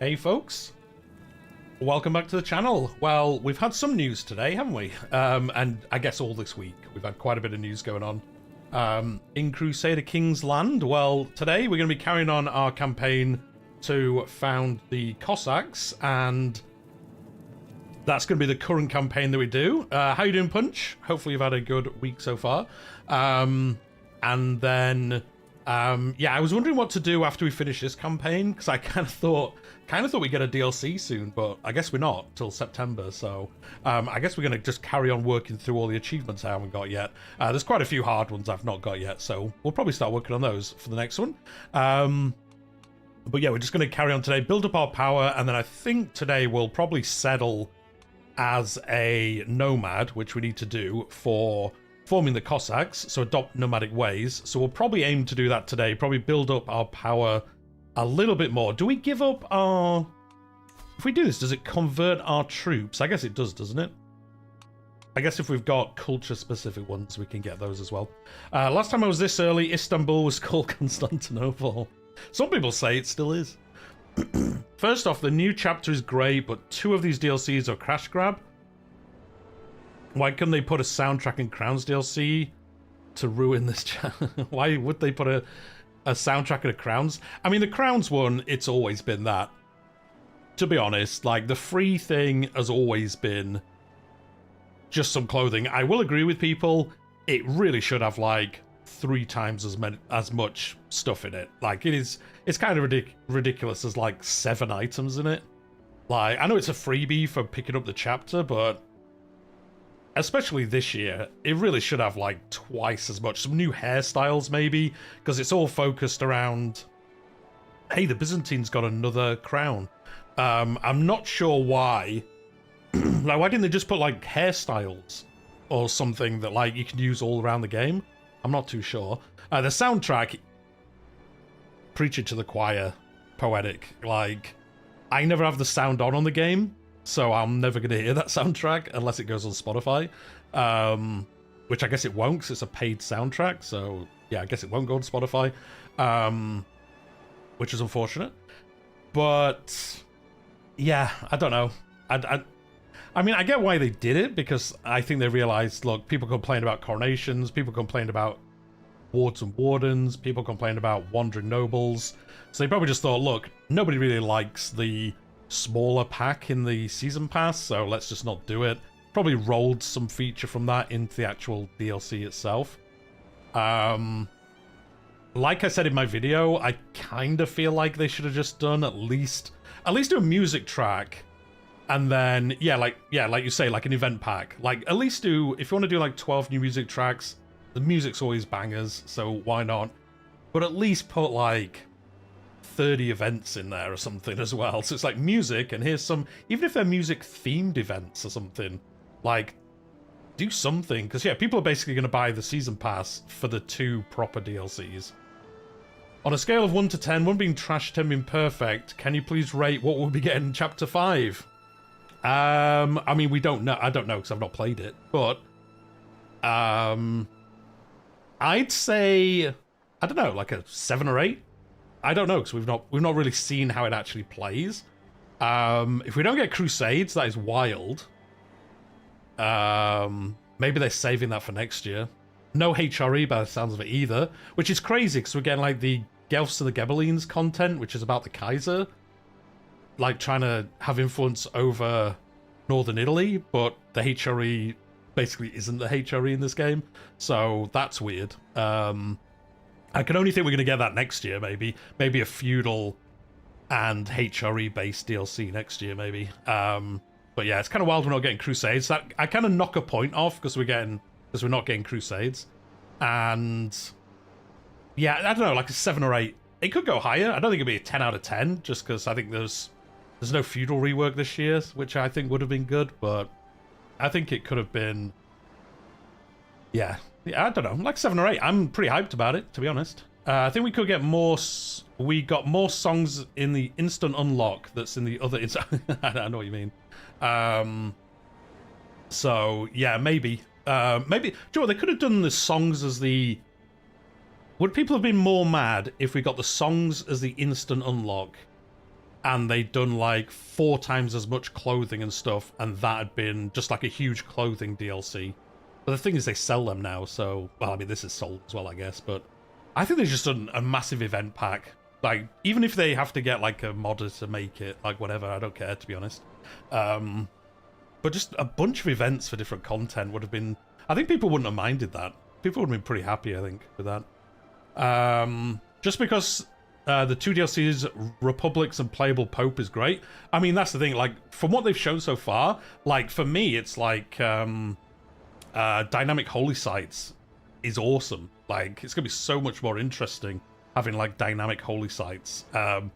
Hey folks, welcome back to the channel. Well, we've had some news today, haven't we? And I guess all this week. We've had quite a bit of news going on. In Crusader King's Land, well, today we're going to be carrying on our campaign to found the Cossacks, and that's going to be the current campaign that we do. How you doing, Punch? Hopefully you've had a good week so far. And then, yeah, I was wondering what to do after we finish this campaign, because I kind of thought we'd get a DLC soon, but I guess we're not till September. So I guess we're going to just carry on working through all the achievements I haven't got yet. There's quite a few hard ones I've not got yet, so we'll probably start working on those for the next one. But yeah, we're just going to carry on today, build up our power, and then I think today we'll probably settle as a nomad, which we need to do for forming the Cossacks, so adopt nomadic ways. So we'll probably aim to do that today, probably build up our power a little bit more. Do we give up our... If we do this, does it convert our troops? I guess it does, doesn't it? I guess if we've got culture-specific ones, we can get those as well. Last time I was this early, Istanbul was called Constantinople. Some people say it still is. First off, the new chapter is great, but 2 of these DLCs are crash grab. Why couldn't they put a soundtrack in Crowns DLC to ruin this channel? Why would they put a soundtrack in a Crowns? I mean, the Crowns one, it's always been that. To be honest, like, the free thing has always been just some clothing. I will agree with people, it really should have, like, 3 times as much stuff in it. Like, it's kind of ridiculous. There's like 7 items in it. Like, I know it's a freebie for picking up the chapter, but especially this year, it really should have like twice as much. Some new hairstyles maybe, because it's all focused around, hey, the Byzantines got another crown. I'm not sure why. Like, why didn't they just put like hairstyles or something that like you can use all around the game? I'm not too sure. The soundtrack, preaching to the choir, poetic. Like, I never have the sound on the game, so I'm never going to hear that soundtrack unless it goes on Spotify. Which I guess it won't, because it's a paid soundtrack. So, yeah, I guess it won't go on Spotify. Which is unfortunate. But, yeah, I don't know. I mean, I get why they did it, because I think they realized, look, people complain about coronations, people complain about wards and wardens, people complain about wandering nobles. So they probably just thought, look, nobody really likes the smaller pack in the season pass, so let's just not do it. Probably rolled some feature from that into the actual DLC itself. Like I said in my video, I kind of feel like they should have just done at least do a music track. And then, yeah, like you say, like an event pack. Like, at least do, if you want to do like 12 new music tracks, the music's always bangers, so why not? But at least put like 30 events in there or something as well. So it's like music, and here's some, even if they're music themed events or something, like, do something. Because, yeah, people are basically going to buy the season pass for the 2 proper DLCs. On a scale of 1 to 10, 1 being trash, 10 being perfect, can you please rate what we'll be getting in Chapter 5? I mean, we don't know. I don't know because I've not played it, but I'd say, I don't know, like a 7 or 8. I don't know, because we've not really seen how it actually plays. If we don't get Crusades, that is wild. Maybe they're saving that for next year. No HRE by the sounds of it either, which is crazy because we're getting like the Guelphs and the Ghibellines content, which is about the Kaiser, like trying to have influence over northern Italy, but the HRE basically isn't the HRE in this game, so that's weird. I can only think we're going to get that next year, maybe a feudal and HRE based DLC next year, maybe. But yeah, it's kind of wild we're not getting Crusades. That I kind of knock a point off because we're not getting Crusades, and yeah, I don't know, like a 7 or 8. It could go higher. I don't think it'd be a 10 out of 10, just because I think there's no feudal rework this year, which I think would have been good, but I think it could have been, yeah, I don't know, like 7 or 8. I'm pretty hyped about it, to be honest. I think we could get more. We got more songs in the instant unlock that's in the other. I know what you mean. So yeah, maybe. Joe, they could have done the songs as the. Would people have been more mad if we got the songs as the instant unlock and they'd done like 4 times as much clothing and stuff, and that had been just like a huge clothing DLC. But the thing is, they sell them now, so, well, I mean, this is sold as well, I guess, but I think they've just done a massive event pack. Like, even if they have to get like a modder to make it, like whatever, I don't care, to be honest. But just a bunch of events for different content would have been, I think people wouldn't have minded that. People would have been pretty happy, I think, with that. Just because the 2 DLCs, Republics and Playable Pope, is great. I mean, that's the thing, like, from what they've shown so far, like, for me, it's like, dynamic holy sites is awesome. Like, it's gonna be so much more interesting having, like, dynamic holy sites. I'm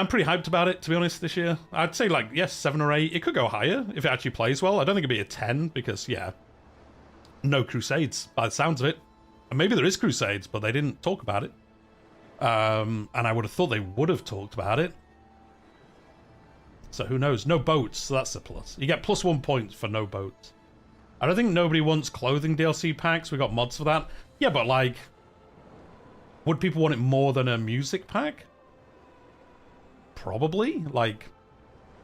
pretty hyped about it, to be honest, this year. I'd say, like, yes, 7 or 8. It could go higher if it actually plays well. I don't think it'd be a 10 because, yeah, no Crusades by the sounds of it. And maybe there is Crusades, but they didn't talk about it. And I would have thought they would have talked about it. So who knows? No boats, so that's a plus. You get +1 point for no boats. I don't think nobody wants clothing DLC packs. We got mods for that. Yeah, but, like, would people want it more than a music pack? Probably. Like,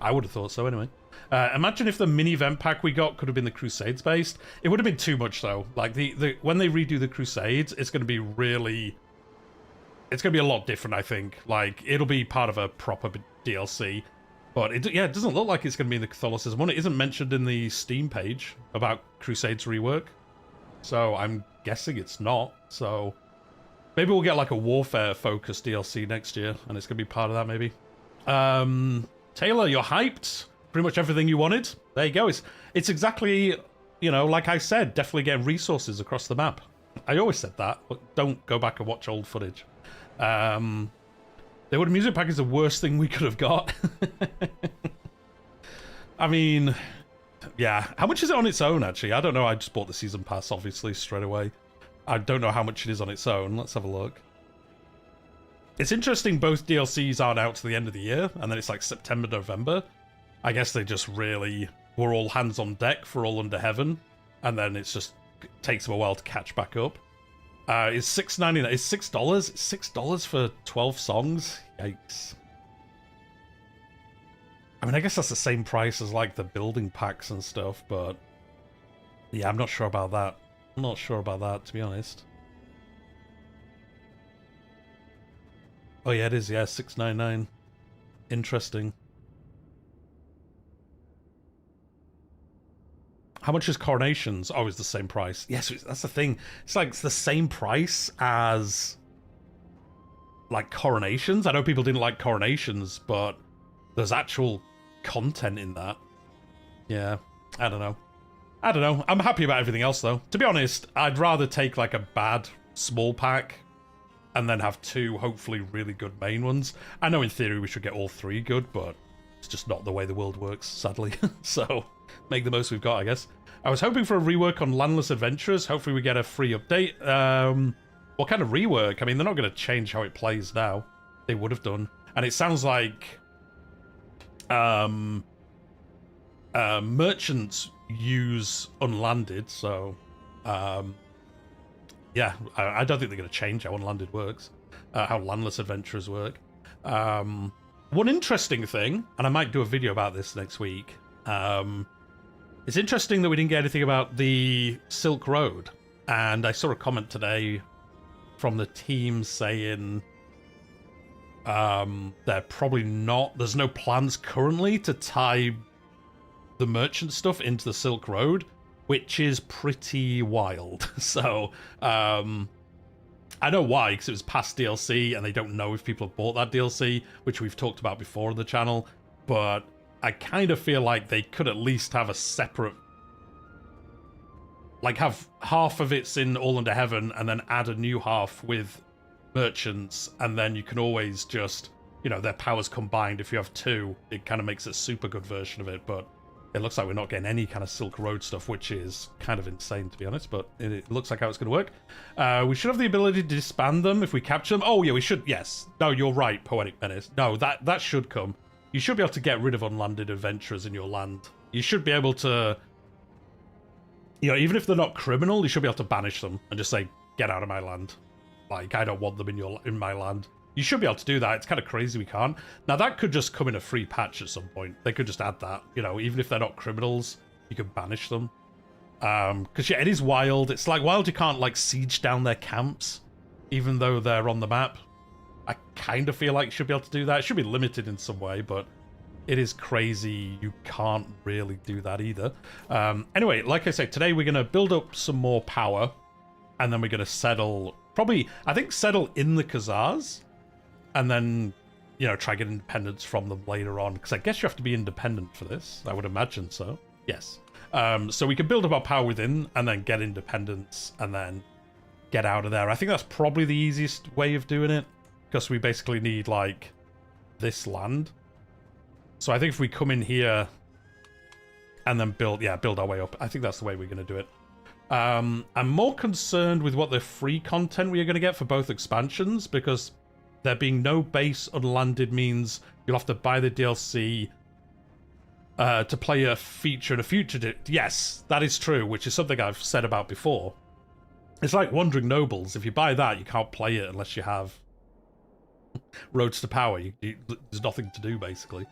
I would have thought so anyway. Imagine if the mini event pack we got could have been the Crusades based. It would have been too much though. Like when they redo the Crusades, it's going to be really, it's going to be a lot different. I think like it'll be part of a proper DLC, but it doesn't look like it's going to be in the Catholicism one. It isn't mentioned in the Steam page about Crusades rework, so I'm guessing it's not. So maybe we'll get like a warfare focused DLC next year, and it's going to be part of that maybe. Taylor, you're hyped. Pretty much everything you wanted. There you go. It's exactly, you know, like I said, definitely getting resources across the map. I always said that, but don't go back and watch old footage. The Wood Music Pack is the worst thing we could have got. I mean, yeah. How much is it on its own, actually? I don't know. I just bought the Season Pass, obviously, straight away. I don't know how much it is on its own. Let's have a look. It's interesting both DLCs aren't out to the end of the year, and then it's like September, November. I guess they just really were all hands on deck for All Under Heaven, and then it's just takes them a while to catch back up. It's $6.99. It's $6. $6 for 12 songs. Yikes. I mean, I guess that's the same price as like the building packs and stuff, but yeah, I'm not sure about that. I'm not sure about that, to be honest. Oh yeah, it is. Yeah, $6.99. Interesting. How much is Coronations? Oh, it's the same price. Yes, that's the thing. It's like it's the same price as like Coronations. I know people didn't like Coronations, but there's actual content in that. Yeah, I don't know. I don't know. I'm happy about everything else though. To be honest, I'd rather take like a bad small pack and then have 2 hopefully really good main ones. I know in theory we should get all 3 good, but it's just not the way the world works, sadly. So make the most we've got, I guess. I was hoping for a rework on Landless Adventurers. Hopefully we get a free update. What kind of rework? I mean, they're not going to change how it plays now. They would have done. And it sounds like merchants use unlanded, so yeah, I don't think they're going to change how unlanded works, how Landless Adventurers work. One interesting thing, and I might do a video about this next week, it's interesting that we didn't get anything about the Silk Road, and I saw a comment today from the team saying they're probably not, there's no plans currently to tie the merchant stuff into the Silk Road, which is pretty wild. So I know why, because it was past DLC and they don't know if people have bought that DLC, which we've talked about before on the channel, but I kind of feel like they could at least have a separate, like have half of it's in All Under Heaven and then add a new half with merchants, and then you can always just, you know, their powers combined. If you have 2, it kind of makes a super good version of it, but it looks like we're not getting any kind of Silk Road stuff, which is kind of insane, to be honest, but it looks like how it's going to work. We should have the ability to disband them if we capture them. Oh, yeah, we should. Yes. No, you're right, Poetic Menace. No, that should come. You should be able to get rid of unlanded adventurers in your land. You should be able to, you know, even if they're not criminal, you should be able to banish them and just say, get out of my land. Like, I don't want them in my land. you should be able to do that. It's kind of crazy we can't. Now, that could just come in a free patch at some point. They could just add that, you know, even if they're not criminals, you could banish them. Because, yeah, it is wild. It's like wild you can't, like, siege down their camps, even though they're on the map. I kind of feel like you should be able to do that. It should be limited in some way, but it is crazy. You can't really do that either. Anyway, like I said, today we're going to build up some more power, and then we're going to settle, probably, I think settle in the Khazars, and then, you know, try to get independence from them later on, because I guess you have to be independent for this. I would imagine so. Yes. So we can build up our power within, and then get independence, and then get out of there. I think that's probably the easiest way of doing it, because we basically need, like, this land. So I think if we come in here and then build our way up, I think that's the way we're going to do it. I'm more concerned with what the free content we are going to get for both expansions, because there being no base unlanded means you'll have to buy the DLC to play a feature in a future. Yes, that is true, which is something I've said about before. It's like Wandering Nobles. If you buy that, you can't play it unless you have Roads to Power. There's nothing to do, basically.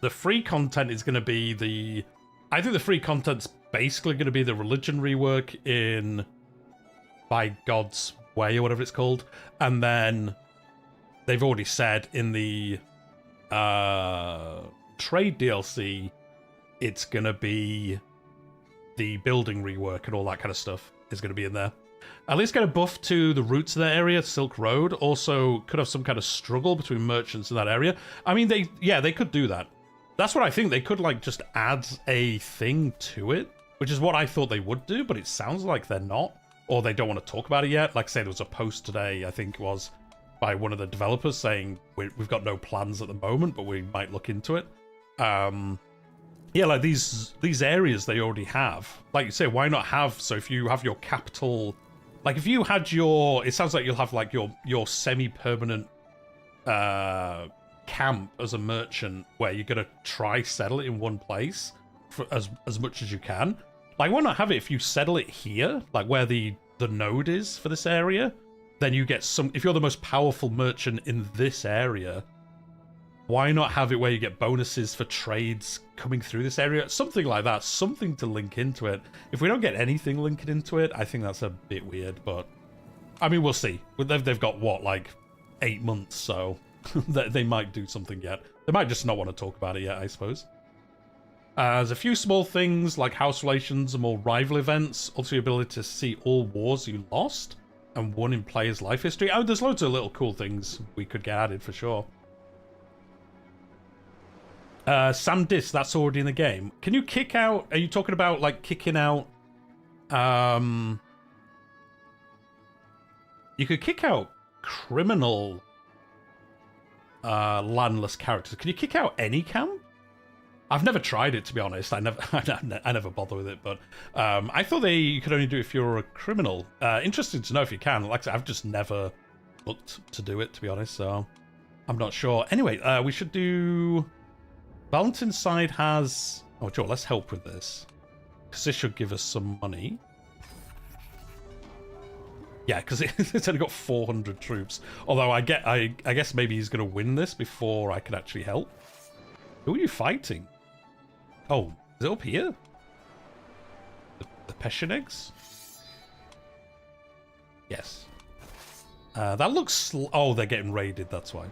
The free content is going to be the... I think the free content's basically going to be the religion rework in By God's Way, or whatever it's called. And then they've already said in the trade DLC, it's going to be the building rework and all that kind of stuff is going to be in there. At least get a buff to the routes of that area, Silk Road. Also, could have some kind of struggle between merchants in that area. I mean, they could do that. That's what I think. They could, like, just add a thing to it, which is what I thought they would do, but it sounds like they're not, or they don't want to talk about it yet. Like I say, there was a post today, I think it was, by one of the developers saying, we've got no plans at the moment, but we might look into it. Yeah, like these areas they already have. Like you say, why not have, so if you have your capital, like if you had your, it sounds like you'll have like your semi-permanent camp as a merchant where you're going to try settle it in one place for as much as you can. Like, why not have it if you settle it here, like where the node is for this area, then you get some, if you're the most powerful merchant in this area, why not have it where you get bonuses for trades coming through this area? Something like that, something to link into it. If we don't get anything linking into it, I think that's a bit weird, but I mean, we'll see. They've got, what, like 8 months, so they might do something yet. They might just not want to talk about it yet, I suppose. There's a few small things like house relations and more rival events. Also, the ability to see all wars you lost and won in players' life history. Oh, there's loads of little cool things we could get added for sure. Sam Dis, that's already in the game. Can you kick out... Are you talking about, like, kicking out... You could kick out criminal landless characters. Can you kick out any camp? I've never tried it, to be honest. I never bother with it, but I thought you could only do it if you're a criminal. Interesting to know if you can. Like I said, I've just never looked to do it, to be honest, so I'm not sure. Anyway, we should do... Valentine's side has... Oh, sure, let's help with this, because this should give us some money. Yeah, because it's only got 400 troops. Although I guess maybe he's going to win this before I can actually help. Who are you fighting? Oh, is it up here? The Pechenegs? Yes. That looks... Oh, they're getting raided, that's why.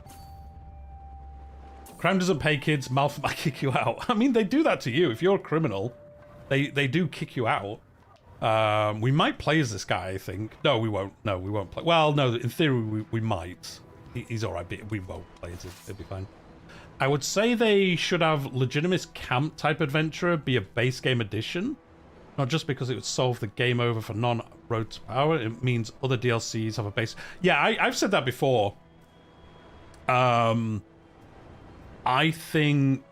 Crime doesn't pay, kids. Malf might kick you out. I mean, they do that to you. If you're a criminal, they do kick you out. We might play as this guy, I think. No, we won't. No, we won't play. Well, no, in theory, we might. He's all right, but we won't play as him. It'll be fine. I would say they should have Legitimist Camp type adventurer be a base game addition. Not just because it would solve the game over for non-Road to Power. It means other DLCs have a base. Yeah, I've said that before. I think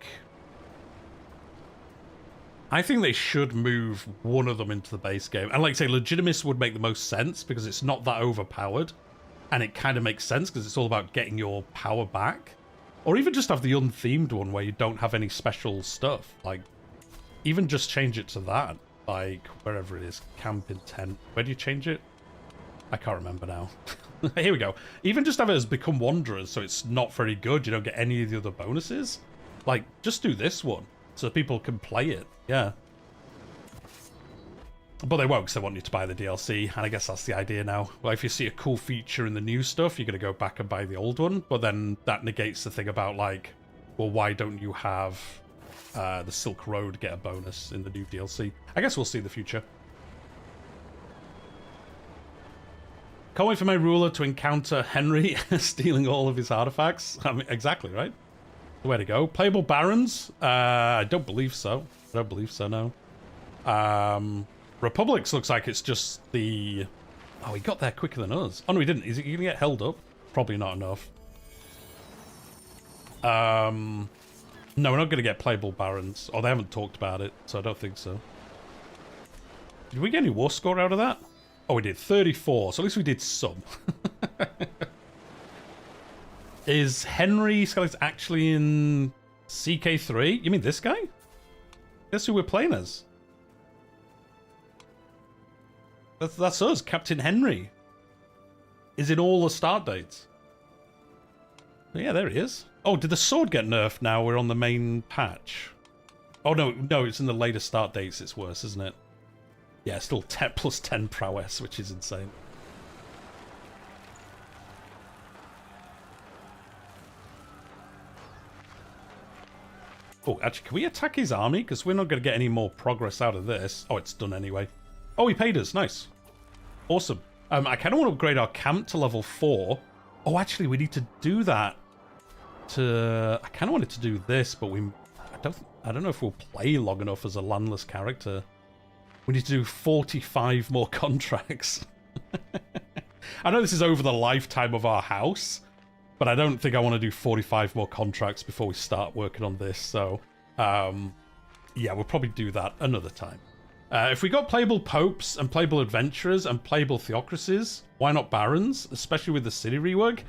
they should move one of them into the base game. And like I say, Legitimist would make the most sense because it's not that overpowered. And it kind of makes sense because it's all about getting your power back. Or even just have the unthemed one where you don't have any special stuff. Like, even just change it to that. Like, wherever it is. Camp Intent. Where do you change it? I can't remember now. Here we go. Even just have it as Become Wanderers, so it's not very good. You don't get any of the other bonuses. Like, just do this one, so people can play it. Yeah. But they won't, because they want you to buy the DLC, and I guess that's the idea now. Well, if you see a cool feature in the new stuff, you're going to go back and buy the old one, but then that negates the thing about, like, well, why don't you have the Silk Road get a bonus in the new DLC? I guess we'll see in the future. Can't wait for my ruler to encounter Henry stealing all of his artifacts. I mean, exactly, right? Where to go? Playable Barons? I don't believe so. I don't believe so, no. Republics looks like it's just the... Oh, he got there quicker than us. Oh, no, he didn't. Is he going to get held up? Probably not enough. No, we're not going to get playable Barons. Oh, they haven't talked about it, so I don't think so. Did we get any war score out of that? Oh, we did 34, so at least we did some. Is Henry Skellig actually in CK3? You mean this guy? That's who we're playing as. That's us, Captain Henry. Is in all the start dates. Yeah, there he is. Oh, did the sword get nerfed now? We're on the main patch. Oh, no, it's in the later start dates. It's worse, isn't it? Yeah, still 10 plus 10 prowess, which is insane. Oh, actually, can we attack his army? Because we're not going to get any more progress out of this. Oh, it's done anyway. Oh, he paid us. Nice. Awesome. I kind of want to upgrade our camp to level 4. Oh, actually, we need to do that. I kind of wanted to do this, but I don't know if we'll play long enough as a landless character. We need to do 45 more contracts. I know this is over the lifetime of our house, but I don't think I want to do 45 more contracts before we start working on this. So, yeah, we'll probably do that another time. If we got playable popes and playable adventurers and playable theocracies, why not barons, especially with the city rework?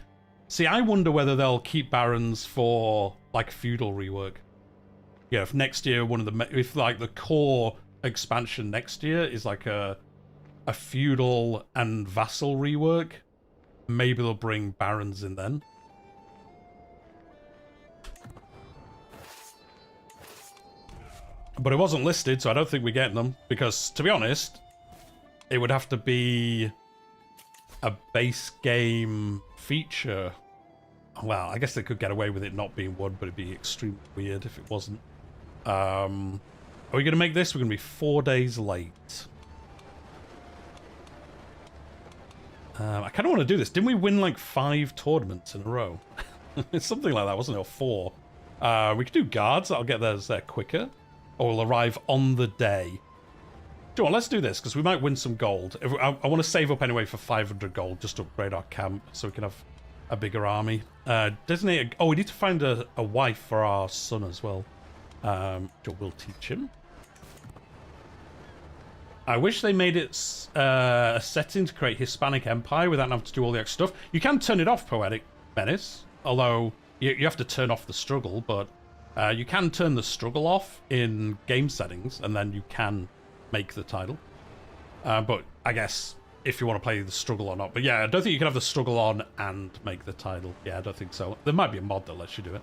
See, I wonder whether they'll keep barons for, like, feudal rework. Yeah, if next year if like the core expansion next year is like a feudal and vassal rework, maybe they'll bring barons in then. But it wasn't listed, so I don't think we're getting them, because to be honest, it would have to be a base game feature. Well, I guess they could get away with it not being one, but it'd be extremely weird if it wasn't. Are we going to make this? We're going to be 4 days late. I kind of want to do this. Didn't we win like 5 tournaments in a row? It's something like that, wasn't it? Or 4. We could do guards. That'll get those there quicker. Or we'll arrive on the day. Come on, let's do this, because we might win some gold. I want to save up anyway for 500 gold just to upgrade our camp, so we can have a bigger army. Designate oh, we need to find a wife for our son as well. We'll teach him. I wish they made it a setting to create Hispanic Empire without having to do all the extra stuff. You can turn it off, Poetic Menace, although you have to turn off the struggle, but you can turn the struggle off in game settings, and then you can make the title. But I guess if you want to play the struggle or not. But yeah, I don't think you can have the struggle on and make the title. Yeah, I don't think so. There might be a mod that lets you do it.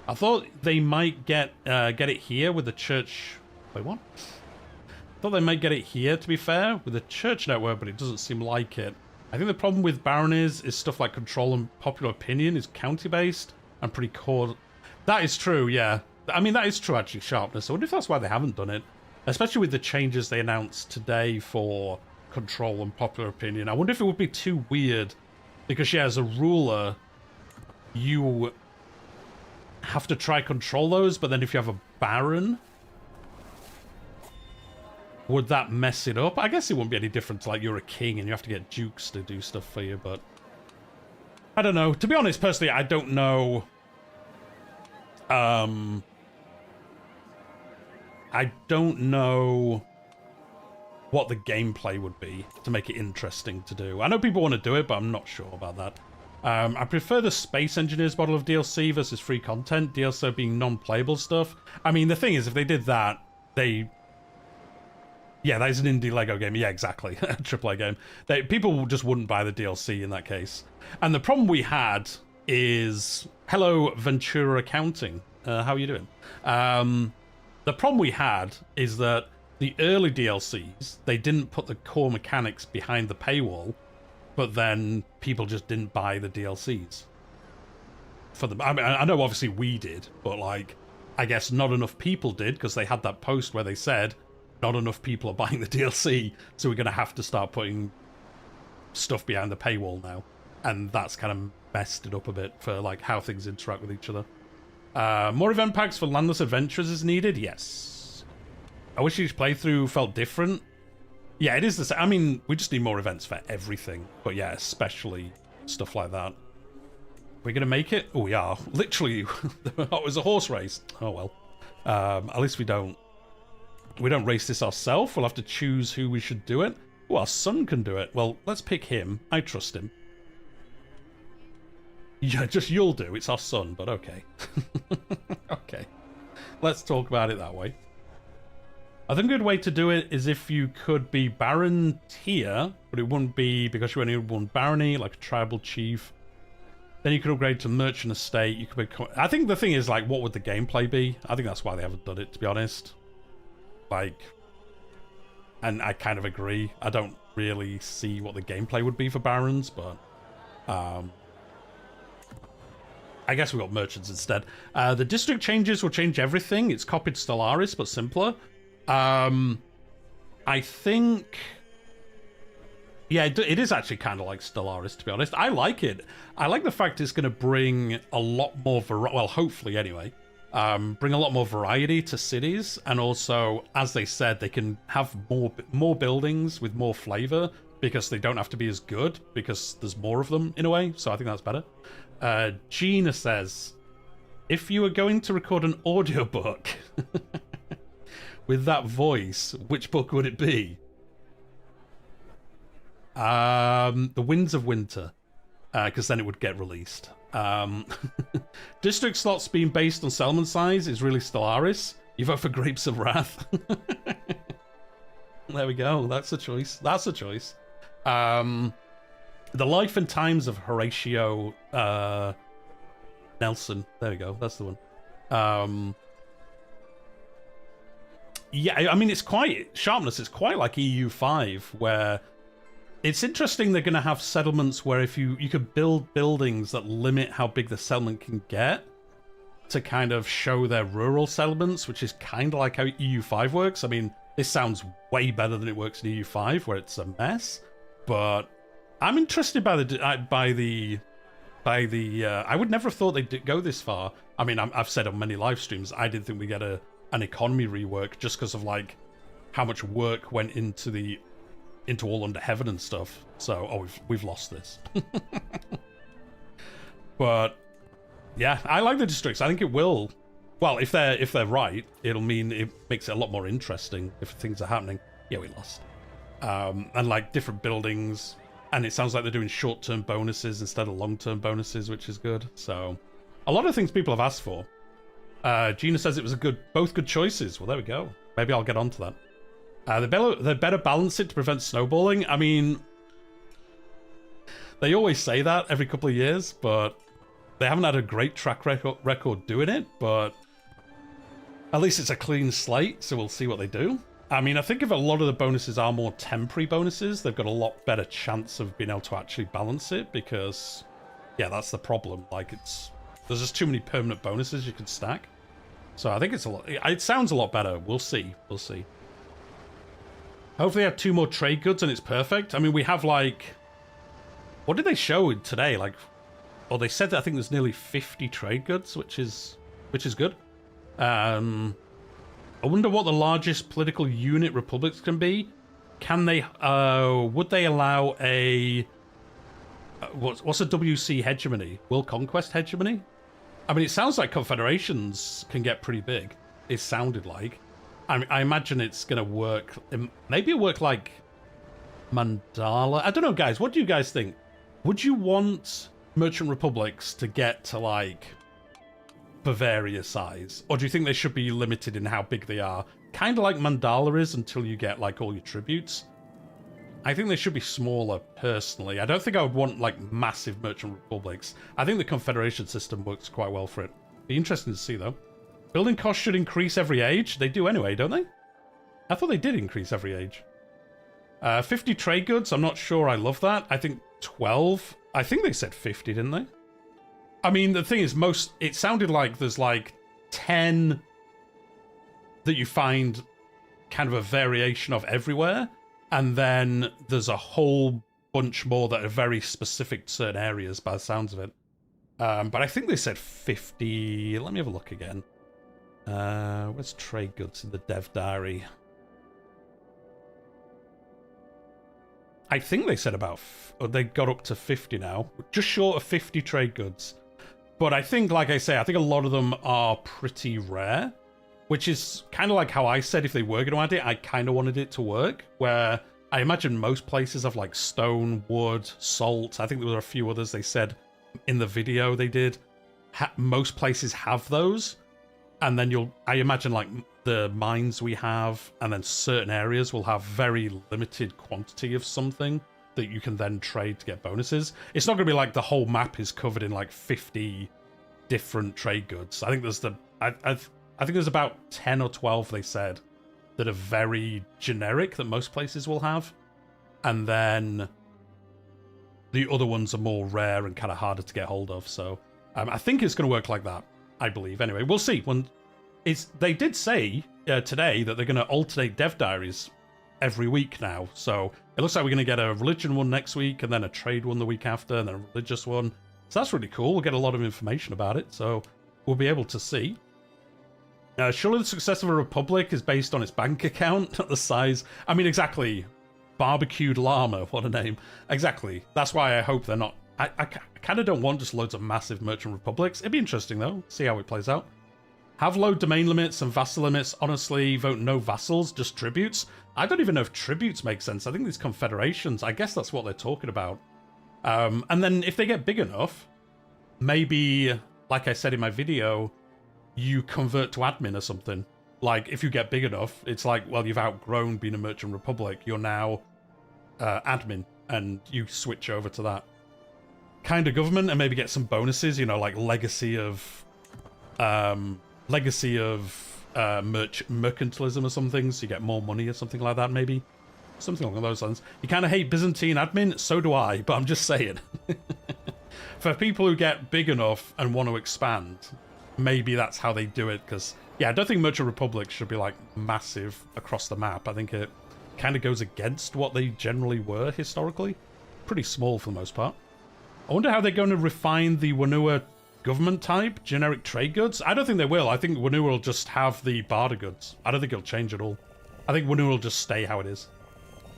I thought they might get it here with the church... Wait, what? I thought they might get it here, to be fair, with the church network, but it doesn't seem like it. I think the problem with Baron is stuff like control and popular opinion is county-based and pretty core... That is true, yeah. I mean, that is true, actually, sharpness. I wonder if that's why they haven't done it. Especially with the changes they announced today for control and popular opinion. I wonder if it would be too weird. Because, yeah, as a ruler, you have to try control those, but then if you have a baron, would that mess it up? I guess it wouldn't be any different to, like, you're a king and you have to get dukes to do stuff for you, but... I don't know. To be honest, personally, I don't know... I don't know what the gameplay would be to make it interesting to do. I know people want to do it, but I'm not sure about that. I prefer the Space Engineers model of DLC versus free content, DLC being non-playable stuff. I mean, the thing is, if they did that, you Yeah, that is an indie Lego game. Yeah, exactly. A AAA game. People just wouldn't buy the DLC in that case. And the problem we had is... Hello, Ventura Accounting. How are you doing? The problem we had is that the early DLCs, they didn't put the core mechanics behind the paywall, but then people just didn't buy the DLCs. For them. I mean, I know obviously we did, but like, I guess not enough people did, because they had that post where they said, not enough people are buying the DLC, so we're going to have to start putting stuff behind the paywall now. And that's kind of messed it up a bit for like how things interact with each other. More event packs for Landless Adventurers is needed? Yes. I wish each playthrough felt different. Yeah, it is the same. I mean, we just need more events for everything. But yeah, especially stuff like that. We're going to make it? Oh, we are. Literally, it was a horse race. Oh, well. At least we don't race this ourselves. We'll have to choose who we should do it. Oh, our son can do it. Well, let's pick him. I trust him. Yeah, just you'll do. It's our son, but okay. Okay. Let's talk about it that way. I think a good way to do it is if you could be Baron tier, but it wouldn't be because you only won barony, like a tribal chief. Then you could upgrade to merchant estate. You could become... I think the thing is, like, what would the gameplay be? I think that's why they haven't done it, to be honest. Like, and I kind of agree. I don't really see what the gameplay would be for barons, but I guess we got merchants instead. The district changes will change everything. It's copied Stellaris, but simpler. I think... Yeah, it is actually kind of like Stellaris, to be honest. I like it. I like the fact it's going to bring a lot more... Well, hopefully, anyway. Bring a lot more variety to cities. And also, as they said, they can have more buildings with more flavor because they don't have to be as good because there's more of them, in a way. So I think that's better. Gina says, if you were going to record an audiobook with that voice, which book would it be? The Winds of Winter, because then it would get released. District slots being based on settlement size is really Stellaris. You vote for Grapes of Wrath. There we go. That's a choice. That's a choice. The Life and Times of Horatio Nelson. There we go. That's the one. Yeah, I mean, it's quite... Sharpness, it's quite like EU5, where... It's interesting they're going to have settlements where if you could build buildings that limit how big the settlement can get to kind of show their rural settlements, which is kind of like how EU5 works. I mean, this sounds way better than it works in EU5, where it's a mess. But I'm interested by the I would never have thought they'd go this far. I mean, I've said on many live streams, I didn't think we get an economy rework just because of like how much work went into All Under Heaven and stuff. So, we've lost this. But yeah, I like the districts. I think it will. Well, if they're right, it'll mean it makes it a lot more interesting if things are happening. Yeah, we lost. And like different buildings, and it sounds like they're doing short-term bonuses instead of long-term bonuses, which is good. So, a lot of things people have asked for. Gina says it was both good choices. Well, there we go. Maybe I'll get onto that. They better balance it to prevent snowballing. I mean, they always say that every couple of years, but they haven't had a great track record doing it. But at least it's a clean slate, so we'll see what they do. I mean, I think if a lot of the bonuses are more temporary bonuses, they've got a lot better chance of being able to actually balance it, because, yeah, that's the problem. Like, there's just too many permanent bonuses you can stack. So I think it sounds a lot better. We'll see. We'll see. Hopefully they have 2 more trade goods and it's perfect. I mean, we have like... What did they show today? Like... Oh, they said that I think there's nearly 50 trade goods, which is good. I wonder what the largest political unit republics can be. Can they... would they allow a... what's a WC hegemony? World Conquest hegemony? I mean, it sounds like confederations can get pretty big. It sounded like. I imagine it's going to work. Maybe it'll work like Mandala. I don't know, guys. What do you guys think? Would you want merchant republics to get to, like, Bavaria size? Or do you think they should be limited in how big they are? kind of like Mandala is until you get like all your tributes. I think they should be smaller, personally. I don't think I would want like massive merchant republics. I think the Confederation system works quite well for it. Be interesting to see though. Building costs should increase every age. They do anyway, don't they? I thought they did increase every age. 50 trade goods. I'm not sure I love that. I think 12. I think they said 50, didn't they? I mean, the thing is, it sounded like there's like 10 that you find kind of a variation of everywhere. And then there's a whole bunch more that are very specific to certain areas by the sounds of it. But I think they said 50. Let me have a look again. Where's trade goods in the dev diary? I think they said they got up to 50 now. Just short of 50 trade goods. But I think, like I say, I think a lot of them are pretty rare. Which is kind of like how I said if they were going to add it, I kind of wanted it to work. Where I imagine most places have like stone, wood, salt. I think there were a few others they said in the video they did. Most places have those. And then I imagine like the mines we have and then certain areas will have very limited quantity of something that you can then trade to get bonuses. It's not going to be like the whole map is covered in like 50 different trade goods. I think there's I think there's about 10 or 12, they said, that are very generic that most places will have. And then the other ones are more rare and kind of harder to get hold of. So I think it's going to work like that, I believe. Anyway, we'll see. They did say today that they're going to alternate dev diaries every week now. So it looks like we're going to get a religion one next week and then a trade one the week after and then a religious one. So that's really cool. We'll get a lot of information about it. So we'll be able to see. Surely the success of a republic is based on its bank account, not the size. I mean, exactly. Barbecued llama, what a name. Exactly. That's why I hope they're not. I kind of don't want just loads of massive merchant republics. It'd be interesting, though. See how it plays out. Have low domain limits and vassal limits. Honestly, vote no vassals, just tributes. I don't even know if tributes make sense. I think these confederations, I guess that's what they're talking about. And then if they get big enough, maybe, like I said in my video, you convert to admin or something. Like, if you get big enough, it's like, well, you've outgrown being a merchant republic. You're now admin, and you switch over to that kind of government and maybe get some bonuses, you know, like legacy of mercantilism or something, so you get more money or something like that, maybe. Something along those lines. You kind of hate Byzantine admin? So do I, but I'm just saying. For people who get big enough and want to expand, maybe that's how they do it, because, yeah, I don't think Merchant Republic should be, like, massive across the map. I think it kind of goes against what they generally were historically. Pretty small for the most part. I wonder how they're going to refine the Wanua government type, generic trade goods. I don't think they will. I think Wanua will just have the barter goods. I don't think it'll change at all. I think Wanua will just stay how it is.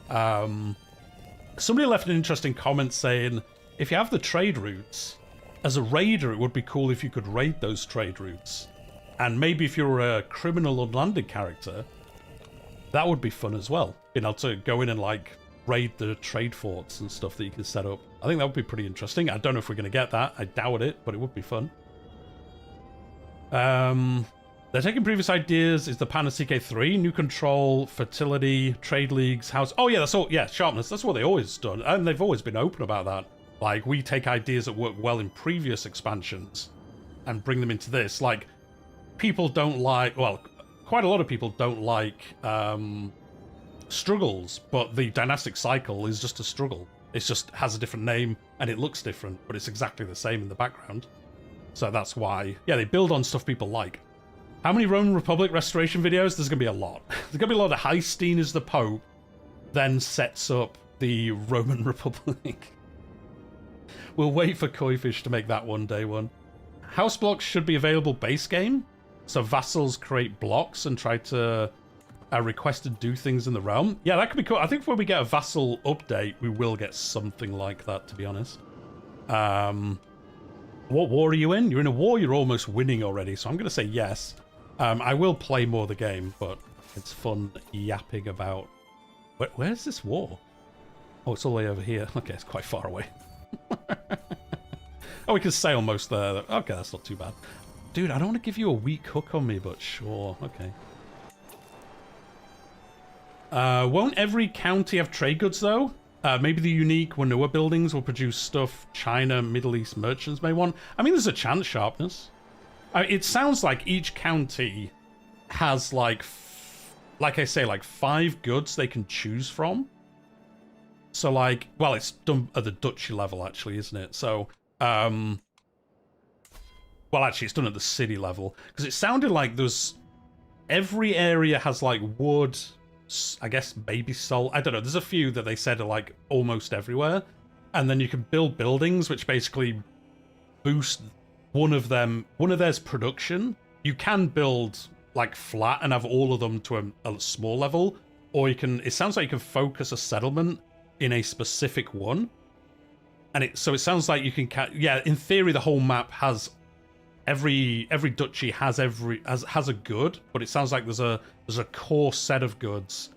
Somebody left an interesting comment saying, if you have the trade routes, as a raider, it would be cool if you could raid those trade routes. And maybe if you're a criminal unlanded character, that would be fun as well. Being able to go in and, like, raid the trade forts and stuff that you can set up. I think that would be pretty interesting. I don't know if we're going to get that. I doubt it, but it would be fun. They're taking previous ideas. Is the pan of CK3, new control, fertility, trade leagues, house. Oh, yeah, that's all. Yeah, sharpness. That's what they always done. And they've always been open about that. Like, we take ideas that work well in previous expansions and bring them into this. Like, people don't like, well, quite a lot of people don't like struggles, but the dynastic cycle is just a struggle. It just has a different name and it looks different, but it's exactly the same in the background. So that's why, yeah, they build on stuff people like. How many Roman Republic restoration videos? There's going to be a lot. There's going to be a lot of Heistine as the Pope, then sets up the Roman Republic. We'll wait for Koifish to make that one day one. House blocks should be available base game, so vassals create blocks and try to request to do things in the realm. Yeah, that could be cool. I think when we get a vassal update, we will get something like that, to be honest. What war are you in? You're in a war you're almost winning already, so I'm going to say yes. I will play more of the game, but it's fun yapping about... Where's this war? Oh, it's all the way over here. Okay, it's quite far away. Oh, we can sail most there. Okay, that's not too bad. Dude, I don't want to give you a weak hook on me, but sure. Okay. Won't every county have trade goods, though? Maybe the unique Wanua buildings will produce stuff China, Middle East merchants may want. I mean, there's a chance, Sharpness. It sounds like each county has, like I say, like 5 goods they can choose from. So, like, well, it's done at the duchy level, actually, isn't it? So, well, actually, it's done at the city level. Because it sounded like there's... Every area has, like, wood... I guess maybe salt. I don't know. There's a few that they said are like almost everywhere. And then you can build buildings which basically boost one of theirs production. You can build like flat and have all of them to a small level. Or you can, it sounds like you can focus a settlement in a specific one. And so it sounds like you can, yeah, in theory the whole map has every duchy has a good, but it sounds like there's a core set of goods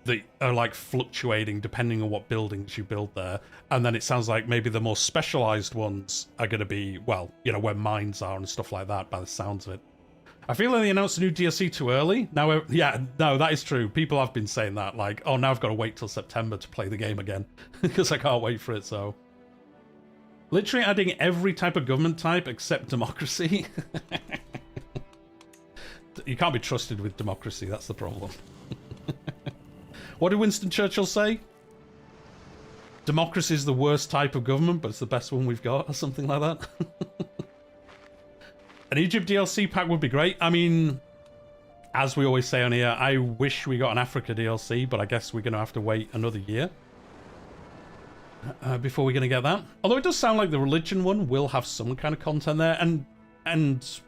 that are like fluctuating depending on what buildings you build there. And then it sounds like maybe the more specialized ones are going to be, well, you know, where mines are and stuff like that by the sounds of it. I feel like they announced a new DLC too early. Now, yeah, no, that is true. People have been saying that, like, oh, now I've got to wait till September to play the game again because I can't wait for it, so... Literally adding every type of government type except democracy. You can't be trusted with democracy, that's the problem. What did Winston Churchill say? Democracy is the worst type of government, but it's the best one we've got, or something like that. An Egypt DLC pack would be great. I mean, as we always say on here, I wish we got an Africa DLC, but I guess we're going to have to wait another year. Before we're going to get that. Although it does sound like the religion one will have some kind of content there. And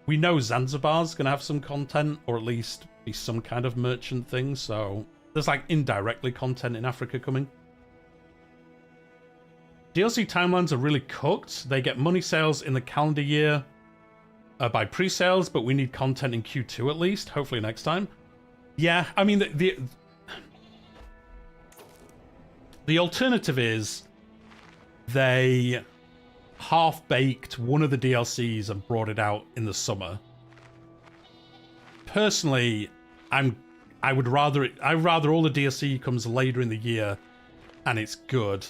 we know Zanzibar's going to have some content, or at least be some kind of merchant thing. So there's like indirectly content in Africa coming. DLC timelines are really cooked. They get money sales in the calendar year by pre-sales, but we need content in Q2 at least. Hopefully next time. Yeah, I mean, the alternative is they half-baked one of the DLCs and brought it out in the summer. Personally, I'd rather all the DLC comes later in the year and it's good,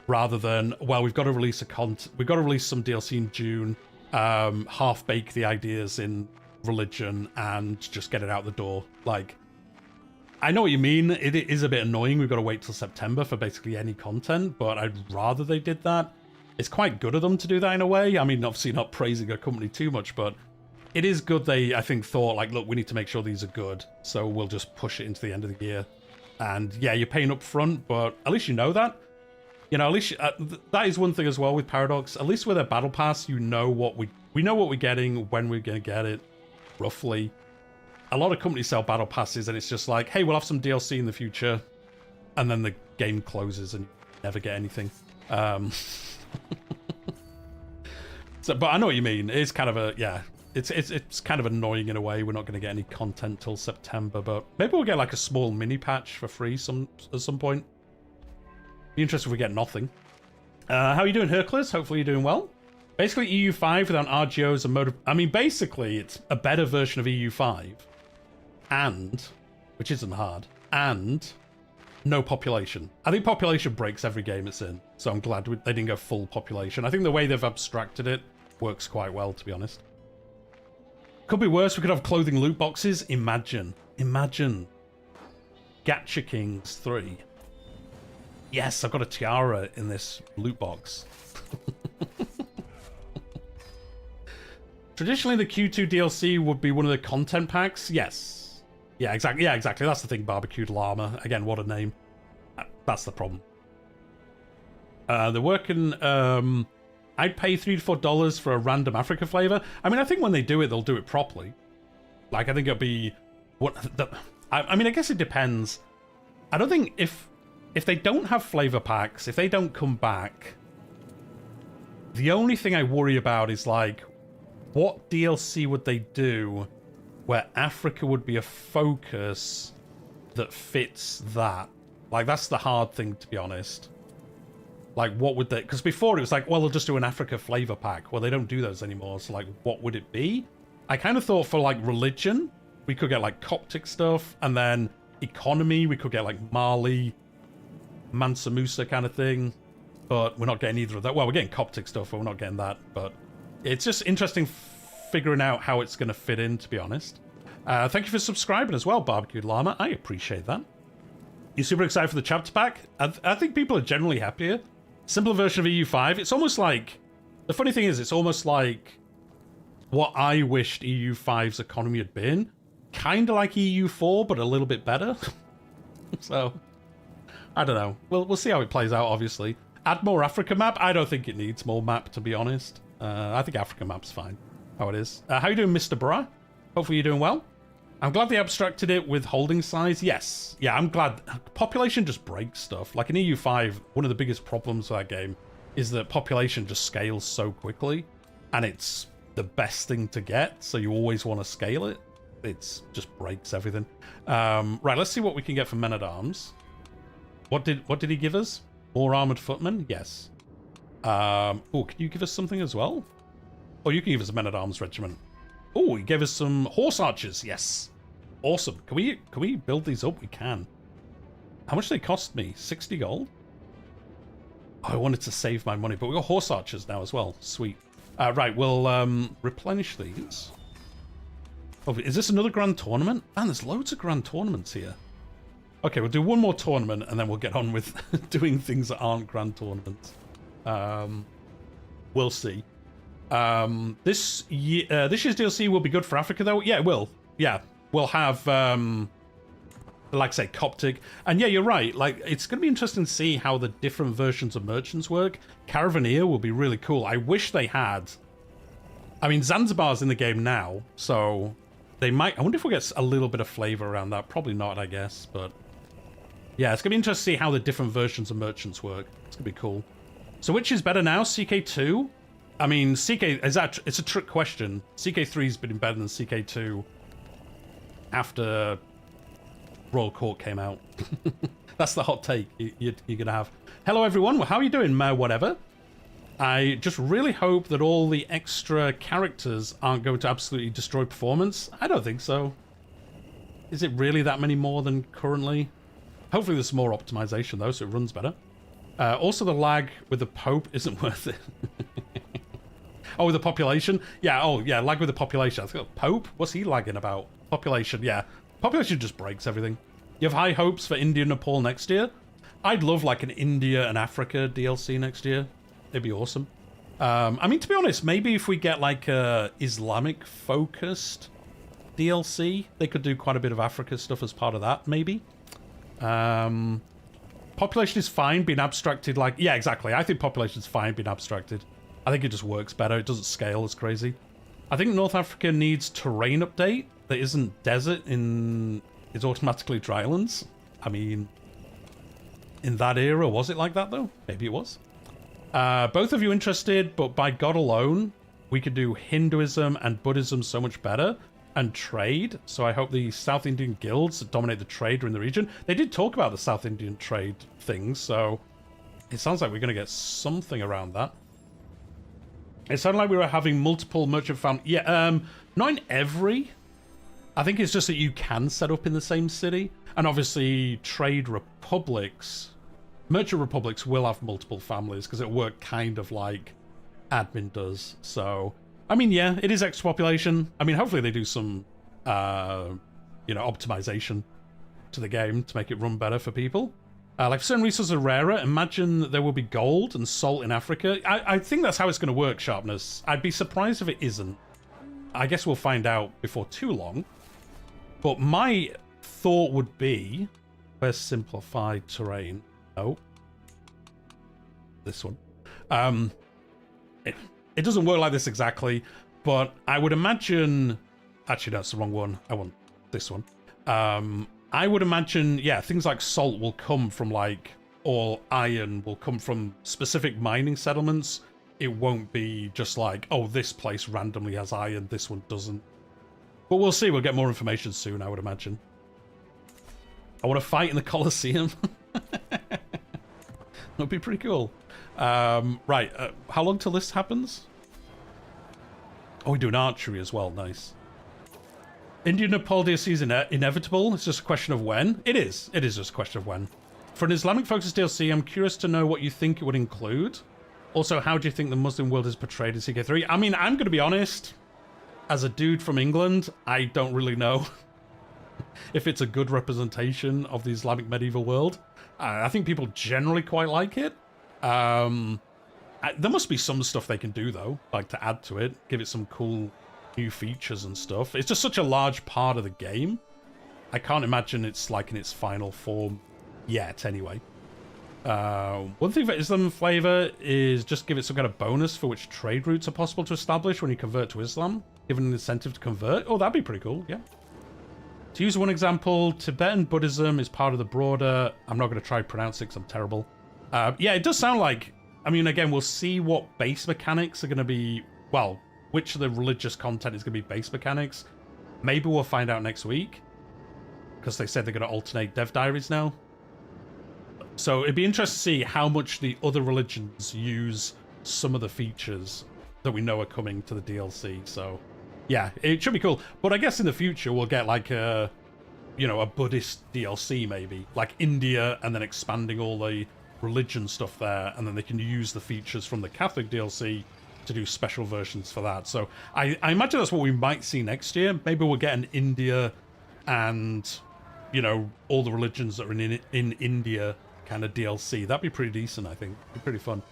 rather than, well, we've got to release some DLC in June, half-bake the ideas in religion and just get it out the door. Like, I know what you mean. It is a bit annoying. We've got to wait till September for basically any content, but I'd rather they did that. It's quite good of them to do that in a way. I mean, obviously not praising a company too much, but it is good they, I think, thought, like, look, we need to make sure these are good, so we'll just push it into the end of the year. And yeah, you're paying up front, but at least you know that. You know, at least that is one thing as well with Paradox. At least with a battle pass, you know what we know what we're getting, when we're going to get it, roughly. A lot of companies sell battle passes and it's just like, hey, we'll have some DLC in the future, and then the game closes and you never get anything. So, but I know what you mean. It's kind of a, yeah, it's kind of annoying in a way. We're not going to get any content till September, but maybe we'll get like a small mini patch for free at some point. Be interested if we get nothing. How are you doing, Hercules? Hopefully you're doing well. Basically EU5 without RGOs and motor... I mean, basically it's a better version of EU5. And, which isn't hard, and no population. I think population breaks every game it's in, so I'm glad they didn't go full population. I think the way they've abstracted it works quite well, to be honest. Could be worse. We could have clothing loot boxes. Imagine. Gacha Kings 3. Yes, I've got a tiara in this loot box. Traditionally, the Q2 DLC would be one of the content packs. Yes. Yeah, exactly. Yeah, exactly. That's the thing. Barbecued llama. Again, what a name. That's the problem. They're working... I'd pay $3 to $4 for a random Africa flavor. I mean, I think when they do it, they'll do it properly. Like, I think it'll be... I mean, I guess it depends. I don't think if they don't have flavor packs, if they don't come back, the only thing I worry about is, like, what DLC would they do where Africa would be a focus that fits that? Like, that's the hard thing, to be honest. Like, what would they... Because before it was like, well, they'll just do an Africa flavor pack. Well, they don't do those anymore, so, like, what would it be? I kind of thought for, like, religion, we could get, like, Coptic stuff, and then economy. We could get like Mali, Mansa Musa kind of thing, but we're not getting either of that. Well, we're getting Coptic stuff, but we're not getting that. But it's just interesting figuring out how it's going to fit in, to be honest. Thank you for subscribing as well, Barbecued Llama. I appreciate that. You're super excited for the chapter pack? I think people are generally happier. Simpler version of EU5. It's almost like... The funny thing is, it's almost like what I wished EU5's economy had been. Kind of like EU4, but a little bit better. So, I don't know. We'll see how it plays out, obviously. Add more Africa map? I don't think it needs more map, to be honest. I think Africa map's fine. How it is. How you doing, Mr. Bra? Hopefully you're doing well. I'm glad they abstracted it with holding size. Yes. Yeah, I'm glad. Population just breaks stuff. Like in EU5, one of the biggest problems with that game is that population just scales so quickly. And it's the best thing to get, so you always want to scale it. It's just breaks everything. Right, let's see what we can get from Men-at-Arms. What did he give us? More armored footmen? Yes. Oh, can you give us something as well? Oh, you can give us a Men-at-Arms regiment. Oh, he gave us some horse archers. Yes. Awesome. Can we build these up? We can. How much do they cost me? 60 gold? Oh, I wanted to save my money, but we got horse archers now as well. Sweet. Right, we'll replenish these. Oh, is this another grand tournament? Man, there's loads of grand tournaments here. Okay, we'll do one more tournament and then we'll get on with doing things that aren't grand tournaments. We'll see. This year's DLC will be good for Africa, though. Yeah, it will. Yeah, we'll have, like I say, Coptic. And yeah, you're right. Like, it's going to be interesting to see how the different versions of merchants work. Caravaneer will be really cool. I wish they had. I mean, Zanzibar's in the game now, so they might. I wonder if we'll get a little bit of flavor around that. Probably not, I guess. But yeah, it's going to be interesting to see how the different versions of merchants work. It's going to be cool. So which is better now, CK2? I mean, it's a trick question. CK3's been better than CK2 after Royal Court came out. That's the hot take you're going to have. Hello, everyone. Well, how are you doing, whatever? I just really hope that all the extra characters aren't going to absolutely destroy performance. I don't think so. Is it really that many more than currently? Hopefully there's some more optimization, though, so it runs better. Also, the lag with the Pope isn't worth it. Oh, with the population? Yeah, oh, yeah, lag with the population. I think Pope? What's he lagging about? Population, yeah. Population just breaks everything. You have high hopes for India and Nepal next year? I'd love, like, an India and Africa DLC next year. It'd be awesome. I mean, to be honest, maybe if we get, like, a Islamic-focused DLC, they could do quite a bit of Africa stuff as part of that, maybe. Population is fine being abstracted, like... Yeah, exactly. I think population is fine being abstracted. I think it just works better. It doesn't scale as crazy. I think North Africa needs terrain update that isn't desert in... It's automatically drylands. I mean... In that era, was it like that, though? Maybe it was. Both of you interested, but by God alone, we could do Hinduism and Buddhism so much better. And trade. So I hope the South Indian guilds dominate the trade in the region. They did talk about the South Indian trade things, so... It sounds like we're going to get something around that. It sounded like we were having multiple merchant families. Yeah, not in every. I think it's just that you can set up in the same city. And obviously, trade republics, merchant republics will have multiple families because it'll work kind of like admin does. So, I mean, yeah, it is extra population. I mean, hopefully they do some, optimization to the game to make it run better for people. Like, if certain resources are rarer, imagine there will be gold and salt in Africa. I think that's how it's going to work, Sharpness. I'd be surprised if it isn't. I guess we'll find out before too long. But my thought would be... Where's simplified terrain? Oh. This one. It doesn't work like this exactly, but I would imagine... Actually, that's the wrong one. I want this one. I would imagine, yeah, things like salt will come from, like, or iron will come from specific mining settlements. It won't be just like, oh, this place randomly has iron, this one doesn't. But we'll see. We'll get more information soon, I would imagine. I want to fight in the Colosseum. That'd be pretty cool. Right, how long till this happens? Oh, we do an archery as well. Nice. Indian Nepal DLC is inevitable. It's just a question of when. It is. It is just a question of when. For an Islamic-focused DLC, I'm curious to know what you think it would include. Also, how do you think the Muslim world is portrayed in CK3? I mean, I'm going to be honest. As a dude from England, I don't really know if it's a good representation of the Islamic medieval world. I think people generally quite like it. There must be some stuff they can do, though, like to add to it, give it some cool new features and stuff. It's just such a large part of the game. I can't imagine it's like in its final form yet, anyway. One thing for Islam flavor is just give it some kind of bonus for which trade routes are possible to establish when you convert to Islam, given an incentive to convert. Oh, that'd be pretty cool, yeah. To use one example, Tibetan Buddhism is part of the broader... I'm not going to try pronounce it because I'm terrible. Yeah, it does sound like... I mean, again, we'll see what base mechanics are going to be... Well, which of the religious content is going to be base mechanics. Maybe we'll find out next week. Because they said they're going to alternate dev diaries now. So it'd be interesting to see how much the other religions use some of the features that we know are coming to the DLC. So, yeah, it should be cool. But I guess in the future we'll get like a, you know, a Buddhist DLC maybe, like India, and then expanding all the religion stuff there, and then they can use the features from the Catholic DLC to do special versions for that. So I imagine that's what we might see next year. Maybe we'll get an India and, you know, all the religions that are in India kind of DLC. That'd be pretty decent, I think. It'd be pretty fun.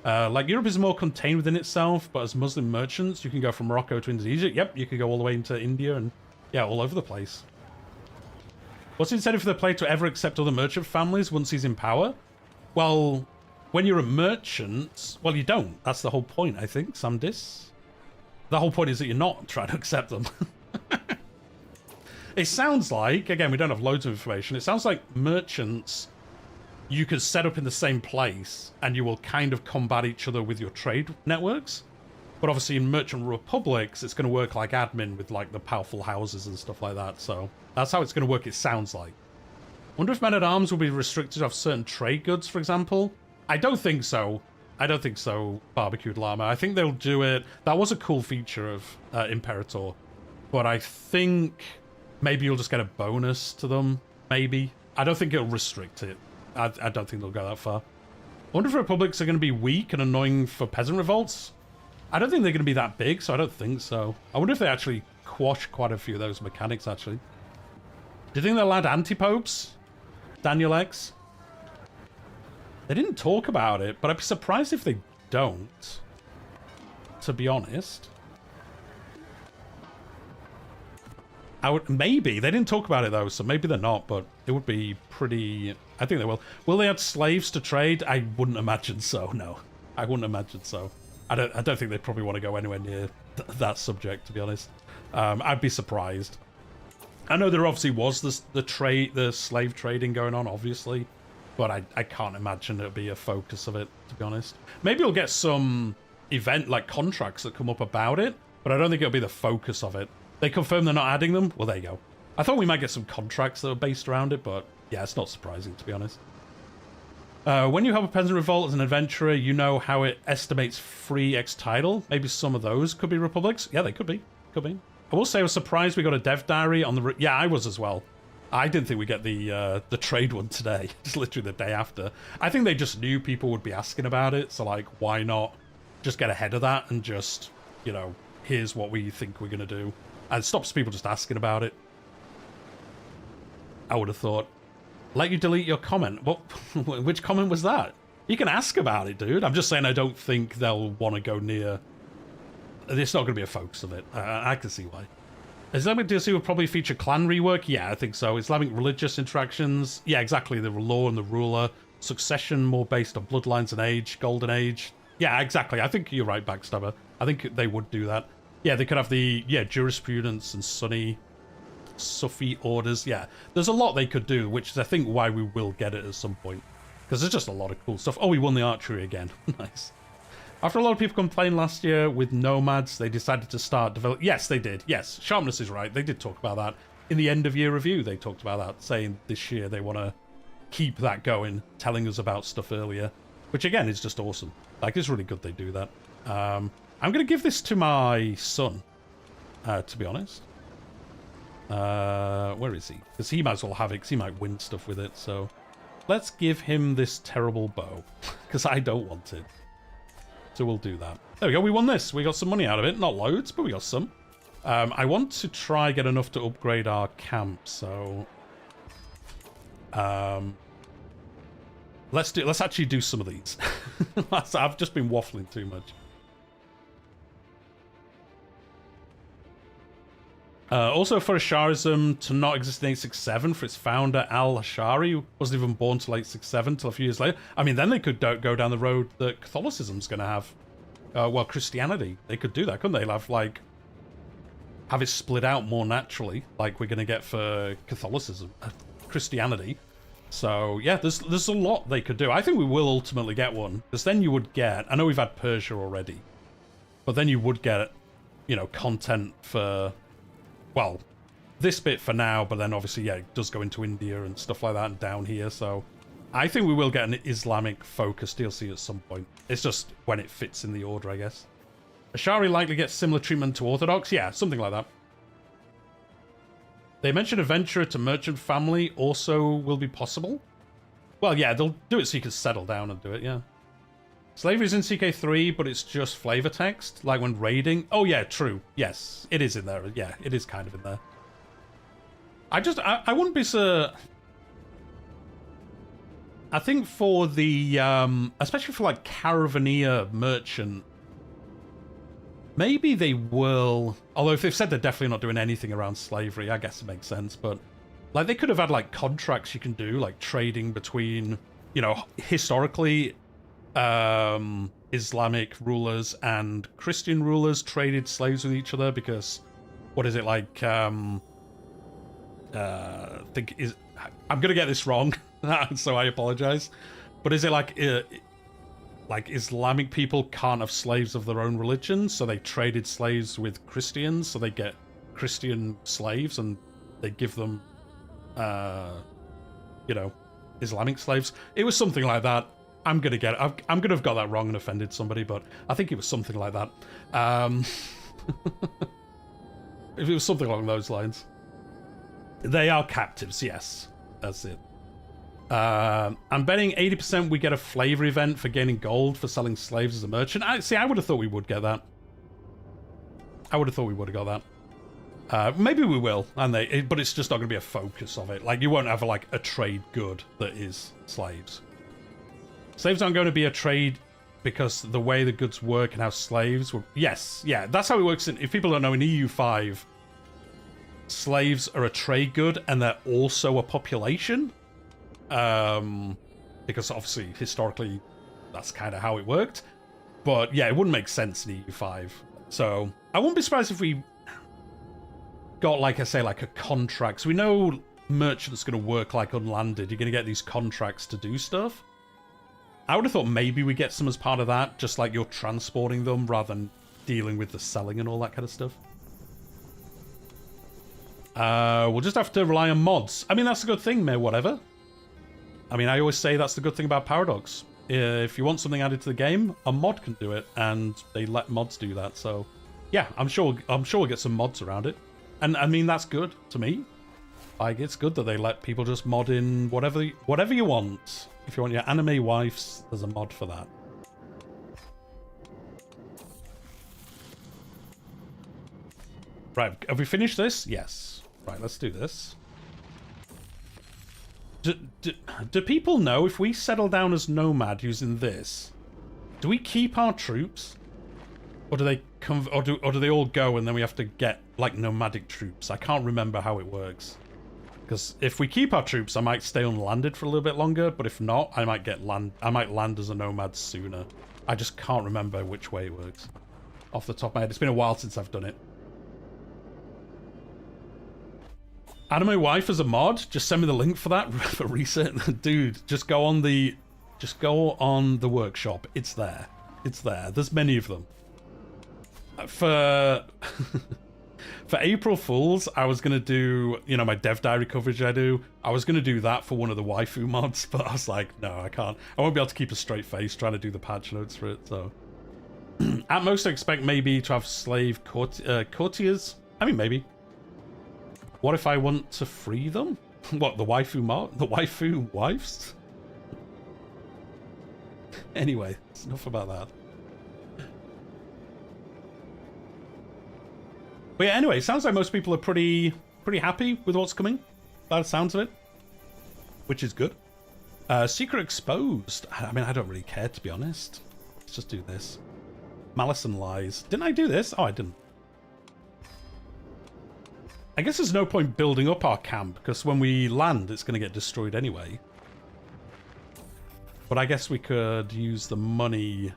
Like, Europe is more contained within itself, but as Muslim merchants, you can go from Morocco to Indonesia. Yep, you could go all the way into India and, yeah, all over the place. What's the incentive for the player to ever accept other merchant families once he's in power? Well, when you're a merchant, well, you don't. That's the whole point, I think, Samdis. The whole point is that you're not trying to accept them. It sounds like, again, we don't have loads of information, it sounds like merchants... you could set up in the same place and you will kind of combat each other with your trade networks. But obviously in merchant republics, it's going to work like admin with like the powerful houses and stuff like that. So that's how it's going to work, it sounds like. Wonder if men-at-arms will be restricted off certain trade goods, for example? I don't think so. I don't think so, Barbecued Llama. I think they'll do it. That was a cool feature of Imperator. But I think maybe you'll just get a bonus to them, maybe. I don't think it'll restrict it. I don't think they'll go that far. I wonder if republics are going to be weak and annoying for peasant revolts. I don't think they're going to be that big, so I don't think so. I wonder if they actually quash quite a few of those mechanics, actually. Do you think they'll add anti-popes? Daniel X? They didn't talk about it, but I'd be surprised if they don't, to be honest. Maybe. They didn't talk about it, though, so maybe they're not, but it would be pretty... I think they will. Will they add slaves to trade? I wouldn't imagine so, no. I wouldn't imagine so. I don't think they'd probably want to go anywhere near that subject, to be honest. I'd be surprised. I know there obviously was the slave trading going on, obviously, but I can't imagine it'll be a focus of it, to be honest. Maybe you'll get some event, like contracts that come up about it, but I don't think it'll be the focus of it. They confirm they're not adding them? Well, there you go. I thought we might get some contracts that are based around it, but yeah, it's not surprising, to be honest. When you have a peasant revolt as an adventurer, you know how it estimates free X title. Maybe some of those could be republics. Yeah, they could be. Could be. I will say I was surprised we got a dev diary on the... Yeah, I was as well. I didn't think we'd get the trade one today. Just literally the day after. I think they just knew people would be asking about it, so like, why not just get ahead of that and just, you know, here's what we think we're going to do. And it stops people just asking about it. I would have thought. Let you delete your comment. What? Which comment was that? You can ask about it, dude. I'm just saying I don't think they'll want to go near... It's not going to be a focus of it. I can see why. Islamic DLC will probably feature clan rework? Yeah, I think so. Islamic religious interactions? Yeah, exactly. The law and the ruler. Succession more based on bloodlines and age. Golden age. Yeah, exactly. I think you're right, Backstabber. I think they would do that. Yeah, they could have the jurisprudence and Sufi orders. Yeah, there's a lot they could do, which is, I think, why we will get it at some point. Because there's just a lot of cool stuff. Oh, we won the archery again. Nice. After a lot of people complained last year with nomads, they decided to start developing... Yes, they did. Yes, Sharpness is right. They did talk about that. In the end-of-year review, they talked about that, saying this year they want to keep that going, telling us about stuff earlier. Which, again, is just awesome. Like, it's really good they do that. I'm going to give this to my son, to be honest. Where is he? Because he might as well have it, because he might win stuff with it, so... Let's give him this terrible bow, because I don't want it. So we'll do that. There we go, we won this. We got some money out of it. Not loads, but we got some. I want to try get enough to upgrade our camp, so... Let's actually do some of these. I've just been waffling too much. Also for Asharism to not exist in 867 for its founder Al-Ashari, who wasn't even born till 867, till a few years later. I mean, then they could go down the road that Catholicism's going to have. Well, Christianity. They could do that, couldn't they? Have it split out more naturally, like we're going to get for Catholicism, Christianity. So, yeah, there's a lot they could do. I think we will ultimately get one, because then you would get... I know we've had Persia already, but then you would get, you know, content for... Well, this bit for now, but then obviously, yeah, it does go into India and stuff like that and down here, so... I think we will get an Islamic-focused DLC at some point. It's just when it fits in the order, I guess. Ashari likely gets similar treatment to Orthodox? Yeah, something like that. They mentioned adventurer to merchant family also will be possible. Well, yeah, they'll do it so you can settle down and do it, yeah. Slavery is in CK3, but it's just flavor text, like when raiding. Oh, yeah, true. Yes, it is in there. Yeah, it is kind of in there. I wouldn't be so... I think for the, especially for like Caravaneer merchant, maybe they will, although if they've said they're definitely not doing anything around slavery, I guess it makes sense, but like they could have had like contracts you can do, like trading between, you know, historically Islamic rulers and Christian rulers traded slaves with each other because, what is it like, I'm gonna get this wrong, so I apologize, but is it like Islamic people can't have slaves of their own religion, so they traded slaves with Christians, so they get Christian slaves and they give them, you know, Islamic slaves? It was something like that. I'm gonna have got that wrong and offended somebody, but I think it was something like that. If it was something along those lines. They are captives, yes. That's it. I'm betting 80% we get a flavor event for gaining gold for selling slaves as a merchant. I would have thought we would get that. I would have thought we would have got that. Maybe we will, but it's just not going to be a focus of it. Like, you won't have like a trade good that is slaves. Slaves aren't going to be a trade because the way the goods work and how slaves work. Yes, yeah, that's how it works. If people don't know, in EU5, slaves are a trade good and they're also a population. Because obviously, historically, that's kind of how it worked. But yeah, it wouldn't make sense in EU5. So I wouldn't be surprised if we got, like I say, like a contract. So we know merchants going to work like unlanded. You're going to get these contracts to do stuff. I would have thought maybe we get some as part of that, just like you're transporting them rather than dealing with the selling and all that kind of stuff. We'll just have to rely on mods. I mean, that's a good thing, May whatever. I mean, I always say that's the good thing about Paradox. If you want something added to the game, a mod can do it, and they let mods do that. So, yeah, I'm sure we'll get some mods around it, and I mean that's good to me. Like, it's good that they let people just mod in whatever you want. If you want your anime wives, there's a mod for that. Right, have we finished this? Yes. Right, let's do this. Do people know if we settle down as nomad using this, do we keep our troops, or do they come, or do they all go and then we have to get like nomadic troops? I can't remember how it works. Because if we keep our troops, I might stay unlanded for a little bit longer, but if not, I might land as a nomad sooner. I just can't remember which way it works off the top of my head. It's been a while since I've done it. Anime wife as a mod? Just send me the link for that for reset. Dude, just go on the workshop. It's there. It's there. There's many of them. For for April Fools, I was gonna do, you know, my dev diary coverage I do. I was gonna do that for one of the waifu mods, but I was like, no, I can't. I won't be able to keep a straight face trying to do the patch notes for it. So at most, I expect maybe to have slave courtiers. I mean, maybe. What if I want to free them? What, the waifu wives? Anyway, it's enough about that. But yeah, anyway, it sounds like most people are pretty happy with what's coming, by the sounds of it, which is good. Secret exposed. I mean, I don't really care, to be honest. Let's just do this. Malice and lies. Didn't I do this? Oh, I didn't. I guess there's no point building up our camp, because when we land, it's going to get destroyed anyway. But I guess we could use the money.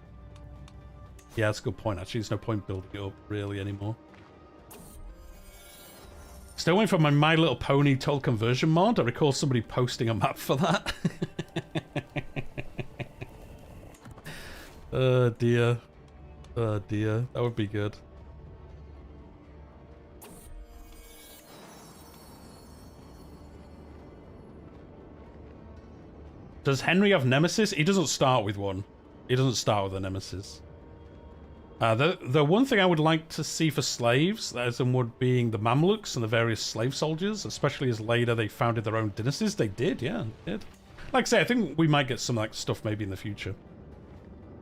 Yeah, that's a good point, actually. There's no point building it up, really, anymore. Still waiting for my My Little Pony total conversion mod. I recall somebody posting a map for that. Oh dear. Oh dear. That would be good. Does Henry have nemesis? He doesn't start with one. He doesn't start with a nemesis. The one thing I would like to see for slaves, as in would being the Mamluks and the various slave soldiers, especially as later they founded their own dynasties. They did, yeah, they did. Like I say, I think we might get some like stuff maybe in the future.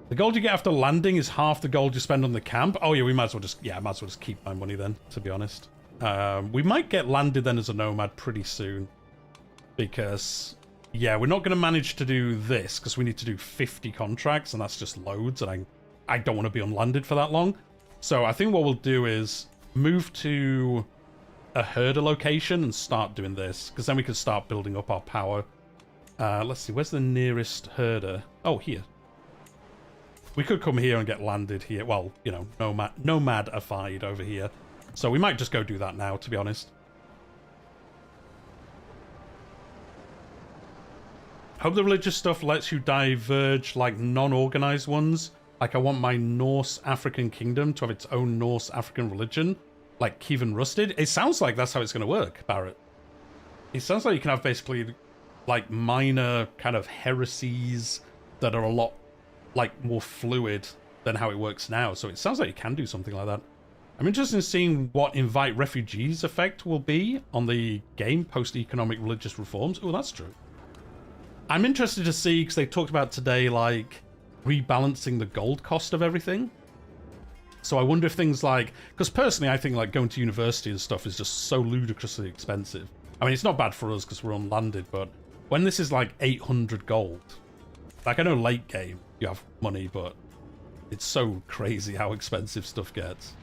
The gold you get after landing is half the gold you spend on the camp. Oh yeah, we might as well just keep my money then, to be honest. We might get landed then as a nomad pretty soon, because yeah, we're not going to manage to do this because we need to do 50 contracts, and that's just loads, and I don't want to be unlanded for that long. So I think what we'll do is move to a herder location and start doing this, because then we can start building up our power. Let's see, where's the nearest herder? Oh, here. We could come here and get landed here. Well, you know, nomadified over here. So we might just go do that now, to be honest. Hope the religious stuff lets you diverge like non-organized ones. Like, I want my Norse African kingdom to have its own Norse African religion, like Kievan Rusted. It sounds like that's how it's going to work, Barrett. It sounds like you can have basically, like, minor kind of heresies that are a lot, like, more fluid than how it works now. So it sounds like you can do something like that. I'm interested in seeing what invite refugees effect will be on the game post-economic religious reforms. Oh, that's true. I'm interested to see, because they talked about today, like, rebalancing the gold cost of everything. So I wonder if things like, because personally I think like going to university and stuff is just so ludicrously expensive. I mean, it's not bad for us because we're unlanded, but when this is like 800 gold, like I know late game you have money, but it's so crazy how expensive stuff gets.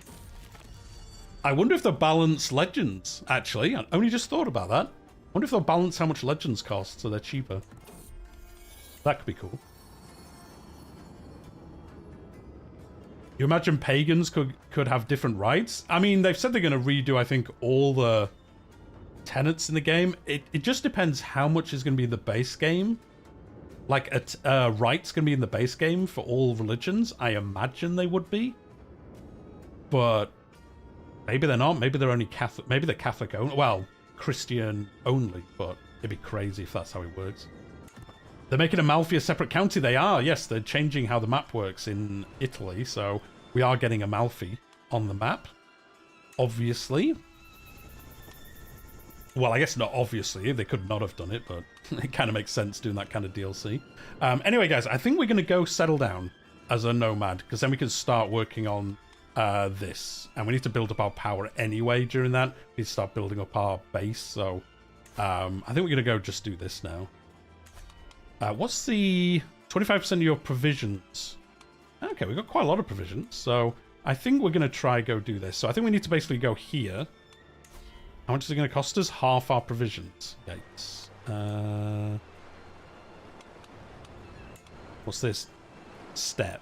I wonder if they'll balance legends, actually. I only just thought about that. I wonder if they'll balance how much legends cost so they're cheaper. That could be cool. You imagine pagans could have different rights? I mean, they've said they're going to redo, I think, all the tenets in the game. It just depends how much is going to be in the base game. Like, rights going to be in the base game for all religions. I imagine they would be. But maybe they're not. Maybe they're only Catholic. Maybe they're Catholic only. Well, Christian only, but it'd be crazy if that's how it works. They're making Amalfi a separate county. They are, yes. They're changing how the map works in Italy, so we are getting Amalfi on the map. Obviously. Well, I guess not obviously. They could not have done it, but it kind of makes sense doing that kind of DLC. Anyway, guys, I think we're going to go settle down as a nomad, because then we can start working on this. And we need to build up our power anyway during that. We need to start building up our base, so I think we're going to go just do this now. What's the 25% of your provisions? Okay, we've got quite a lot of provisions, so I think we're going to try go do this. So I think we need to basically go here. How much is it going to cost us? Half our provisions. Yikes. What's this? Step.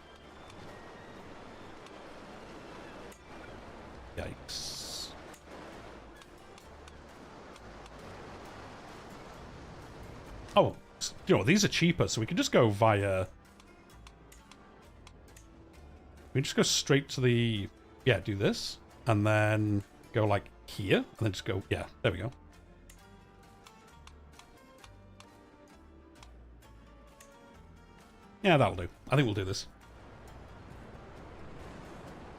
Yikes. Oh. You know, these are cheaper, so we can just go via... We can just go straight to the... Yeah, do this. And then go, like, here. And then just go... Yeah, there we go. Yeah, that'll do. I think we'll do this.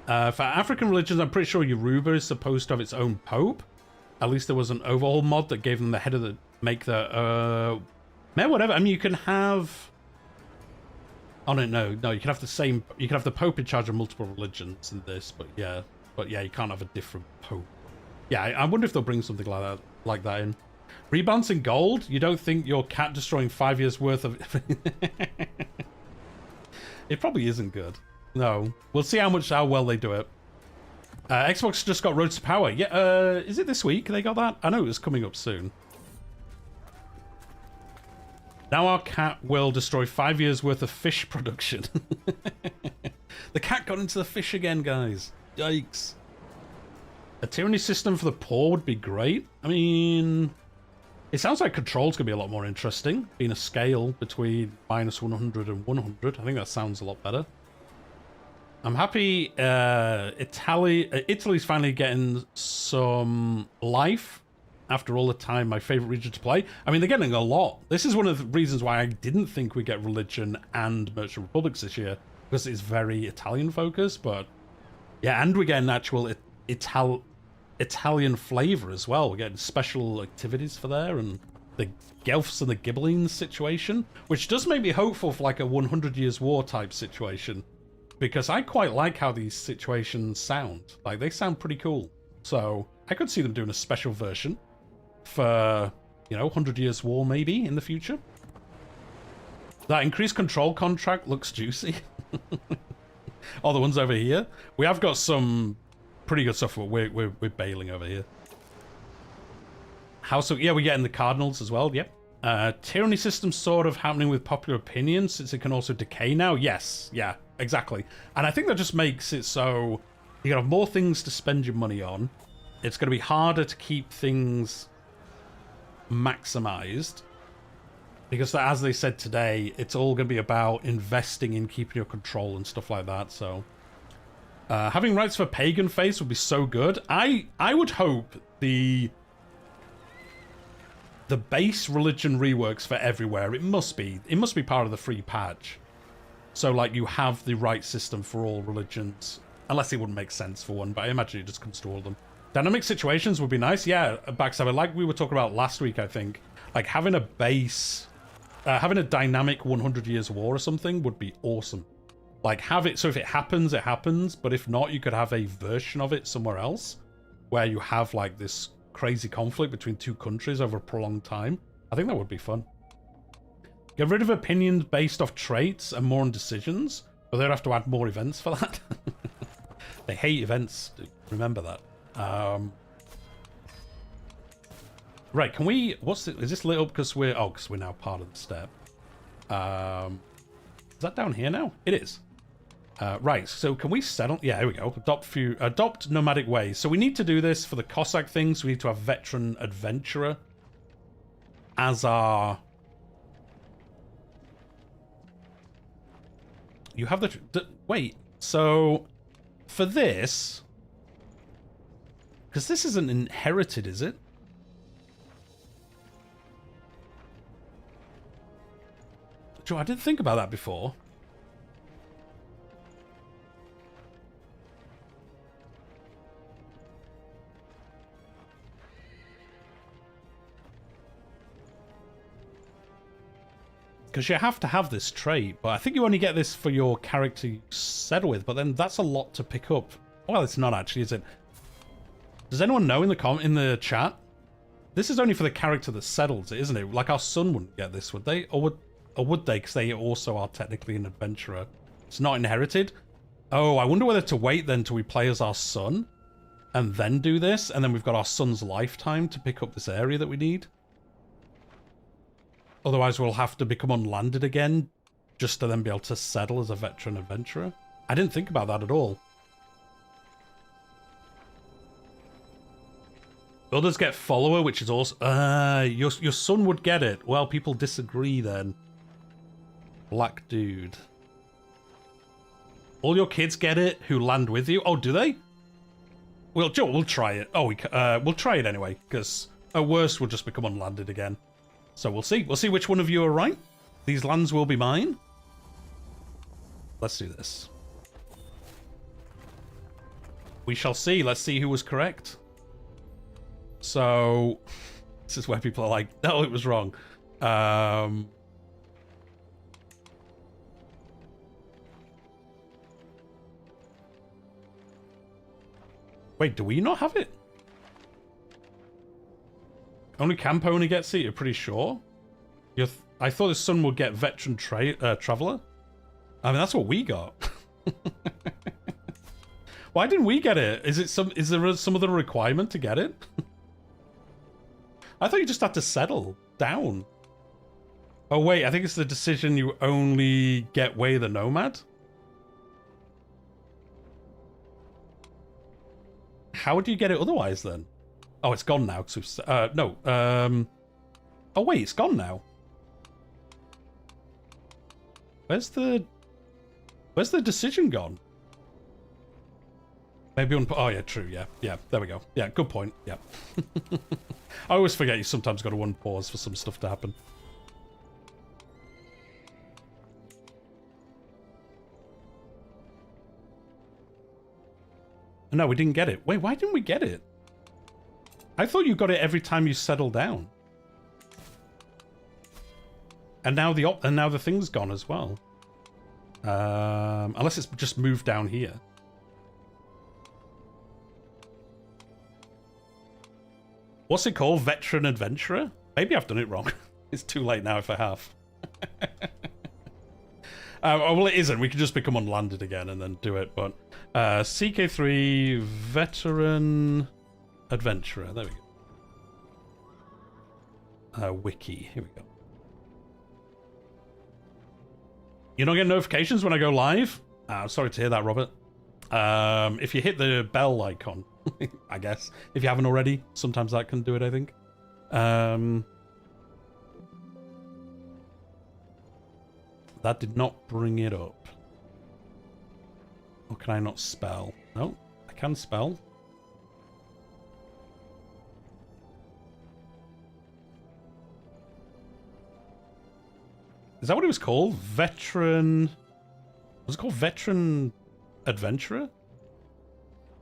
For African religions, I'm pretty sure Yoruba is supposed to have its own pope. At least there was an overhaul mod that gave them the head of the... Make the... whatever. I mean, you can have... Oh, no. You can have the same... You can have the Pope in charge of multiple religions in this, but yeah. But yeah, you can't have a different Pope. Yeah, I wonder if they'll bring something like that in. Rebalancing gold? You don't think your cat destroying 5 years worth of... It probably isn't good. No. We'll see how well they do it. Xbox just got Road to Power. Yeah, is it this week they got that? I know it was coming up soon. Now our cat will destroy 5 years worth of fish production. The cat got into the fish again, guys. Yikes. A tyranny system for the poor would be great. I mean, it sounds like control's going to be a lot more interesting. Being a scale between -100 and 100. I think that sounds a lot better. I'm happy Italy's finally getting some life after all the time. My favorite region to play. I mean, they're getting a lot. This is one of the reasons why I didn't think we'd get religion and merchant republics this year, because it's very Italian focused. But yeah, and we're getting actual Italian flavor as well. We're getting special activities for there, and the Guelphs and the Ghibellines situation, which does make me hopeful for like a 100 Years War type situation, because I quite like how these situations sound. Like, they sound pretty cool. So I could see them doing a special version for, you know, 100 Years War maybe in the future. That increased control contract looks juicy. Oh, the ones over here. We have got some pretty good stuff. We're bailing over here. House of... Yeah, we're getting the Cardinals as well. Yep. Tyranny system sort of happening with popular opinion, since it can also decay now. Yes. Yeah, exactly. And I think that just makes it so you have more things to spend your money on. It's going to be harder to keep things maximized, because as they said today, it's all going to be about investing in keeping your control and stuff like that. So having rights for pagan faiths would be so good. I would hope the base religion reworks for everywhere. It must be part of the free patch. So like you have the right system for all religions, unless it wouldn't make sense for one, but I imagine it just comes to all of them. Dynamic situations would be nice. Yeah, Backstabber, like we were talking about last week, I think. Like having a base, having a dynamic 100 Years War or something would be awesome. Like have it, so if it happens, it happens. But if not, you could have a version of it somewhere else where you have like this crazy conflict between two countries over a prolonged time. I think that would be fun. Get rid of opinions based off traits and more on decisions, but they'd have to add more events for that. They hate events, remember that. Right, can we... Is this lit up because we're... Oh, because we're now part of the step. Is that down here now? It is. Right, so can we settle... Yeah, here we go. Adopt nomadic ways. So we need to do this for the Cossack thing, so we need to have veteran adventurer as our... You have the... Wait, so for this... Because this isn't inherited, is it? Joe, I didn't think about that before. Because you have to have this trait, but I think you only get this for your character you settle with, but then that's a lot to pick up. Well, it's not actually, is it? Does anyone know in the chat? This is only for the character that settles it, isn't it? Like our son wouldn't get this, would they? Or would they? Because they also are technically an adventurer. It's not inherited. Oh, I wonder whether to wait then till we play as our son and then do this, and then we've got our son's lifetime to pick up this area that we need. Otherwise, we'll have to become unlanded again just to then be able to settle as a veteran adventurer. I didn't think about that at all. Others get follower, which is also... your son would get it. Well, people disagree then. Black dude. All your kids get it who land with you? Oh, do they? Well, Joe, we'll try it. Oh, we'll try it anyway, because at worst, we'll just become unlanded again. So we'll see. We'll see which one of you are right. These lands will be mine. Let's do this. We shall see. Let's see who was correct. So this is where people are like, no, it was wrong. Wait, do we not have it? Only Campo gets it, you're pretty sure? I thought his son would get veteran traveler. I mean, that's what we got. Why didn't we get it? Is there some other requirement to get it? I thought you just had to settle down. Oh wait, I think it's the decision you only get Way the Nomad. How would you get it otherwise then? Oh, it's gone now. No. Oh wait, it's gone now. Where's the decision gone? Maybe on. Oh yeah, true. Yeah, yeah. There we go. Yeah, good point. Yeah. I always forget you sometimes got to unpause for some stuff to happen. No, we didn't get it. Wait, why didn't we get it? I thought you got it every time you settle down. And now the thing's gone as well. Unless it's just moved down here. What's it called? Veteran Adventurer? Maybe I've done it wrong. It's too late now if I have. Well, it isn't. We can just become unlanded again and then do it. But CK3 Veteran Adventurer. There we go. Wiki. Here we go. You're not getting notifications when I go live? I'm sorry to hear that, Robert. If you hit the bell icon, I guess. If you haven't already, sometimes that can do it, I think. That did not bring it up. Or can I not spell? No, I can spell. Is that what it was called? Veteran... Was it called Veteran Adventurer?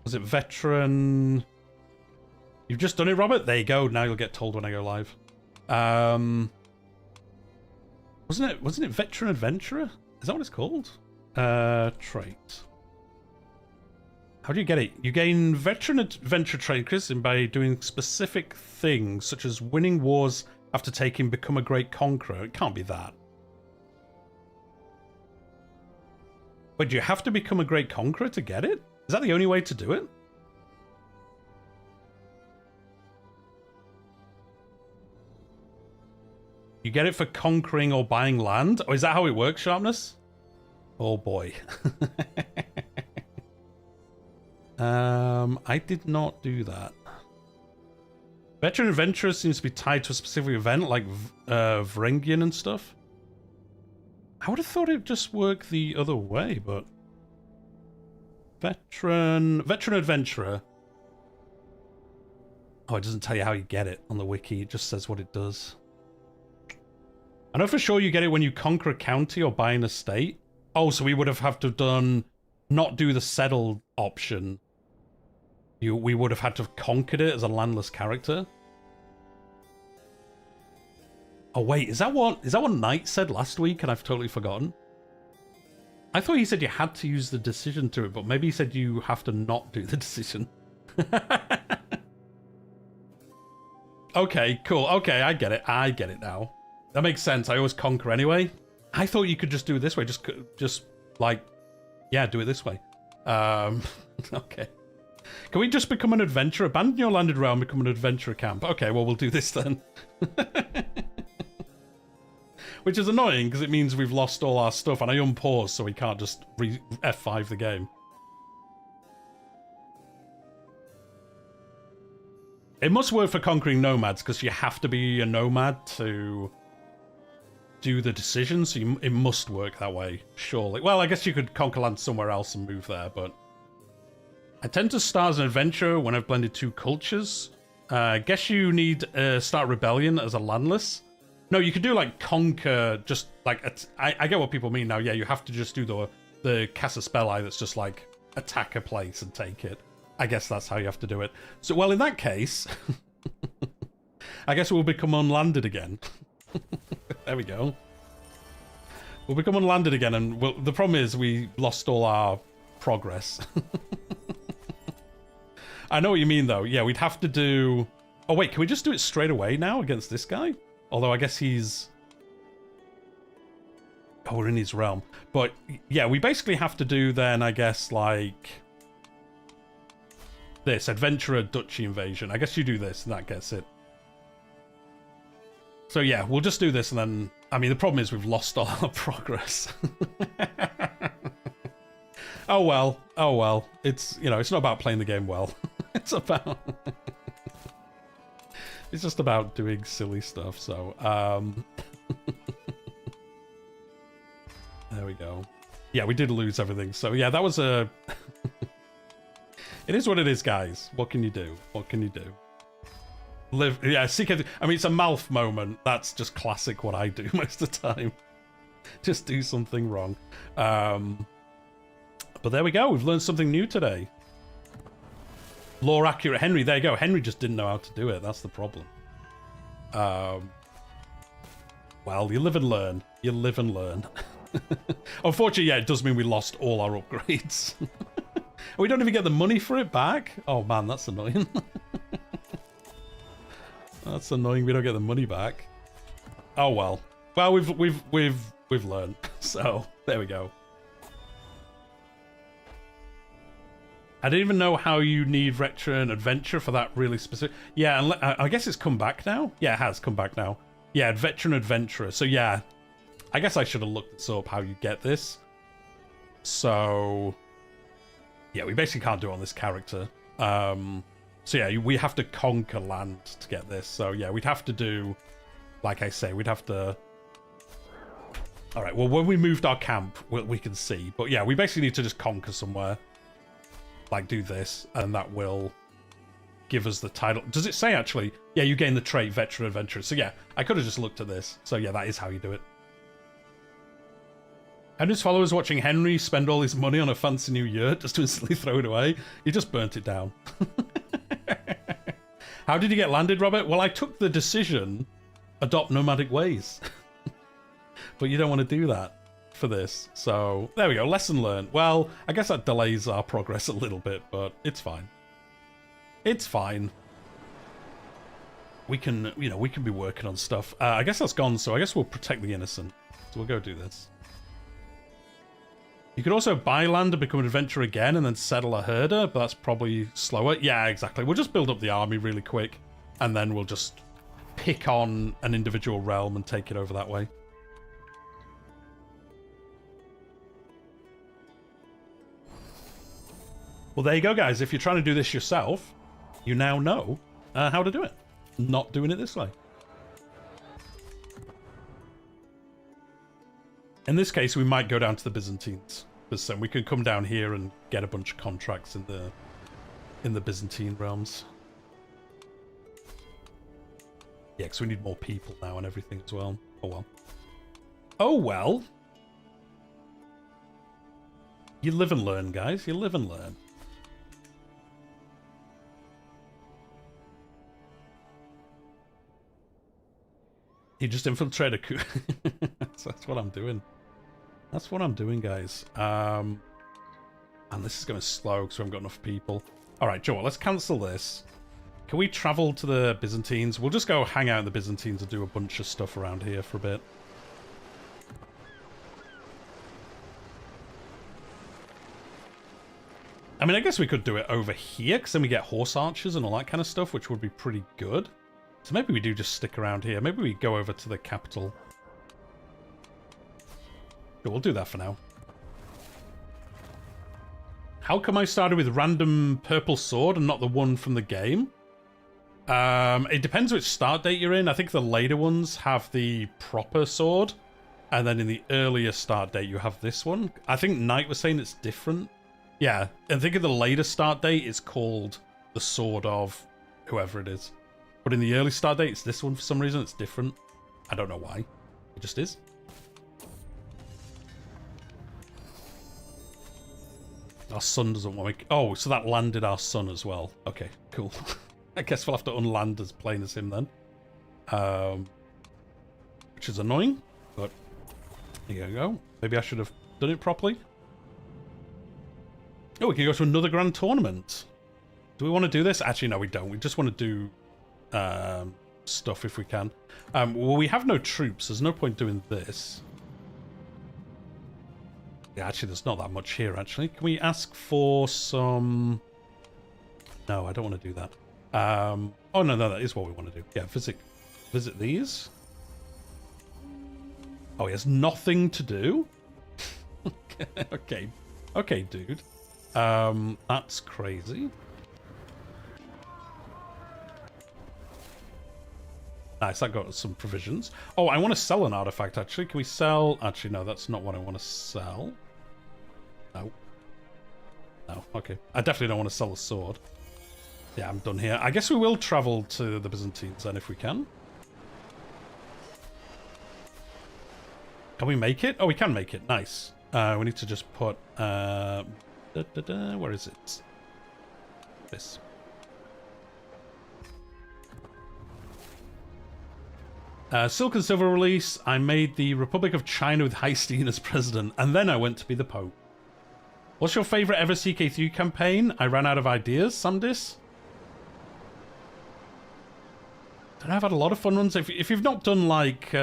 Was it Veteran... You've just done it, Robert? There you go. Now you'll get told when I go live. Wasn't it Veteran Adventurer? Is that what it's called? Trait. How do you get it? You gain Veteran Adventure trait, Chris, by doing specific things, such as winning wars after taking Become a Great Conqueror. It can't be that. Wait, do you have to become a Great Conqueror to get it? Is that the only way to do it? You get it for conquering or buying land? Oh, is that how it works, Sharpness? Oh boy. I did not do that. Veteran Adventurer seems to be tied to a specific event, like Vrengian and stuff. I would have thought it'd just work the other way, but... Veteran Adventurer. Oh, it doesn't tell you how you get it on the wiki. It just says what it does. I know for sure you get it when you conquer a county or buy an estate. Oh, so we would have to have done... Not do the settled option. We would have had to have conquered it as a landless character. Oh wait, is that what Knight said last week and I've totally forgotten? I thought he said you had to use the decision to it, but maybe he said you have to not do the decision. Okay, cool. Okay, I get it. I get it now. That makes sense. I always conquer anyway. I thought you could just do it this way. Just like, yeah, do it this way. Okay. Can we just become an adventurer? Abandon your landed realm, become an adventurer camp. Okay, well, we'll do this then. Which is annoying, because it means we've lost all our stuff, and I unpause, so we can't just F5 the game. It must work for conquering nomads, because you have to be a nomad to do the decision, so it must work that way, surely. Well, I guess you could conquer land somewhere else and move there, but... I tend to start as an adventurer when I've blended two cultures. Guess you need start rebellion as a landless. No, you could do like conquer, just like I get what people mean now. Yeah, you have to just do the cast a spell eye that's just like attack a place and take it. I guess that's how you have to do it. So, well, in that case, I guess we'll become unlanded again. There we go. We'll become unlanded again, and the problem is we lost all our progress. I know what you mean, though. Yeah, we'd have to do... Oh, wait, can we just do it straight away now against this guy? Although I guess he's... Oh, we're in his realm. But, yeah, we basically have to do then, I guess, like... this, Adventurer Duchy Invasion. I guess you do this, and that gets it. So, yeah, we'll just do this, and then... I mean, the problem is we've lost all our progress. Oh, well. Oh, well. It's, you know, it's not about playing the game well. It's about... it's just about doing silly stuff, so... There we go. Yeah, we did lose everything. So, yeah, that was a... It is what it is, guys. What can you do? What can you do? Live... Yeah, CK3... I mean, it's a Malf moment. That's just classic what I do most of the time. Just do something wrong. But there we go. We've learned something new today. Lore accurate Henry. There you go. Henry just didn't know how to do it. That's the problem. Well, you live and learn. You live and learn. Unfortunately, yeah, it does mean we lost all our upgrades. We don't even get the money for it back. Oh man, that's annoying. That's annoying. We don't get the money back. Oh well. Well, we've learned. So there we go. I didn't even know how you need veteran adventure for that really specific. Yeah, I guess it's come back now. Yeah, it has come back now. Yeah, veteran adventurer. So yeah, I guess I should have looked this up how you get this. So yeah, we basically can't do it on this character. So yeah, we have to conquer land to get this. So yeah, we'd have to do, like I say, we'd have to... All right, well, when we moved our camp, we can see. But yeah, we basically need to just conquer somewhere. Like, do this, and that will give us the title. Does it say, actually? Yeah, you gain the trait Veteran Adventurer. So yeah, I could have just looked at this. So yeah, that is how you do it. Henry's followers watching Henry spend all his money on a fancy new yurt just to instantly throw it away. He just burnt it down. How did you get landed, Robert? Well, I took the decision, adopt nomadic ways. But you don't want to do that for this. So there we go. Lesson learned. Well, I guess that delays our progress a little bit, but it's fine. It's fine. We can, you know, we can be working on stuff. I guess that's gone, so I guess we'll protect the innocent. So we'll go do this. You could also buy land and become an adventurer again and then settle a herder, but that's probably slower. Yeah, exactly. We'll just build up the army really quick, and then we'll just pick on an individual realm and take it over that way. Well, there you go, guys. If you're trying to do this yourself, you now know how to do it. Not doing it this way. In this case, we might go down to the Byzantines, because then we can come down here and get a bunch of contracts in the Byzantine realms. Yeah, because we need more people now and everything as well. Oh well. Oh well. You live and learn, guys. You live and learn. You just infiltrate a coup. That's what I'm doing. That's what I'm doing, guys. And this is going slow because we haven't got enough people. All right, Joe, let's cancel this. Can we travel to the Byzantines? We'll just go hang out in the Byzantines and do a bunch of stuff around here for a bit. I mean, I guess we could do it over here because then we get horse archers and all that kind of stuff, which would be pretty good. So maybe we do just stick around here. Maybe we go over to the capital. Sure, we'll do that for now. How come I started with random purple sword and not the one from the game? It depends which start date you're in. I think the later ones have the proper sword. And then in the earlier start date, you have this one. I think Knight was saying it's different. Yeah, I think in the later start date, it's called the sword of whoever it is. But in the early start date, it's this one for some reason. It's different. I don't know why. It just is. Our son doesn't want to... Oh, so that landed our son as well. Okay, cool. I guess we'll have to unland as plain as him then. Which is annoying, but here you go. Maybe I should have done it properly. Oh, we can go to another grand tournament. Do we want to do this? Actually, no, we don't. We just want to do stuff if we can. Well, we have no troops. There's no point doing this. Yeah, actually, there's not that much here, actually. Can we ask for some... No, I don't want to do that. Oh, no, that is what we want to do. Yeah, visit these. Oh, he has nothing to do? Okay, dude. That's crazy. Nice, that got us some provisions. Oh, I want to sell an artifact, actually. Can we sell... Actually, no, that's not what I want to sell. No. No, okay. I definitely don't want to sell a sword. Yeah, I'm done here. I guess we will travel to the Byzantines then if we can. Can we make it? Oh, we can make it. Nice. We need to just put... where is it? This. Silk and Silver release. I made the Republic of China with Heistine as president, and then I went to be the Pope. What's your favorite ever CK3 campaign? I ran out of ideas, Sandis. And I've had a lot of fun ones. If you've not done like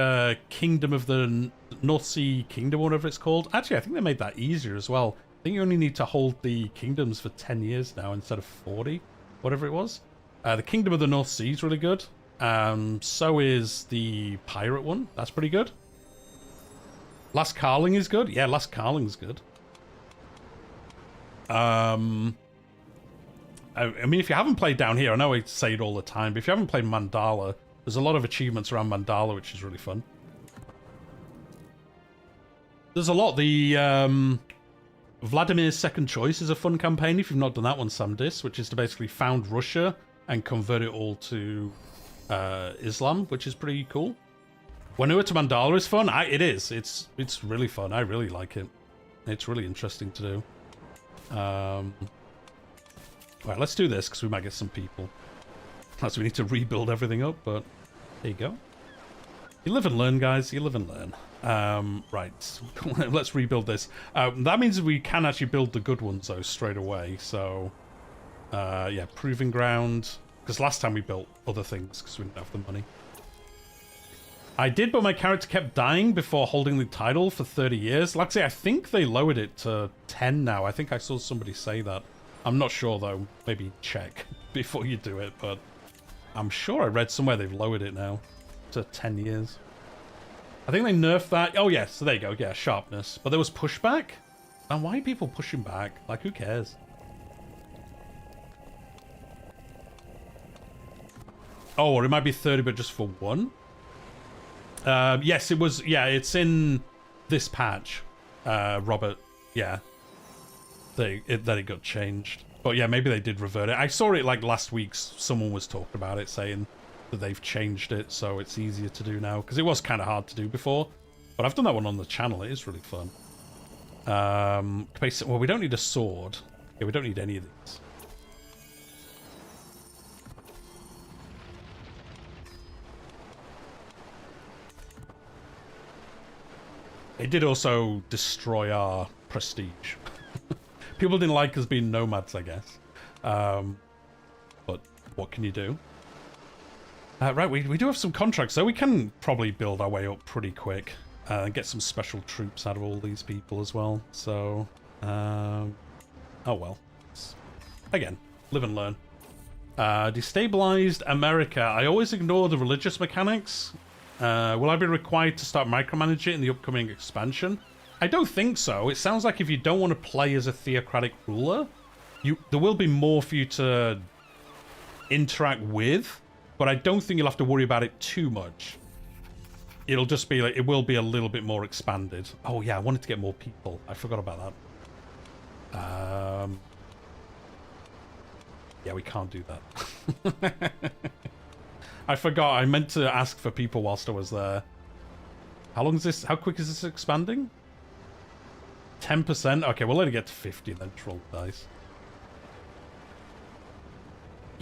Kingdom of the North Sea Kingdom, or whatever it's called, actually I think they made that easier as well. I think you only need to hold the kingdoms for 10 years now instead of 40, whatever it was. The Kingdom of the North Sea is really good. So is the pirate one. That's pretty good. Last Carling is good. Yeah, Last Carling's good. I mean, if you haven't played down here, I know I say it all the time, but if you haven't played Mandala, there's a lot of achievements around Mandala, which is really fun. There's a lot. The Vladimir's Second Choice is a fun campaign if you've not done that one, Samdis, which is to basically found Russia and convert it all to Islam, which is pretty cool. Wanua to Mandala is fun. It is. It's really fun. I really like it. It's really interesting to do. Right, let's do this because we might get some people. Plus, we need to rebuild everything up, but there you go. You live and learn, guys. You live and learn. Right, let's rebuild this. That means we can actually build the good ones, though, straight away. So, yeah, Proving Ground. Because last time we built other things because we didn't have the money. I did, but my character kept dying before holding the title for 30 years. Like I say, I think they lowered it to 10 now. I think I saw somebody say that. I'm not sure, though. Maybe check before you do it, but I'm sure I read somewhere they've lowered it now to 10 years. I think they nerfed that. Oh, yeah, so there you go. Yeah, sharpness. But there was pushback? And why are people pushing back? Like, who cares? Oh, or it might be 30, but just for one? Yes, it was. Yeah, it's in this patch, Robert. Yeah. That it got changed. But yeah, maybe they did revert it. I saw it like last week. Someone was talking about it, saying that they've changed it, so it's easier to do now. Because it was kind of hard to do before. But I've done that one on the channel. It is really fun. Well, we don't need a sword. Yeah, we don't need any of these. It did also destroy our prestige. People didn't like us being nomads, I guess. But what can you do? Right, we do have some contracts, so we can probably build our way up pretty quick. And get some special troops out of all these people as well. So, oh well. Again, live and learn. Destabilized America. I always ignore the religious mechanics. Will I be required to start micromanaging it in the upcoming expansion? I don't think so. It sounds like if you don't want to play as a theocratic ruler, there will be more for you to interact with, but I don't think you'll have to worry about it too much. It'll just be like, it will be a little bit more expanded. Oh yeah, I wanted to get more people. I forgot about that. Yeah, we can't do that. I forgot. I meant to ask for people whilst I was there. How long is this? How quick is this expanding? 10%? Okay, we'll let it get to 50 then. Roll the dice.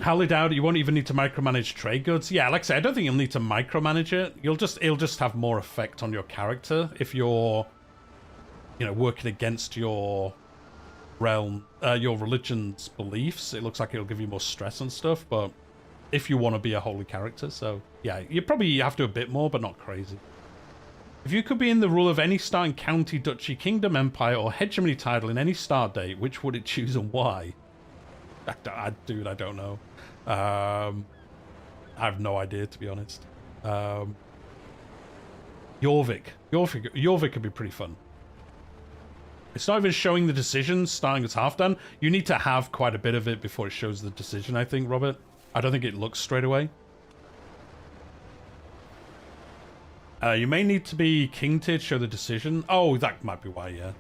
Highly doubt you won't even need to micromanage trade goods. Yeah, like I say, I don't think you'll need to micromanage it. It'll just have more effect on your character if you're, you know, working against your realm, your religion's beliefs. It looks like it'll give you more stress and stuff, but if you want to be a holy character, so yeah, you probably have to a bit more, but not crazy. If you could be in the rule of any starting county, duchy, kingdom, empire, or hegemony title in any start date, which would it choose and why? Dude, I don't know. I have no idea, to be honest. Jorvik could be pretty fun. It's not even showing the decision starting as half done. You need to have quite a bit of it before it shows the decision, I think, Robert. I don't think it looks straight away. You may need to be king tier to show the decision. Oh, that might be why, yeah.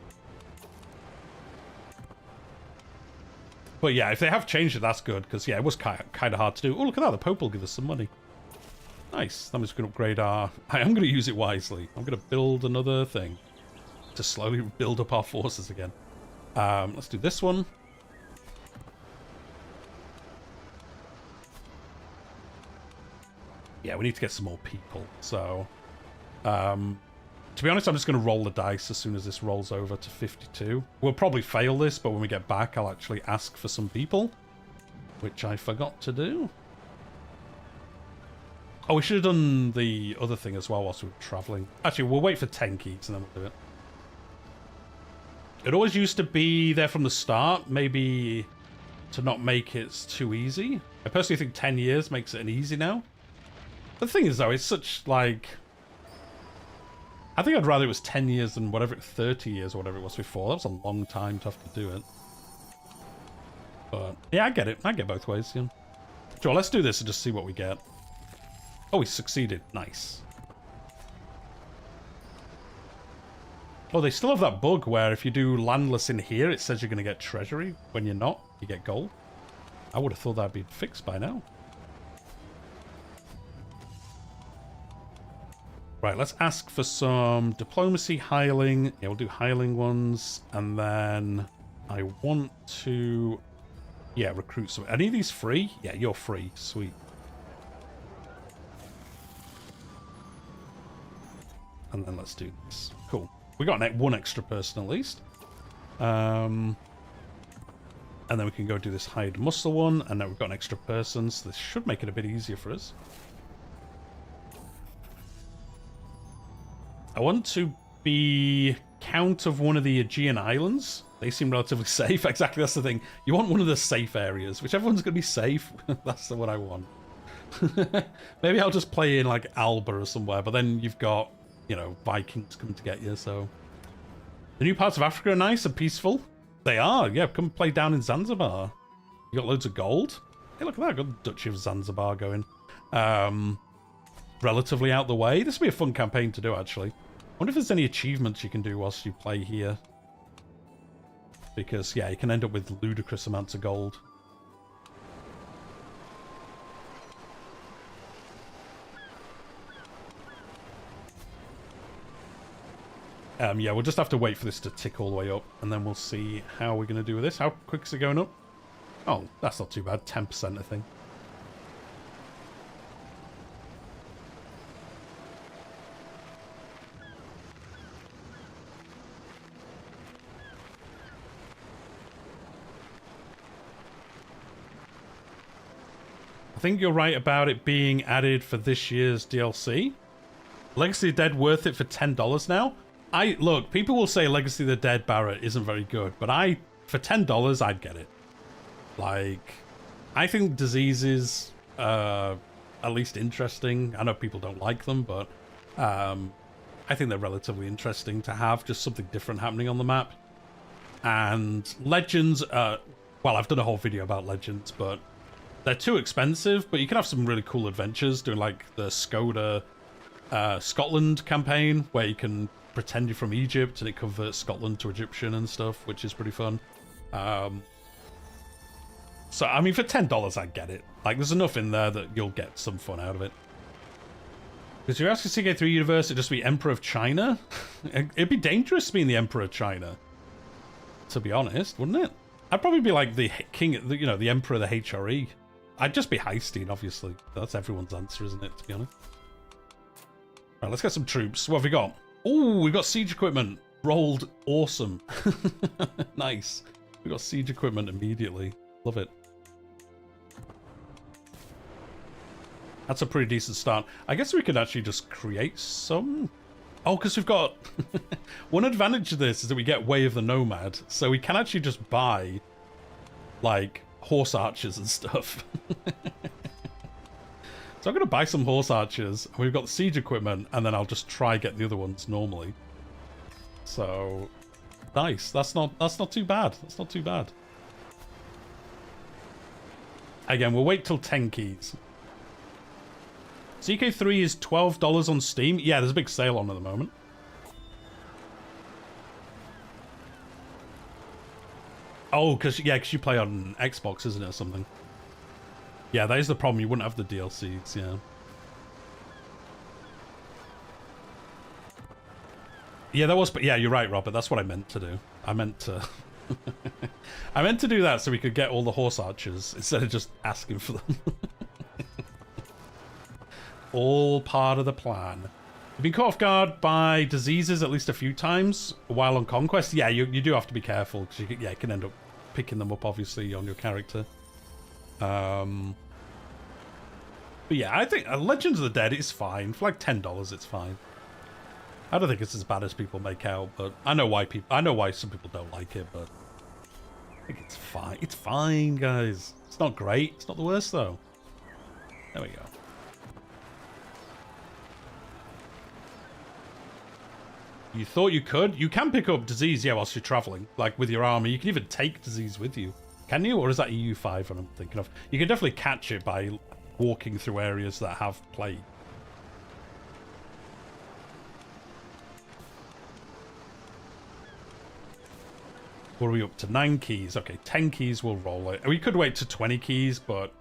But yeah, if they have changed it, that's good, because yeah, it was kind of hard to do. Oh, look at that, the Pope will give us some money. Nice. I'm just going to upgrade our... I am going to use it wisely. I'm going to build another thing to slowly build up our forces again. Let's do this one. Yeah, we need to get some more people, so... to be honest, I'm just going to roll the dice as soon as this rolls over to 52. We'll probably fail this, but when we get back, I'll actually ask for some people, which I forgot to do. Oh, we should have done the other thing as well whilst we were traveling. Actually, we'll wait for 10 keys and then we'll do it. It always used to be there from the start, maybe to not make it too easy. I personally think 10 years makes it an easy now. The thing is, though, it's such, like... I think I'd rather it was 10 years than whatever, 30 years or whatever it was before. That was a long time to have to do it. But, yeah, I get it. I get both ways, yeah. Sure, let's do this and just see what we get. Oh, we succeeded. Nice. Oh, they still have that bug where if you do landless in here, it says you're going to get treasury. When you're not, you get gold. I would have thought that'd be fixed by now. Right, let's ask for some diplomacy, hireling. Yeah, we'll do hireling ones. And then I want to... Yeah, recruit some... Are any of these free? Yeah, you're free. Sweet. And then let's do this. Cool. We got one extra person at least. And then we can go do this hired muscle one. And now we've got an extra person, so this should make it a bit easier for us. I want to be count of one of the Aegean Islands. They seem relatively safe. Exactly, that's the thing. You want one of the safe areas. Whichever one's going to be safe, that's the one I want. Maybe I'll just play in, like, Alba or somewhere. But then you've got, you know, Vikings coming to get you, so... The new parts of Africa are nice and peaceful. They are, yeah. Come play down in Zanzibar. You got loads of gold. Hey, look at that. I got the Duchy of Zanzibar going. Relatively out the way. This will be a fun campaign to do, actually. I wonder if there's any achievements you can do whilst you play here. Because, yeah, you can end up with ludicrous amounts of gold. Yeah, we'll just have to wait for this to tick all the way up, and then we'll see how we're going to do with this. How quick is it going up? Oh, that's not too bad. 10%, I think. I think you're right about it being added for this year's DLC. Legacy of the Dead worth it for $10 now? Look, people will say Legacy of the Dead Barrett isn't very good, but for $10, I'd get it. Like, I think diseases are at least interesting. I know people don't like them, but I think they're relatively interesting to have just something different happening on the map. And Legends, well, I've done a whole video about Legends, but they're too expensive, but you can have some really cool adventures doing like the Skoda Scotland campaign, where you can pretend you're from Egypt and it converts Scotland to Egyptian and stuff, which is pretty fun. So, I mean, for $10, I get it. Like, there's enough in there that you'll get some fun out of it. Because you're asking CK3 Universe, it'd just be Emperor of China? It'd be dangerous being the Emperor of China, to be honest, wouldn't it? I'd probably be like the king, you know, the Emperor of the HRE. I'd just be heisting, obviously. That's everyone's answer, isn't it, to be honest? Right, let's get some troops. What have we got? Oh, we've got siege equipment. Rolled awesome. Nice. We got siege equipment immediately. Love it. That's a pretty decent start. I guess we could actually just create some. Oh, because we've got... One advantage of this is that we get Way of the Nomad. So we can actually just buy, like, horse archers and stuff. So I'm going to buy some horse archers. We've got the siege equipment, and then I'll just try get the other ones normally. So, nice. That's not too bad. That's not too bad. Again, we'll wait till 10 keys. CK3 is $12 on Steam. Yeah, there's a big sale on at the moment. Oh, because you play on Xbox, isn't it, or something? Yeah, that is the problem. You wouldn't have the DLCs, yeah. Yeah, that was... Yeah, you're right, Robert. That's what I meant to do. I meant to... I meant to do that so we could get all the horse archers instead of just asking for them. All part of the plan. You've been caught off guard by diseases at least a few times while on Conquest. Yeah, you do have to be careful because you can end up picking them up, obviously, on your character. But yeah, I think Legends of the Dead is fine. For like $10, it's fine. I don't think it's as bad as people make out, but I know why some people don't like it, but I think it's fine. It's fine, guys. It's not great. It's not the worst, though. There we go. You thought you could? You can pick up disease, yeah, whilst you're traveling. Like, with your army. You can even take disease with you. Can you? Or is that EU5 what I'm thinking of? You can definitely catch it by walking through areas that have plague. What are we up to? 9 keys. Okay, 10 keys will roll it. We could wait to 20 keys, but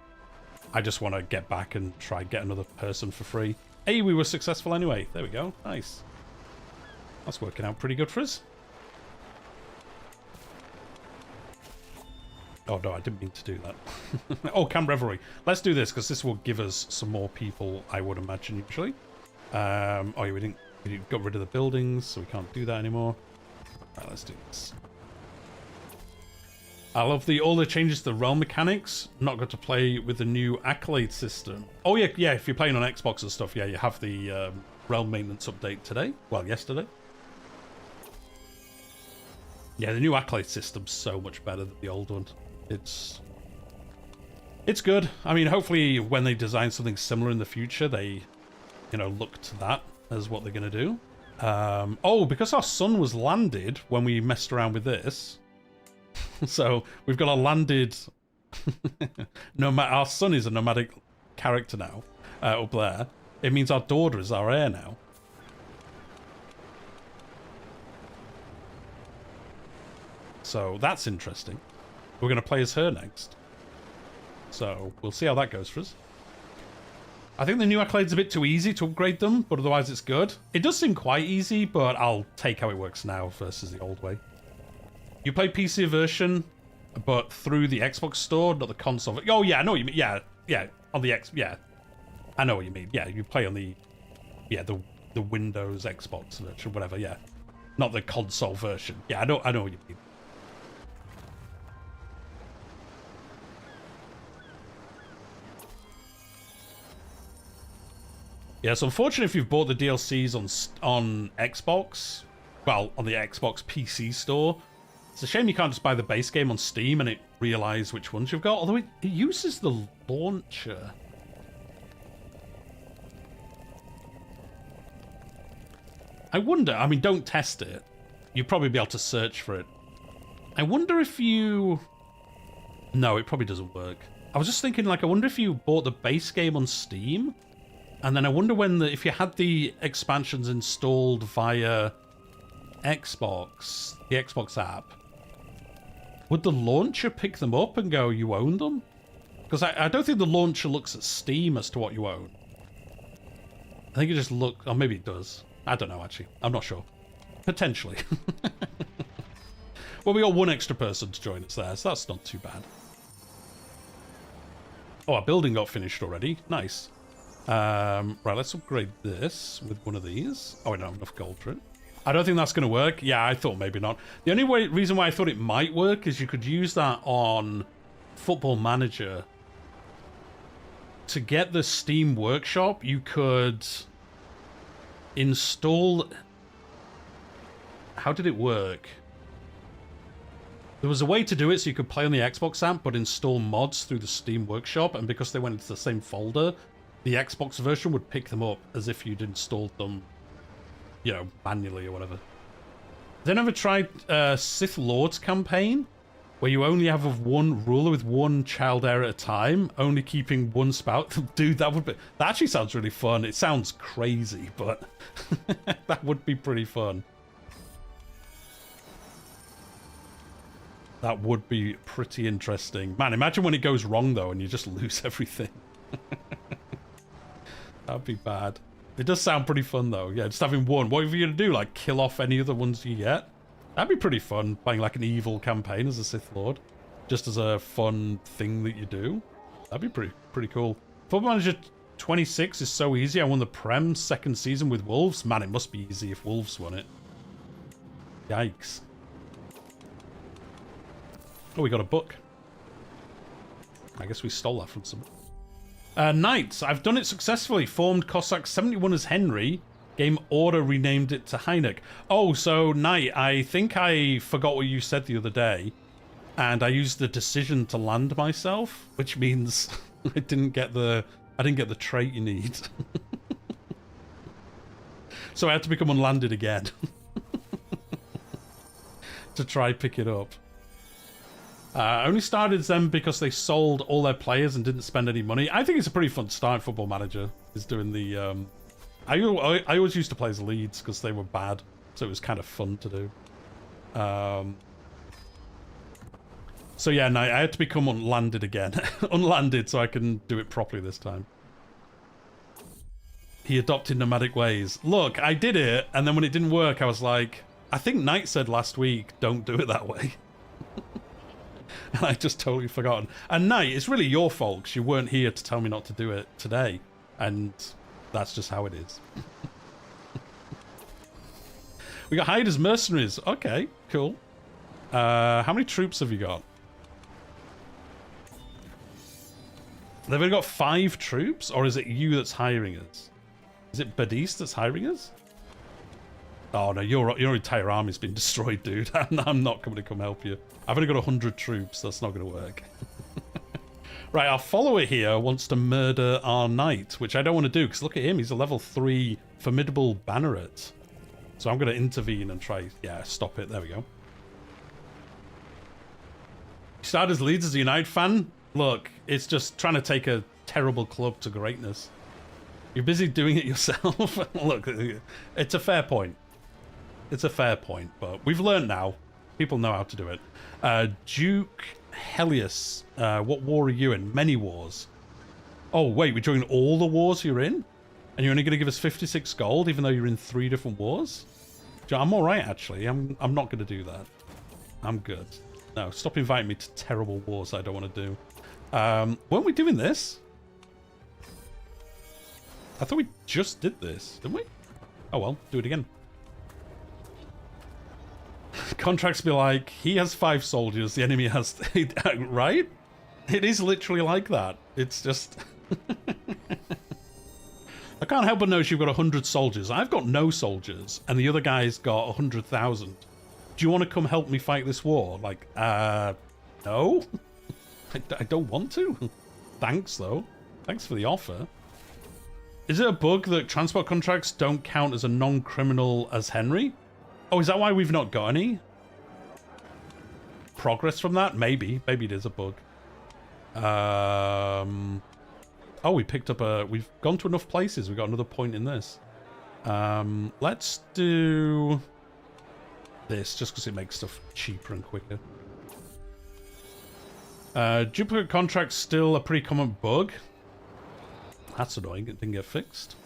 I just want to get back and try and get another person for free. Hey, we were successful anyway. There we go. Nice. That's working out pretty good for us. Oh, no, I didn't mean to do that. Oh, Camp Revelry. Let's do this, because this will give us some more people, I would imagine, usually. Oh, yeah, we got rid of the buildings, so we can't do that anymore. Right, let's do this. I love all the changes to the realm mechanics. Not good to play with the new accolade system. Oh, yeah, if you're playing on Xbox and stuff, yeah, you have the realm maintenance update today. Well, yesterday. Yeah, the new accolade system's so much better than the old one. It's good. I mean, hopefully when they design something similar in the future, they, look to that as what they're going to do. Oh, because our sun was landed when we messed around with this. So we've got a landed... Our son is a nomadic character now, up there. It means our daughter is our heir now. So that's interesting. We're going to play as her next. So we'll see how that goes for us. I think the new accolade's a bit too easy to upgrade them, but otherwise it's good. It does seem quite easy, but I'll take how it works now versus the old way. You play PC version, but through the Xbox store, not the console. Oh, yeah, I know what you mean. Yeah, on the yeah. I know what you mean. Yeah, you play on the Windows Xbox version, whatever, yeah. Not the console version. Yeah, I know what you mean. Yeah, it's unfortunate if you've bought the DLCs on Xbox, well, on the Xbox PC store. It's a shame you can't just buy the base game on Steam and it realize which ones you've got, although it uses the launcher. I wonder, I mean, don't test it. You'd probably be able to search for it. I wonder if you... No, it probably doesn't work. I was just thinking, like, I wonder if you bought the base game on Steam, and then I wonder if you had the expansions installed via Xbox, the Xbox app, would the launcher pick them up and go, you own them? Because I don't think the launcher looks at Steam as to what you own. I think it just looks... Or maybe it does. I don't know, actually. I'm not sure. Potentially. Well, we got one extra person to join us there, so that's not too bad. Oh, our building got finished already. Nice. Right, let's upgrade this with one of these. Oh, I don't have enough gold for it. I don't think that's going to work. Yeah, I thought maybe not. The only reason why I thought it might work is you could use that on Football Manager. To get the Steam Workshop, you could install... How did it work? There was a way to do it so you could play on the Xbox app, but install mods through the Steam Workshop, and because they went into the same folder, the Xbox version would pick them up as if you'd installed them, you know, manually or whatever. Then ever tried Sith Lord's campaign, where you only have one ruler with one child heir at a time, only keeping one spout? Dude, that actually sounds really fun. It sounds crazy, but that would be pretty fun. That would be pretty interesting. Man, imagine when it goes wrong, though, and you just lose everything. That'd be bad. It does sound pretty fun, though. Yeah, just having one. What are you going to do? Like, kill off any other ones you get? That'd be pretty fun, playing like an evil campaign as a Sith Lord. Just as a fun thing that you do. That'd be pretty cool. Football Manager 26 is so easy. I won the Prem second season with Wolves. Man, it must be easy if Wolves won it. Yikes. Oh, we got a book. I guess we stole that from someone. Knights. I've done it successfully. Formed Cossacks 71 as Henry. Game Order renamed it to Heineck. Oh, so Knight, I think I forgot what you said the other day. And I used the decision to land myself, which means I didn't get the trait you need. So I had to become unlanded again. To try pick it up. I only started them because they sold all their players and didn't spend any money. I think it's a pretty fun start. Football Manager is doing the... I always used to play as Leeds because they were bad, so it was kind of fun to do. So yeah, no, I had to become unlanded again. Unlanded so I can do it properly this time. He adopted nomadic ways. Look, I did it, and then when it didn't work, I was like... I think Knight said last week, don't do it that way. And I just totally forgotten. And Knight, it's really your fault, 'cause you weren't here to tell me not to do it today. And that's just how it is. We got hired as mercenaries. Okay, cool. How many troops have you got? They've only got 5 troops? Or is it you that's hiring us? Is it Badis that's hiring us? Oh no, your entire army's been destroyed, dude. I'm not coming to come help you. I've only got 100 troops. That's not going to work. Right, our follower here wants to murder our knight, which I don't want to do, because look at him. He's a level 3 formidable banneret. So I'm going to intervene and try, yeah, stop it. There we go. You started as Leeds as a United fan? Look, it's just trying to take a terrible club to greatness. You're busy doing it yourself. Look, it's a fair point. It's a fair point, but we've learned now. People know how to do it. Duke Helios, what war are you in? Many wars. Oh, wait, we're doing all the wars you're in? And you're only going to give us 56 gold, even though you're in 3 different wars? I'm all right, actually. I'm not going to do that. I'm good. No, stop inviting me to terrible wars I don't want to do. Weren't we doing this? I thought we just did this, didn't we? Oh well, do it again. Contracts be like, he has 5 soldiers, the enemy has... Right? It is literally like that. It's just... I can't help but notice you've got 100 soldiers. I've got no soldiers, and the other guy's got 100,000. Do you want to come help me fight this war? Like, no? I don't want to. Thanks, though. Thanks for the offer. Is it a bug that transport contracts don't count as a non-criminal as Henry? Oh, is that why we've not got any progress from that? Maybe. Maybe it is a bug. Oh, we picked up a... We've gone to enough places. We've got another point in this. Let's do this, just because it makes stuff cheaper and quicker. Duplicate contracts still a pretty common bug. That's annoying. It didn't get fixed.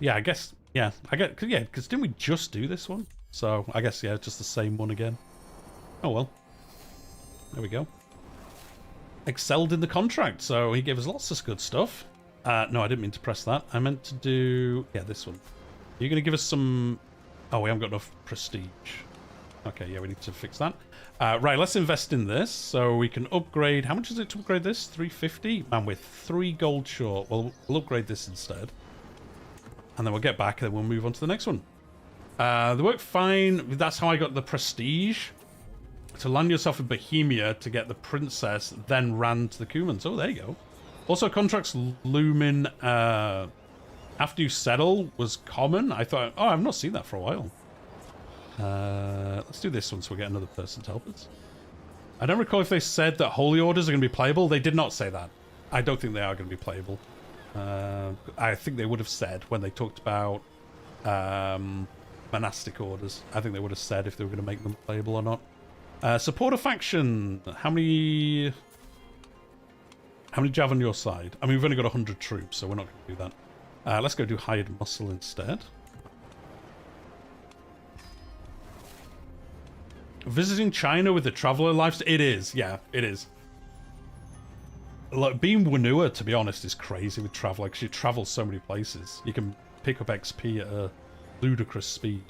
Yeah, I guess... Yeah, yeah, because didn't we just do this one? So, I guess, yeah, just the same one again. Oh, well. There we go. excelled in the contract, so he gave us lots of good stuff. No, I didn't mean to press that. I meant to do... Yeah, this one. You're going to give us some... Oh, we haven't got enough prestige. Okay, yeah, we need to fix that. Right, let's invest in this so we can upgrade. How much is it to upgrade this? 350? Man, we're 3 gold short. Well, we'll upgrade this instead. And then we'll get back and then we'll move on to the next one. They work fine. That's how I got the prestige. To land yourself in Bohemia to get the princess, then ran to the Cumans. Oh, there you go. Also, contracts looming after you settle was common. I thought, oh, I've not seen that for a while. Let's do this one so we get another person to help us. I don't recall if they said that holy orders are going to be playable. They did not say that. I don't think they are going to be playable. I think they would have said when they talked about monastic orders. I think they would have said if they were going to make them playable or not. Support a faction. How many do you have on your side? I mean, we've only got 100 troops, so we're not going to do that. Let's go do hired muscle instead. Visiting China with the traveler lifestyle? It is, yeah, it is. Like, being Wanua, to be honest, is crazy with travel. Like, you travel so many places. You can pick up XP at a ludicrous speed.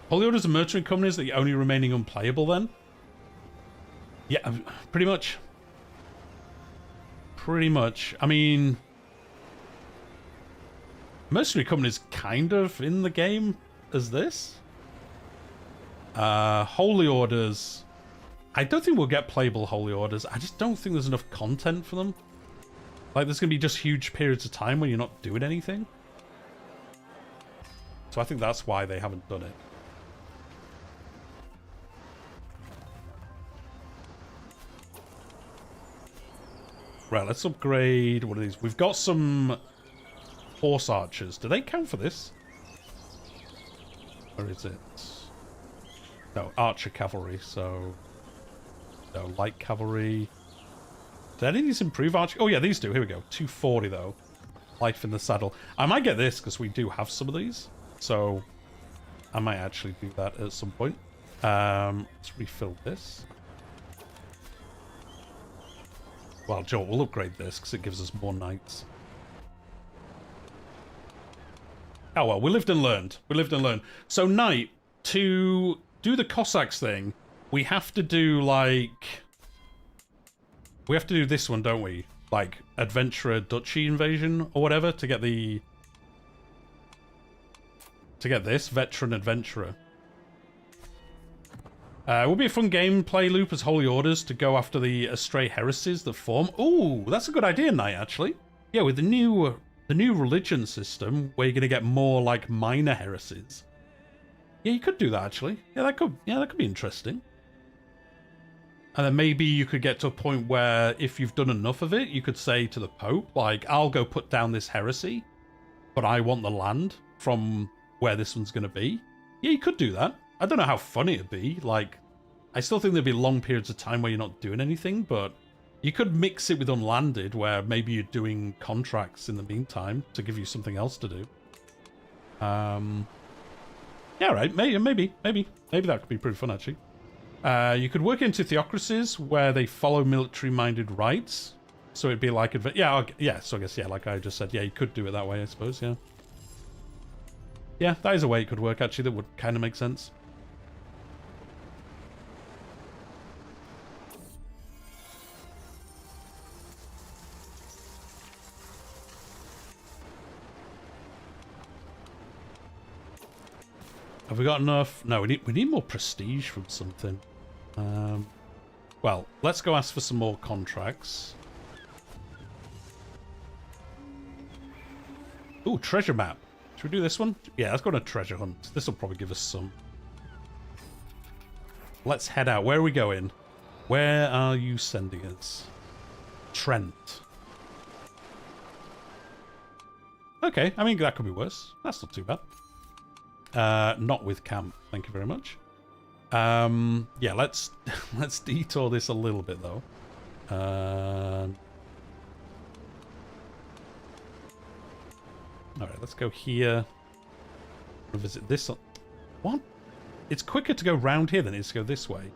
Holy Orders are merchant companies that are only remaining unplayable then? Yeah, pretty much. Pretty much. I mean... mercenary companies kind of in the game as this. Holy Orders. I don't think we'll get playable Holy Orders. I just don't think there's enough content for them. Like, there's going to be just huge periods of time when you're not doing anything. So I think that's why they haven't done it. Right, let's upgrade one of these. We've got some horse archers. Do they count for this? Where is it? No, archer cavalry, so... no, light cavalry. Did any of these improve archer? Oh yeah, these do. Here we go. 240 though. Life in the saddle. I might get this because we do have some of these. So I might actually do that at some point. Let's refill this. Well, Joe, we'll upgrade this because it gives us more knights. Oh well, we lived and learned. We lived and learned. So knight, to do the Cossacks thing, we have to do like... we have to do this one, don't we? Like Adventurer Duchy Invasion or whatever to get the... to get this, Veteran Adventurer. It will be a fun gameplay loop as Holy Orders to go after the Astray Heresies that form. Ooh, that's a good idea, Knight, actually. Yeah, with the new religion system, where you're going to get more, like, minor heresies. Yeah, you could do that, actually. Yeah, that could be interesting. And then maybe you could get to a point where, if you've done enough of it, you could say to the Pope, like, I'll go put down this heresy, but I want the land from where this one's going to be. Yeah, you could do that. I don't know how funny it'd be. Like, I still think there'd be long periods of time where you're not doing anything, but you could mix it with Unlanded, where maybe you're doing contracts in the meantime to give you something else to do. Yeah, right. Maybe that could be pretty fun, actually. You could work into theocracies where they follow military-minded rites. So it'd be like... so I guess, yeah, like I just said, yeah, you could do it that way, I suppose, yeah. Yeah, that is a way it could work, actually, that would kind of make sense. Have we got enough? No, we need more prestige from something. Well, let's go ask for some more contracts. Ooh, treasure map. Should we do this one? Yeah, let's go on a treasure hunt. This will probably give us some. Let's head out. Where are we going? Where are you sending us? Trent. Okay, I mean, that could be worse. That's not too bad. Not with camp. Thank you very much. Yeah, let's detour this a little bit though. All right, let's go here. Visit this. What? It's quicker to go round here than it is to go this way.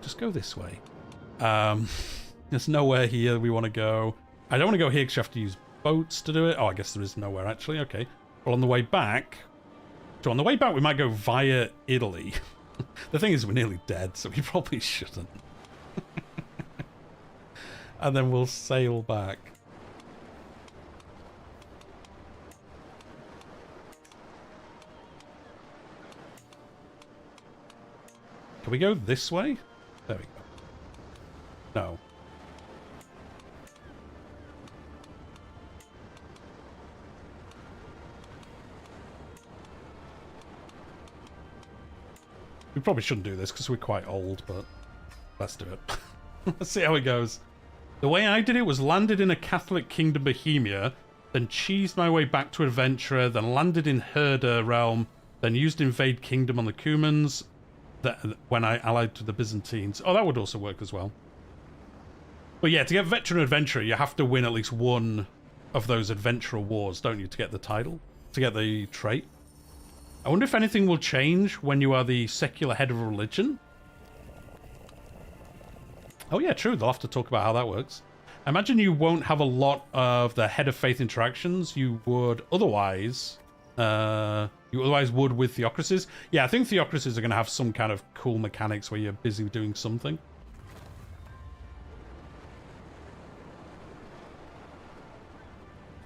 Just go this way. There's nowhere here we want to go. I don't want to go here because you have to use boats to do it. Oh, I guess there is nowhere actually. Okay. Well, on the way back... So on the way back, we might go via Italy. The thing is, we're nearly dead, so we probably shouldn't. And then we'll sail back. Can we go this way? There we go. No. We probably shouldn't do this because we're quite old, but let's do it. Let's see how it goes. The way I did it was landed in a Catholic kingdom, Bohemia, then cheesed my way back to Adventurer, then landed in Herder realm, then used Invade Kingdom on the Cumans, when I allied to the Byzantines. Oh, that would also work as well. But yeah, to get Veteran Adventurer, you have to win at least one of those Adventurer Wars, don't you, to get the title? To get the trait? I wonder if anything will change when you are the secular head of a religion. Oh yeah, true. They'll have to talk about how that works. I imagine you won't have a lot of the head of faith interactions you would otherwise. Would with theocracies. Yeah, I think theocracies are going to have some kind of cool mechanics where you're busy doing something.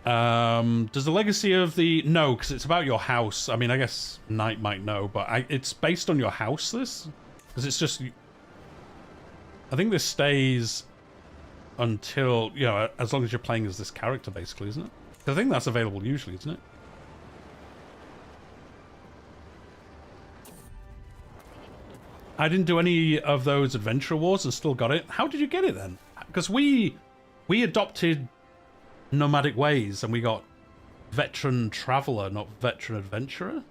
Does the legacy of the... No, because it's about your house. I mean, I guess Knight might know, but it's based on your house, this? Because it's just... I think this stays until, you know, as long as you're playing as this character, basically, isn't it? I think that's available usually, isn't it? I didn't do any of those adventure wars and still got it. How did you get it then? Because we adopted nomadic ways and we got veteran traveler, not veteran adventurer.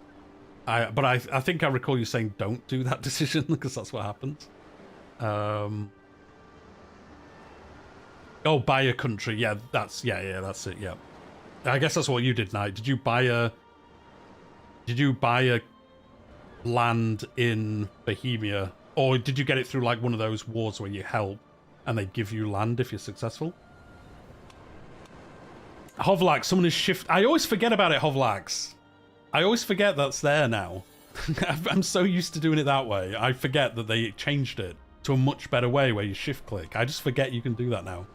But I think I recall you saying don't do that decision because that's what happens. Oh, buy a country. Yeah, that's that's it. Yeah, I guess that's what you did, Knight. Did you buy a land in Bohemia, or did you get it through like one of those wars where you help and they give you land if you're successful? Hovlax, someone is shift. I always forget about it, Hovlax. I always forget that's there now. I'm so used to doing it that way. I forget that they changed it to a much better way where you shift click. I just forget you can do that now.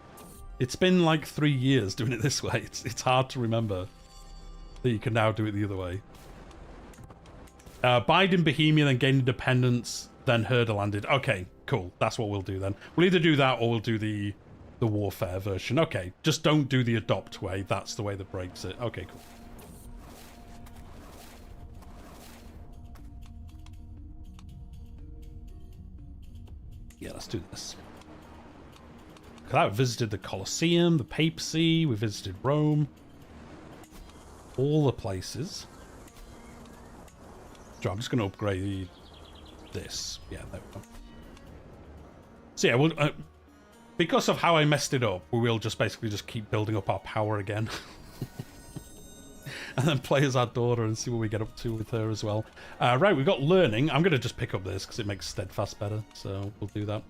It's been like 3 years doing it this way. It's hard to remember that you can now do it the other way. Bide in Bohemia, then gain independence, then Herder landed. Okay, cool. That's what we'll do then. We'll either do that or we'll do the warfare version. Okay, just don't do the adopt way. That's the way that breaks it. Okay, cool. Yeah, let's do this. I visited the Colosseum, the Papacy, we visited Rome. All the places. So I'm just going to upgrade this. Yeah, there we go. So yeah, we'll, because of how I messed it up, we will just basically just keep building up our power again. And then play as our daughter and see what we get up to with her as well. Right, we've got learning. I'm going to just pick up this because it makes steadfast better. So we'll do that.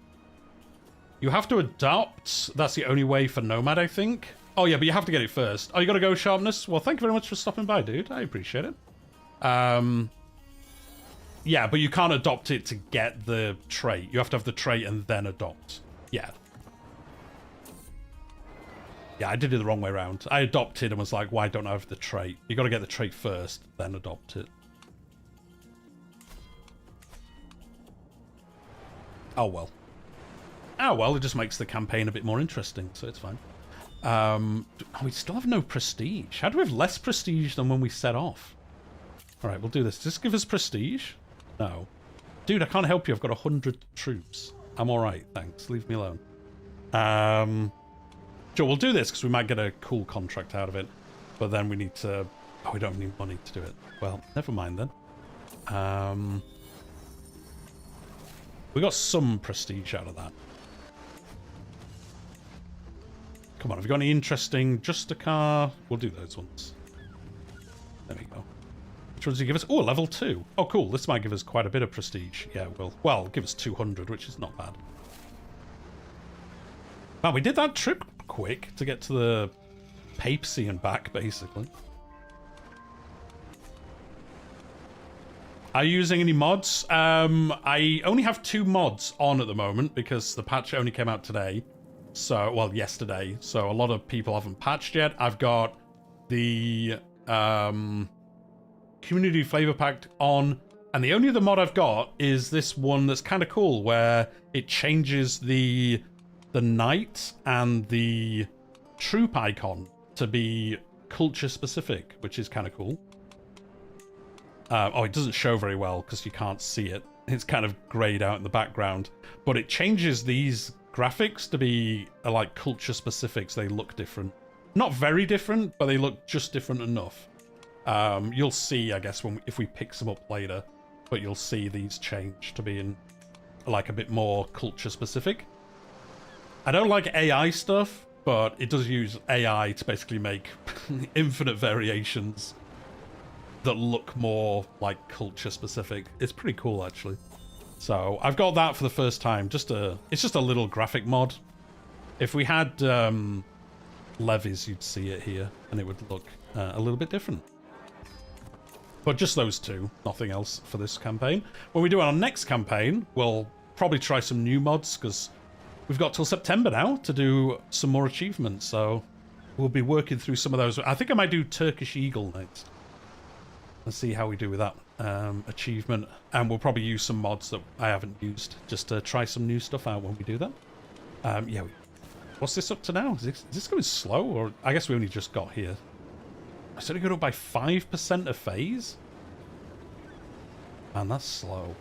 You have to adopt. That's the only way for Nomad, I think. Oh, yeah, but you have to get it first. Oh, you got to go sharpness? Well, thank you very much for stopping by, dude. I appreciate it. Yeah, but you can't adopt it to get the trait. You have to have the trait and then adopt. Yeah. Yeah, I did it the wrong way around. I adopted and was like, why don't I have the trait? You got to get the trait first, then adopt it. Oh, well. Oh, well, it just makes the campaign a bit more interesting, so it's fine. We still have no prestige. How do we have less prestige than when we set off? All right, we'll do this. Just give us prestige? No. Dude, I can't help you. I've got 100 troops. I'm all right, thanks. Leave me alone. Sure, we'll do this because we might get a cool contract out of it. But then we need to... Oh, we don't need money to do it. Well, never mind then. We got some prestige out of that. Come on, have you got any interesting Justicar? We'll do those ones. There we go. Which ones do you give us? Oh, level 2. Oh, cool. This might give us quite a bit of prestige. Yeah, well, give us 200, which is not bad. Wow, we did that trip quick to get to the papacy and back, basically. Are you using any mods? I only have 2 mods on at the moment because the patch only came out today. So, well, yesterday. So a lot of people haven't patched yet. I've got the community flavor pack on, and the only other mod I've got is this one that's kind of cool, where it changes the knight and the troop icon to be culture specific, which is kind of cool. Oh, it doesn't show very well because you can't see it. It's kind of grayed out in the background, but it changes these graphics to be like culture specific, so they look different. Not very different, but they look just different enough. You'll see, I guess, if we pick some up later, but you'll see these change to being like a bit more culture specific. I don't like AI stuff, but it does use AI to basically make infinite variations that look more like culture specific. It's pretty cool, actually. So I've got that for the first time. It's just a little graphic mod. If we had levies, you'd see it here, and it would look a little bit different. But just those 2, nothing else for this campaign. When we do our next campaign, we'll probably try some new mods, because we've got till September now to do some more achievements, so we'll be working through some of those. I think I might do Turkish Eagle next. Let's see how we do with that achievement, and we'll probably use some mods that I haven't used just to try some new stuff out when we do that. Yeah, what's this up to now? Is this going slow, or I guess we only just got here? It's only going up by 5% a phase? Man, that's slow.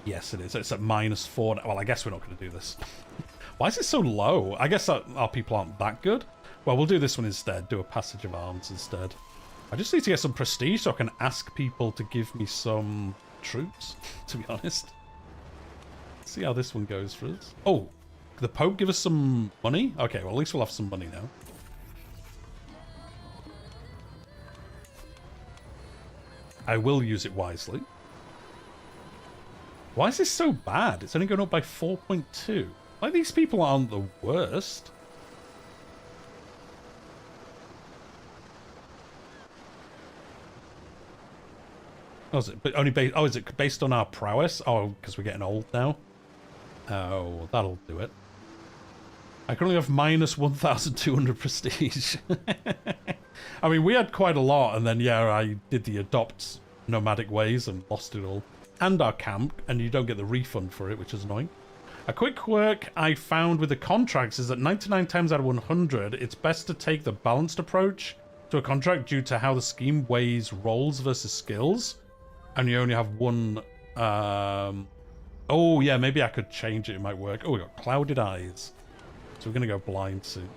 Yes, it is. It's at -4. Well, I guess we're not going to do this. Why is it so low? I guess our people aren't that good. Well, we'll do this one instead. Do a Passage of Arms instead. I just need to get some prestige so I can ask people to give me some troops, to be honest. Let's see how this one goes for us. Oh, the Pope give us some money? Okay, well, at least we'll have some money now. I will use it wisely. Why is this so bad? It's only going up by 4.2. Like, these people aren't the worst. Oh, is it? But only based? Oh, is it based on our prowess? Oh, because we're getting old now. Oh, that'll do it. I can only have -1,200 prestige. I mean, we had quite a lot, and then yeah, I did the adopt nomadic ways and lost it all, and our camp, and you don't get the refund for it, which is annoying. A quick quirk I found with the contracts is that 99 times out of 100, it's best to take the balanced approach to a contract due to how the scheme weighs roles versus skills, and you only have one. Oh yeah, maybe I could change it. It might work. Oh, we got clouded eyes, so we're gonna go blind soon.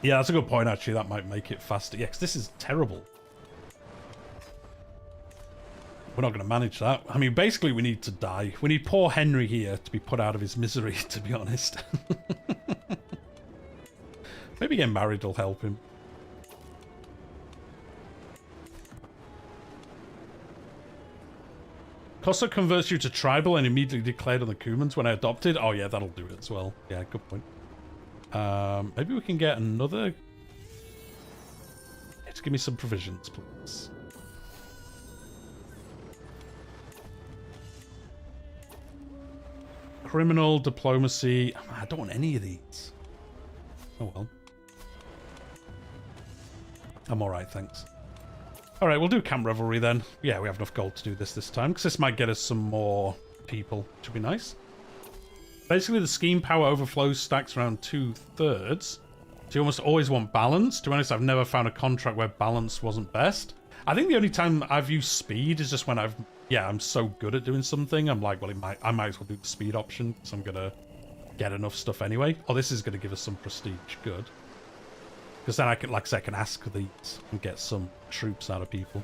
Yeah, that's a good point. Actually, that might make it faster. Yeah, because this is terrible. We're not going to manage that. I mean, basically, we need to die. We need poor Henry here to be put out of his misery, to be honest. Maybe getting married will help him. Cossack converts you to tribal and immediately declared on the Cumans when I adopted. Oh, yeah, that'll do it as well. Yeah, good point. Maybe we can get another... Just give me some provisions, please. Criminal, diplomacy. I don't want any of these. Oh well. I'm alright, thanks. Alright, we'll do camp revelry then. Yeah, we have enough gold to do this time, because this might get us some more people, which would be nice. Basically, the scheme power overflows stacks around 2/3. So you almost always want balance. To be honest, I've never found a contract where balance wasn't best. I think the only time I've used speed is just when I'm so good at doing something, I'm like, well, I might as well do the speed option, because I'm going to get enough stuff anyway. Oh, this is going to give us some prestige. Good. Because then I can, like I said, I can ask these and get some troops out of people.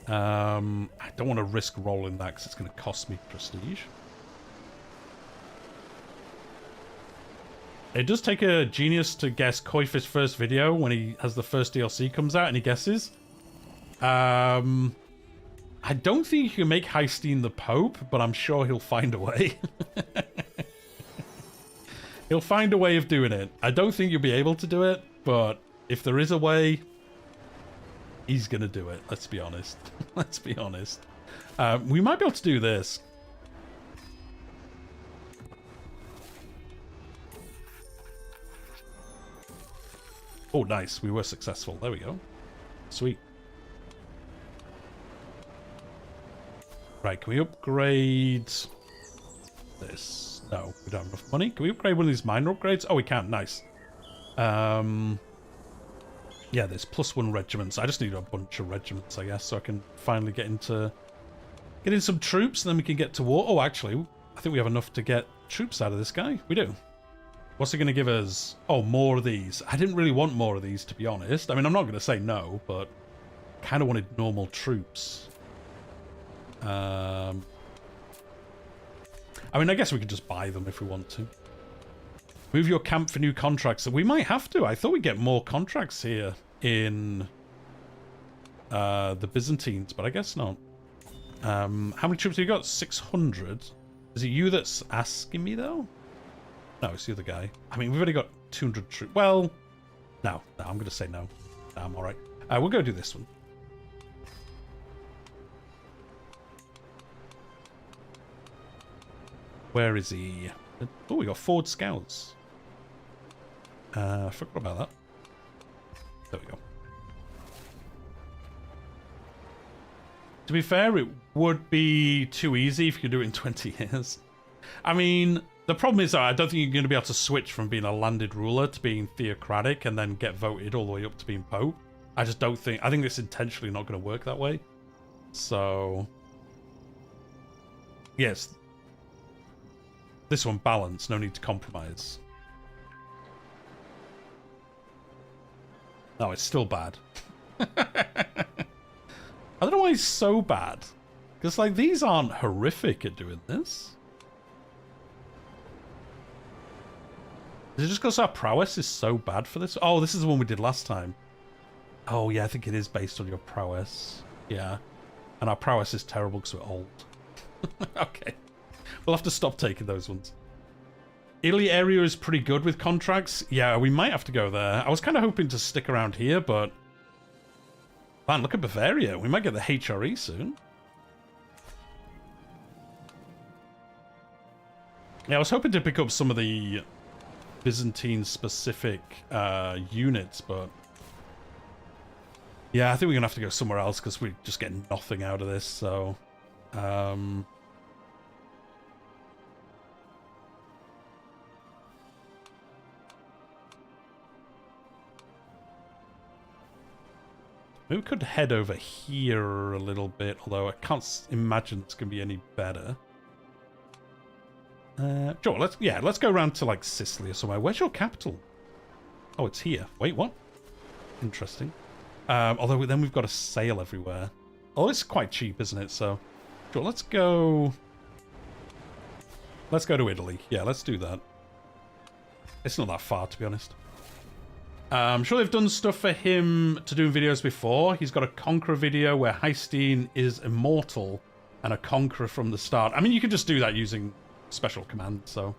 I don't want to risk rolling that because it's going to cost me prestige. It does take a genius to guess Koif's first video when he has the first DLC comes out and he guesses. I don't think you can make Heistine the Pope, but I'm sure he'll find a way. He'll find a way of doing it. I don't think you'll be able to do it, but if there is a way, he's gonna do it. Let's be honest. Let's be honest. We might be able to do this. Oh, nice. We were successful. There we go. Sweet. Right, can we upgrade this? No, we don't have enough money. Can we upgrade one of these minor upgrades? Oh, we can. Nice. Yeah, there's +1 regiments. I just need a bunch of regiments, I guess, so I can finally get in some troops, and then we can get to war. Oh, actually, I think we have enough to get troops out of this guy. We do. What's he going to give us? Oh, more of these. I didn't really want more of these, to be honest. I mean, I'm not going to say no, but kind of wanted normal troops. I mean, I guess we could just buy them if we want to. Move your camp for new contracts. We might have to. I thought we'd get more contracts here in the Byzantines, but I guess not. How many troops have you got? 600. Is it you that's asking me, though? No, it's the other guy. I mean, we've already got 200 troops. Well, no, I'm going to say no. I'm all right. We'll go do this one. Where is he? Oh, we got forward scouts. I forgot about that. There we go. To be fair, it would be too easy if you could do it in 20 years. I mean, the problem is that I don't think you're going to be able to switch from being a landed ruler to being theocratic and then get voted all the way up to being Pope. I just don't think... I think it's intentionally not going to work that way. So... yes. This one, balance. No need to compromise. No, it's still bad. I don't know why it's so bad. Because, like, these aren't horrific at doing this. Is it just because our prowess is so bad for this? Oh, this is the one we did last time. Oh, yeah, I think it is based on your prowess. Yeah. And our prowess is terrible because we're old. Okay. We'll have to stop taking those ones. Italy area is pretty good with contracts. Yeah, we might have to go there. I was kind of hoping to stick around here, but... man, look at Bavaria. We might get the HRE soon. Yeah, I was hoping to pick up some of the Byzantine-specific units, but... yeah, I think we're going to have to go somewhere else because we just get nothing out of this, so... maybe we could head over here a little bit, although I can't imagine it's going to be any better. Sure, let's go around to, like, Sicily or somewhere. Where's your capital? Oh, it's here. Wait, what? Interesting. Although then we've got a sale everywhere. Oh, it's quite cheap, isn't it? So, sure, let's go to Italy. Yeah, let's do that. It's not that far, to be honest. I'm sure they've done stuff for him to do in videos before. He's got a Conqueror video where Heistine is immortal and a Conqueror from the start. I mean, you could just do that using special command, so...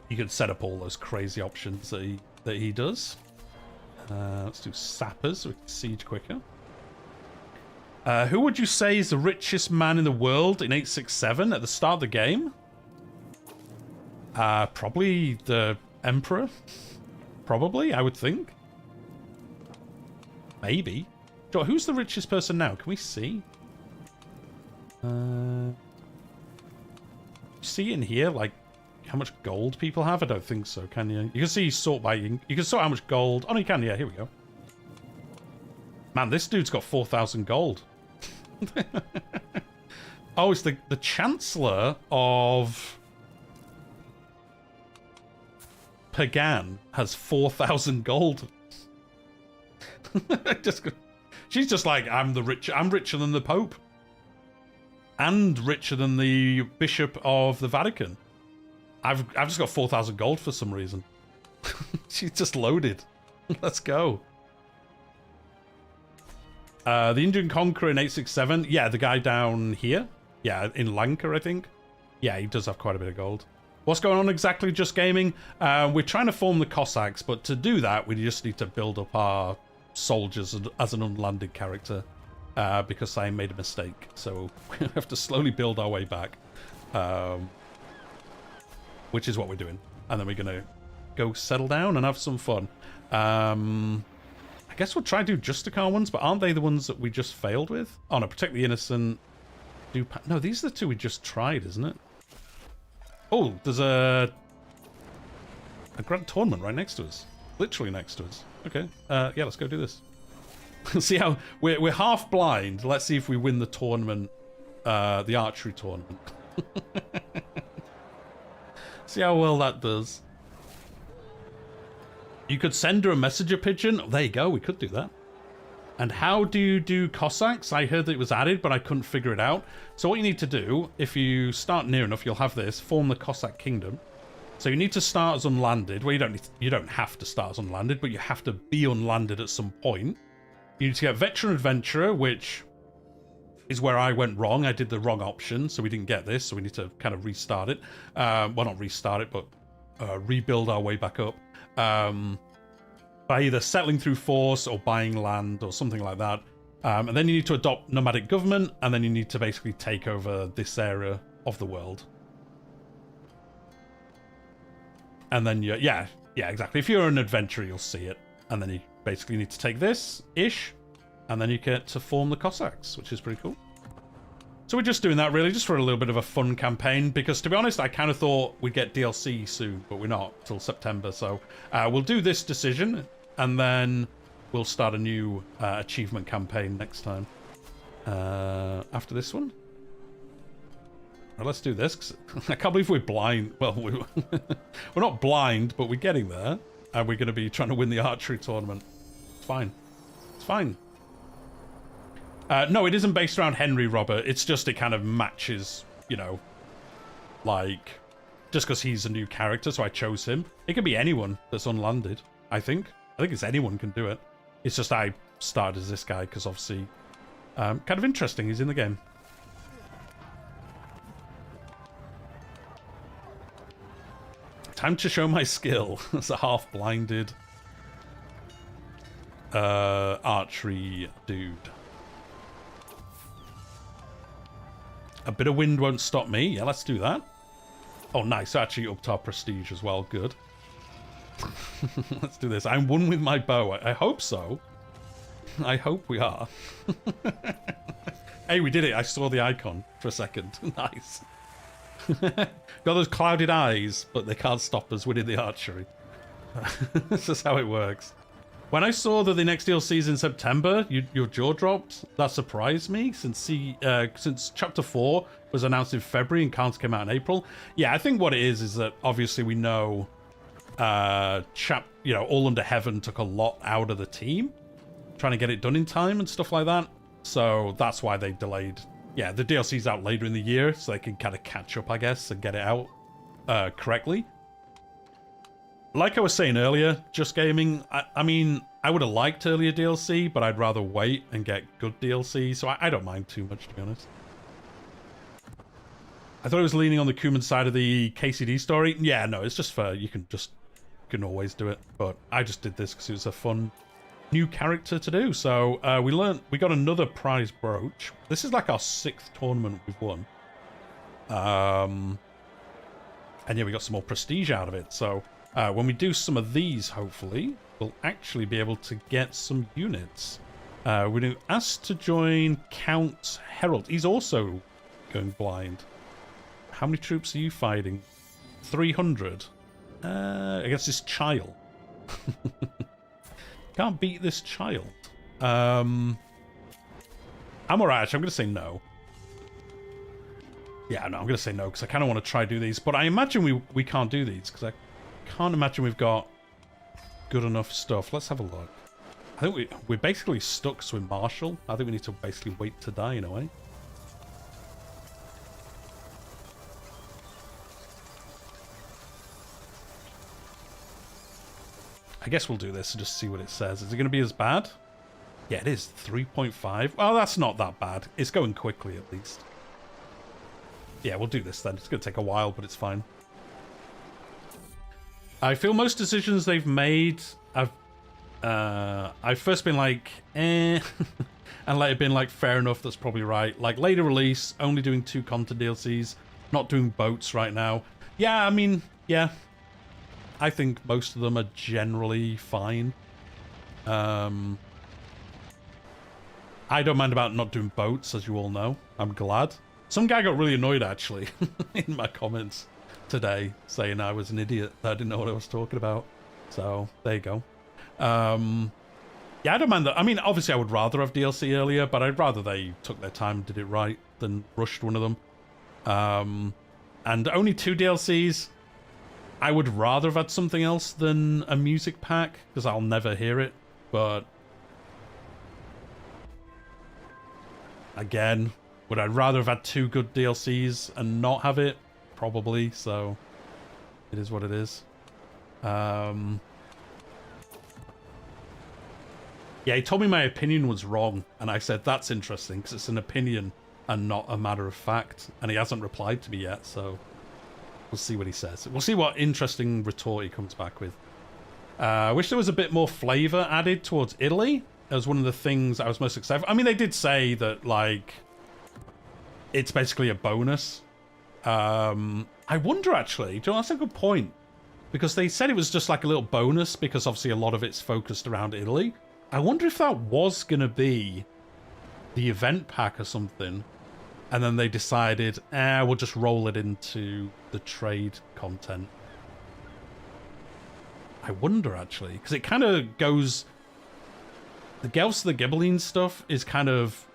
you could set up all those crazy options that he does. Let's do sappers so we can siege quicker. Who would you say is the richest man in the world in 867 at the start of the game? Probably the Emperor. Probably, I would think. Maybe. Sure, who's the richest person now? Can we see? See in here, like, how much gold people have? I don't think so, can you? You can see sort by... you can sort how much gold... oh, no, you can, yeah, here we go. Man, this dude's got 4,000 gold. Oh, it's the Chancellor of... Pagan has 4,000 gold. She's just like, I'm richer than the Pope. and richer than the Bishop of the Vatican. I've just got 4,000 gold for some reason. She's just loaded. Let's go. The Indian Conqueror in 867. Yeah, the guy down here. Yeah, in Lanka, I think. Yeah, he does have quite a bit of gold. What's going on exactly, Just Gaming? We're trying to form the Cossacks, but to do that, we just need to build up our soldiers as an unlanded character, because I made a mistake. So we have to slowly build our way back, which is what we're doing. And then we're going to go settle down and have some fun. I guess we'll try and do Justicar ones, but aren't they the ones that we just failed with? Oh no, Protect the Innocent. No, these are the two we just tried, isn't it? Oh, there's a grand tournament right next to us. Literally next to us. Okay, yeah, let's go do this. See how... We're half blind. Let's see if we win the tournament, the archery tournament. See how well that does. You could send her a messenger pigeon. There you go, we could do that. And how do you do Cossacks? I heard that it was added, but I couldn't figure it out. So what you need to do, if you start near enough, you'll have this. Form the Cossack Kingdom. So you need to start as unlanded. Well, you don't have to start as unlanded, but you have to be unlanded at some point. You need to get Veteran Adventurer, which is where I went wrong. I did the wrong option, so we didn't get this. So we need to kind of restart it. Well, not restart it, but rebuild our way back up. By either settling through force or buying land or something like that. And then you need to adopt nomadic government, and then you need to basically take over this area of the world. And then yeah, exactly. If you're an adventurer, you'll see it. And then you basically need to take this-ish, and then you get to form the Cossacks, which is pretty cool. So we're just doing that really, just for a little bit of a fun campaign, because to be honest, I kind of thought we'd get DLC soon, but we're not till September. So we'll do this decision, and then we'll start a new achievement campaign next time. After this one. Right, let's do this, 'cause I can't believe we're blind. Well, we're not blind, but we're getting there, and we're going to be trying to win the archery tournament. It's fine. It's fine. No, it isn't based around Henry, Robert. It's just it kind of matches, you know, like, just because he's a new character, so I chose him. It can be anyone that's unlanded, I think. I think it's anyone can do it. It's just I started as this guy because obviously, kind of interesting. He's in the game. Time to show my skill as a half-blinded archery dude. A bit of wind won't stop me. Yeah, let's do that. Oh, nice. Actually upped our prestige as well. Good. Let's do this. I'm one with my bow. I hope so. I hope we are. Hey, we did it. I saw the icon for a second. Nice. Got those clouded eyes, but they can't stop us winning the archery. This is how it works. When I saw that the next DLC is in September, your jaw dropped. That surprised me, since Chapter 4 was announced in February and Khans came out in April. Yeah, I think what it is that obviously we know, All Under Heaven took a lot out of the team, trying to get it done in time and stuff like that. So that's why they delayed. Yeah, the DLC's out later in the year, so they can kind of catch up, I guess, and get it out correctly. Like I was saying earlier, Just Gaming, I mean, I would have liked earlier DLC, but I'd rather wait and get good DLC, so I don't mind too much, to be honest. I thought it was leaning on the Kuman side of the KCD story. Yeah, no, it's just fair. You can always do it, but I just did this because it was a fun new character to do. So we got another prize brooch. This is like our 6th tournament we've won. And yeah, we got some more prestige out of it, so... when we do some of these, hopefully, we'll actually be able to get some units. We're going to ask to join Count Herald. He's also going blind. How many troops are you fighting? 300. I guess this child. Can't beat this child. I'm alright, actually. I'm going to say no. Yeah, no, I'm going to say no, because I kind of want to try do these. But I imagine we can't do these, because I can't imagine we've got good enough stuff. Let's have a look. I think we're basically stuck with Marshall. I think we need to basically wait to die in a way. I guess we'll do this and just see what it says. Is it going to be as bad? Yeah, it is. 3.5. Well, that's not that bad. It's going quickly, at least. Yeah, we'll do this then. It's going to take a while, but it's fine. I feel most decisions they've made, I've first been like, eh, and later been like, fair enough, that's probably right. Like, later release, only doing 2 content DLCs, not doing boats right now. Yeah, I mean, yeah. I think most of them are generally fine. I don't mind about not doing boats, as you all know. I'm glad. Some guy got really annoyed, actually, in my comments today, saying I was an idiot, that I didn't know what I was talking about. So, there you go. Yeah, I don't mind that. I mean, obviously I would rather have DLC earlier, but I'd rather they took their time and did it right than rushed one of them. And only 2 DLCs. I would rather have had something else than a music pack, because I'll never hear it, but... Again, would I rather have had 2 good DLCs and not have it? Probably, so... It is what it is. Yeah, he told me my opinion was wrong, and I said, that's interesting, because it's an opinion and not a matter of fact, and he hasn't replied to me yet, so... We'll see what he says. We'll see what interesting retort he comes back with. I wish there was a bit more flavour added towards Italy. That was one of the things I was most excited for. I mean, they did say that, like, it's basically a bonus. I wonder, actually. Do you know, that's a good point. Because they said it was just like a little bonus, because obviously a lot of it's focused around Italy. I wonder if that was going to be the event pack or something. And then they decided, we'll just roll it into the trade content. I wonder, actually. Because it kind of goes... The Gelfs of the Ghibelline stuff is kind of...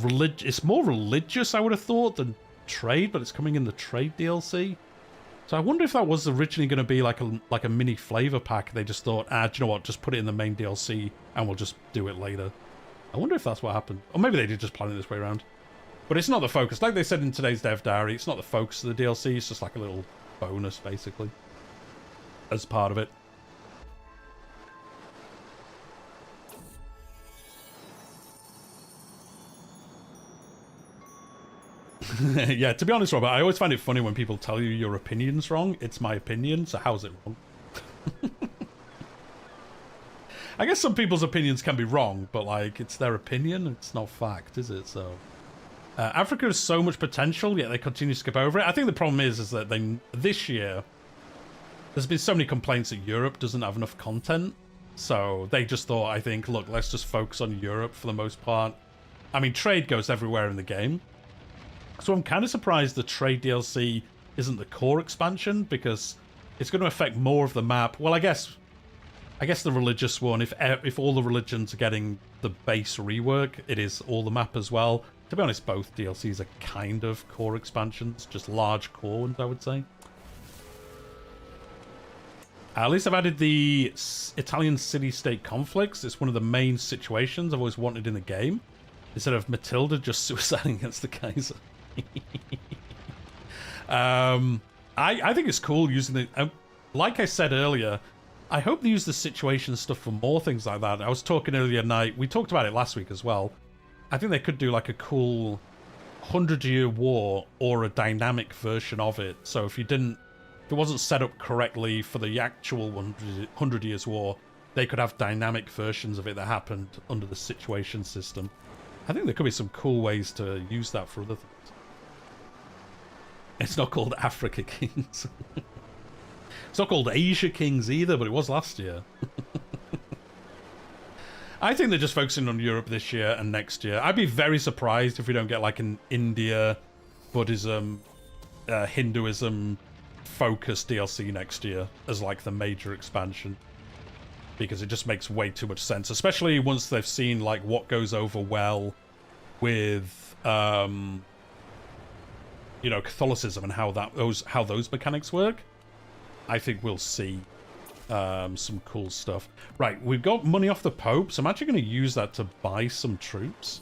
It's more religious, I would have thought, than trade, but it's coming in the trade DLC. So I wonder if that was originally going to be like a mini flavor pack. They just thought, do you know what, just put it in the main DLC and we'll just do it later. I wonder if that's what happened. Or maybe they did just plan it this way around. But it's not the focus. Like they said in today's dev diary, it's not the focus of the DLC. It's just like a little bonus, basically. As part of it. Yeah, to be honest, Robert, I always find it funny when people tell you your opinion's wrong. It's my opinion, so how's it wrong? I guess some people's opinions can be wrong, but, like, it's their opinion. It's not fact, is it? So, Africa has so much potential, yet they continue to skip over it. I think the problem is that this year, there's been so many complaints that Europe doesn't have enough content. So they just thought, I think, look, let's just focus on Europe for the most part. I mean, trade goes everywhere in the game. So I'm kind of surprised the trade DLC isn't the core expansion, because it's going to affect more of the map. Well, I guess the religious one, if all the religions are getting the base rework, it is all the map as well. To be honest, both DLCs are kind of core expansions, just large core ones, I would say. At least I've added the Italian city-state conflicts. It's one of the main situations I've always wanted in the game. Instead of Matilda just suiciding against the Kaiser. I think it's cool using the... like I said earlier, I hope they use the situation stuff for more things like that. I was talking earlier tonight, we talked about it last week as well. I think they could do like a cool 100-year war or a dynamic version of it. So if it wasn't set up correctly for the actual 100 Years War, they could have dynamic versions of it that happened under the situation system. I think there could be some cool ways to use that for other things. It's not called Africa Kings. It's not called Asia Kings either, but it was last year. I think they're just focusing on Europe this year and next year. I'd be very surprised if we don't get like an India, Buddhism, Hinduism focused DLC next year as like the major expansion. Because it just makes way too much sense, especially once they've seen like what goes over well with you know, Catholicism and how those mechanics work. I think we'll see some cool stuff. Right, we've got money off the Pope, so I'm actually going to use that to buy some troops.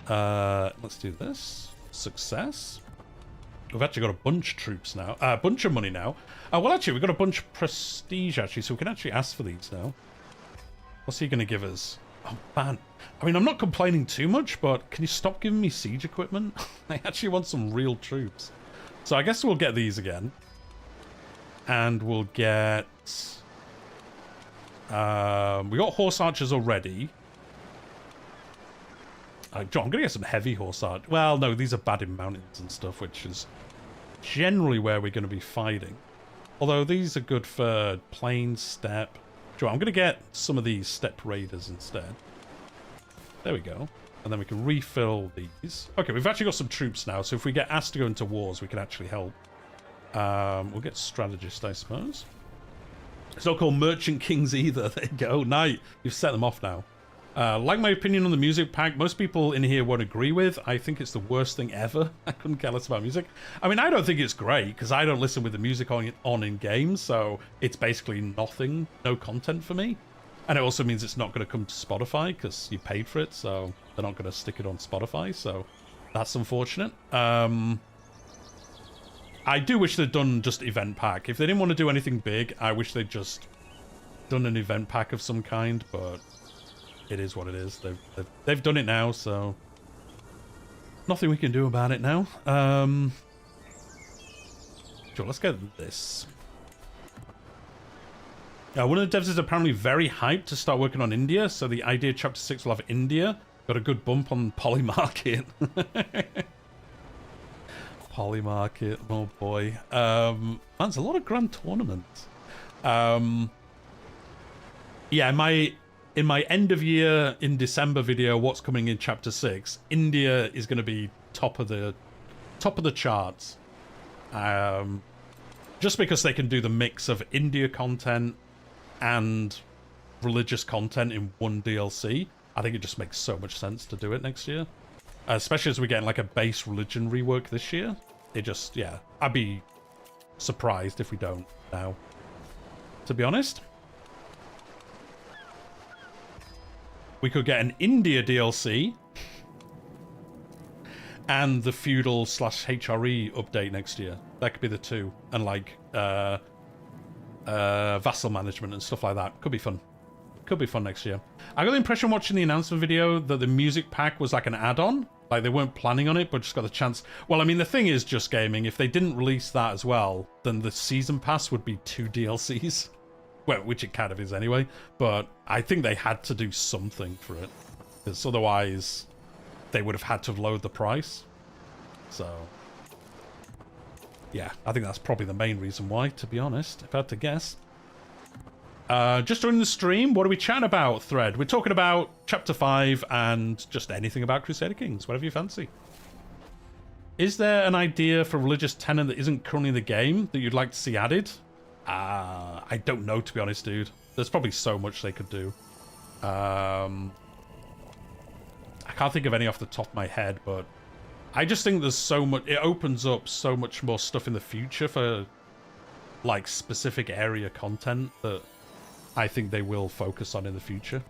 Let's do this. Success. We've actually got a bunch of troops now. A bunch of money now. Well, actually, we've got a bunch of prestige, actually, so we can actually ask for these now. What's he going to give us? Oh, man. I mean, I'm not complaining too much, but can you stop giving me siege equipment? I actually want some real troops. So I guess we'll get these again. And we'll get... we got horse archers already. John, I'm going to get some heavy horse archers. Well, no, these are bad in mountains and stuff, which is generally where we're going to be fighting. Although these are good for plain, steppe. John, I'm going to get some of these steppe raiders instead. There we go. And then we can refill these. Okay, we've actually got some troops now, so if we get asked to go into wars, we can actually help. We'll get strategist, I suppose. It's not called Merchant Kings either. There you go. Night. You've set them off now. Like my opinion on the music pack, most people in here won't agree with. I think it's the worst thing ever. I couldn't care less about music. I mean, I don't think it's great, because I don't listen with the music on in games, so it's basically nothing, no content for me. And it also means it's not going to come to Spotify, because you paid for it, so they're not going to stick it on Spotify, so that's unfortunate. I do wish they'd done just event pack. If they didn't want to do anything big, I wish they'd just done an event pack of some kind, but... it is what it is. They've done it now, so nothing we can do about it now. Sure, let's get this. One of the devs is apparently very hyped to start working on India, so the idea chapter 6 will have India. Got a good bump on Polymarket. Polymarket, oh boy. Man, there's a lot of grand tournaments. Yeah, in my end of year in December video, what's coming in chapter 6, India is going to be top of the charts. Just because they can do the mix of India content and religious content in one DLC. I think it just makes so much sense to do it next year. Especially as we're getting like a base religion rework this year. It just, yeah, I'd be surprised if we don't now, to be honest. We could get an India DLC and the feudal / HRE update next year. That could be the two. And like vassal management and stuff like that. Could be fun. Could be fun next year. I got the impression watching the announcement video that the music pack was like an add-on. Like they weren't planning on it, but just got the chance. Well, I mean, the thing is, Just Gaming, if they didn't release that as well, then the season pass would be 2 DLCs. Well, which it kind of is anyway, but I think they had to do something for it, because otherwise they would have had to lower the price. So, yeah, I think that's probably the main reason why, to be honest, if I had to guess. Just during the stream, what are we chatting about, Thread? We're talking about Chapter 5 and just anything about Crusader Kings, whatever you fancy. Is there an idea for religious tenet that isn't currently in the game that you'd like to see added? I don't know, to be honest, dude. There's probably so much they could do. I can't think of any off the top of my head, but I just think there's so much. It opens up so much more stuff in the future for like specific area content that I think they will focus on in the future.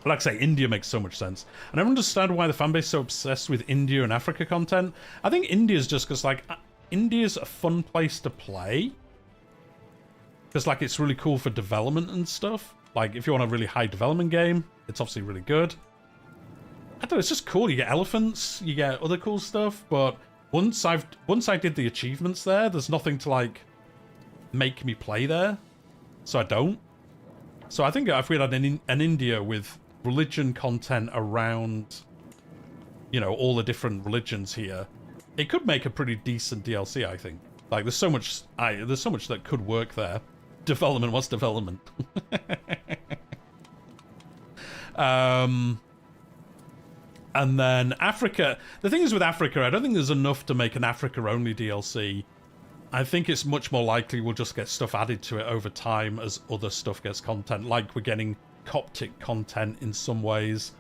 Like I say, India makes so much sense. And I don't understand why the fanbase is so obsessed with India and Africa content. I think India's just because, like, India's a fun place to play. Because, like, it's really cool for development and stuff. Like, if you want a really high development game, it's obviously really good. I don't know, it's just cool. You get elephants, you get other cool stuff, but once I did the achievements there, there's nothing to, like, make me play there. So I don't. So I think if we had an India with religion content around, you know, all the different religions here, it could make a pretty decent DLC, I think. Like, there's so much that could work there. Development, what's development? And then Africa. The thing is with Africa, I don't think there's enough to make an Africa-only DLC. I think it's much more likely we'll just get stuff added to it over time as other stuff gets content. Like we're getting Coptic content in some ways.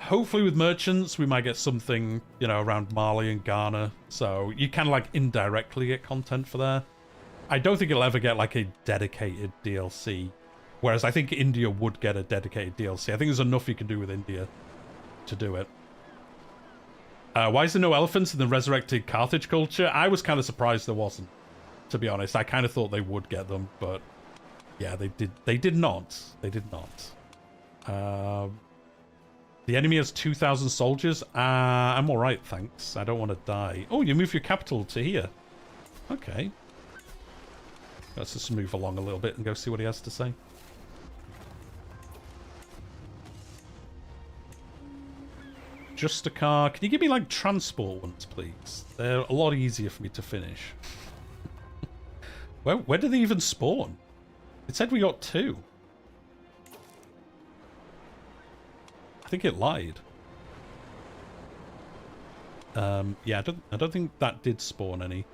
Hopefully with merchants, we might get something, you know, around Mali and Ghana. So you can, like, indirectly get content for there. I don't think it'll ever get, like, a dedicated DLC. Whereas I think India would get a dedicated DLC. I think there's enough you can do with India to do it. Why is there no elephants in the resurrected Carthage culture? I was kind of surprised there wasn't, to be honest. I kind of thought they would get them, but yeah, they did. They did not. They did not. The enemy has 2,000 soldiers. I'm all right, thanks. I don't want to die. Oh, you move your capital to here. Okay. Let's just move along a little bit and go see what he has to say. Just a car. Can you give me, like, transport ones, please? They're a lot easier for me to finish. Where did they even spawn? It said we got 2. I think it lied. Yeah, I don't think that did spawn any.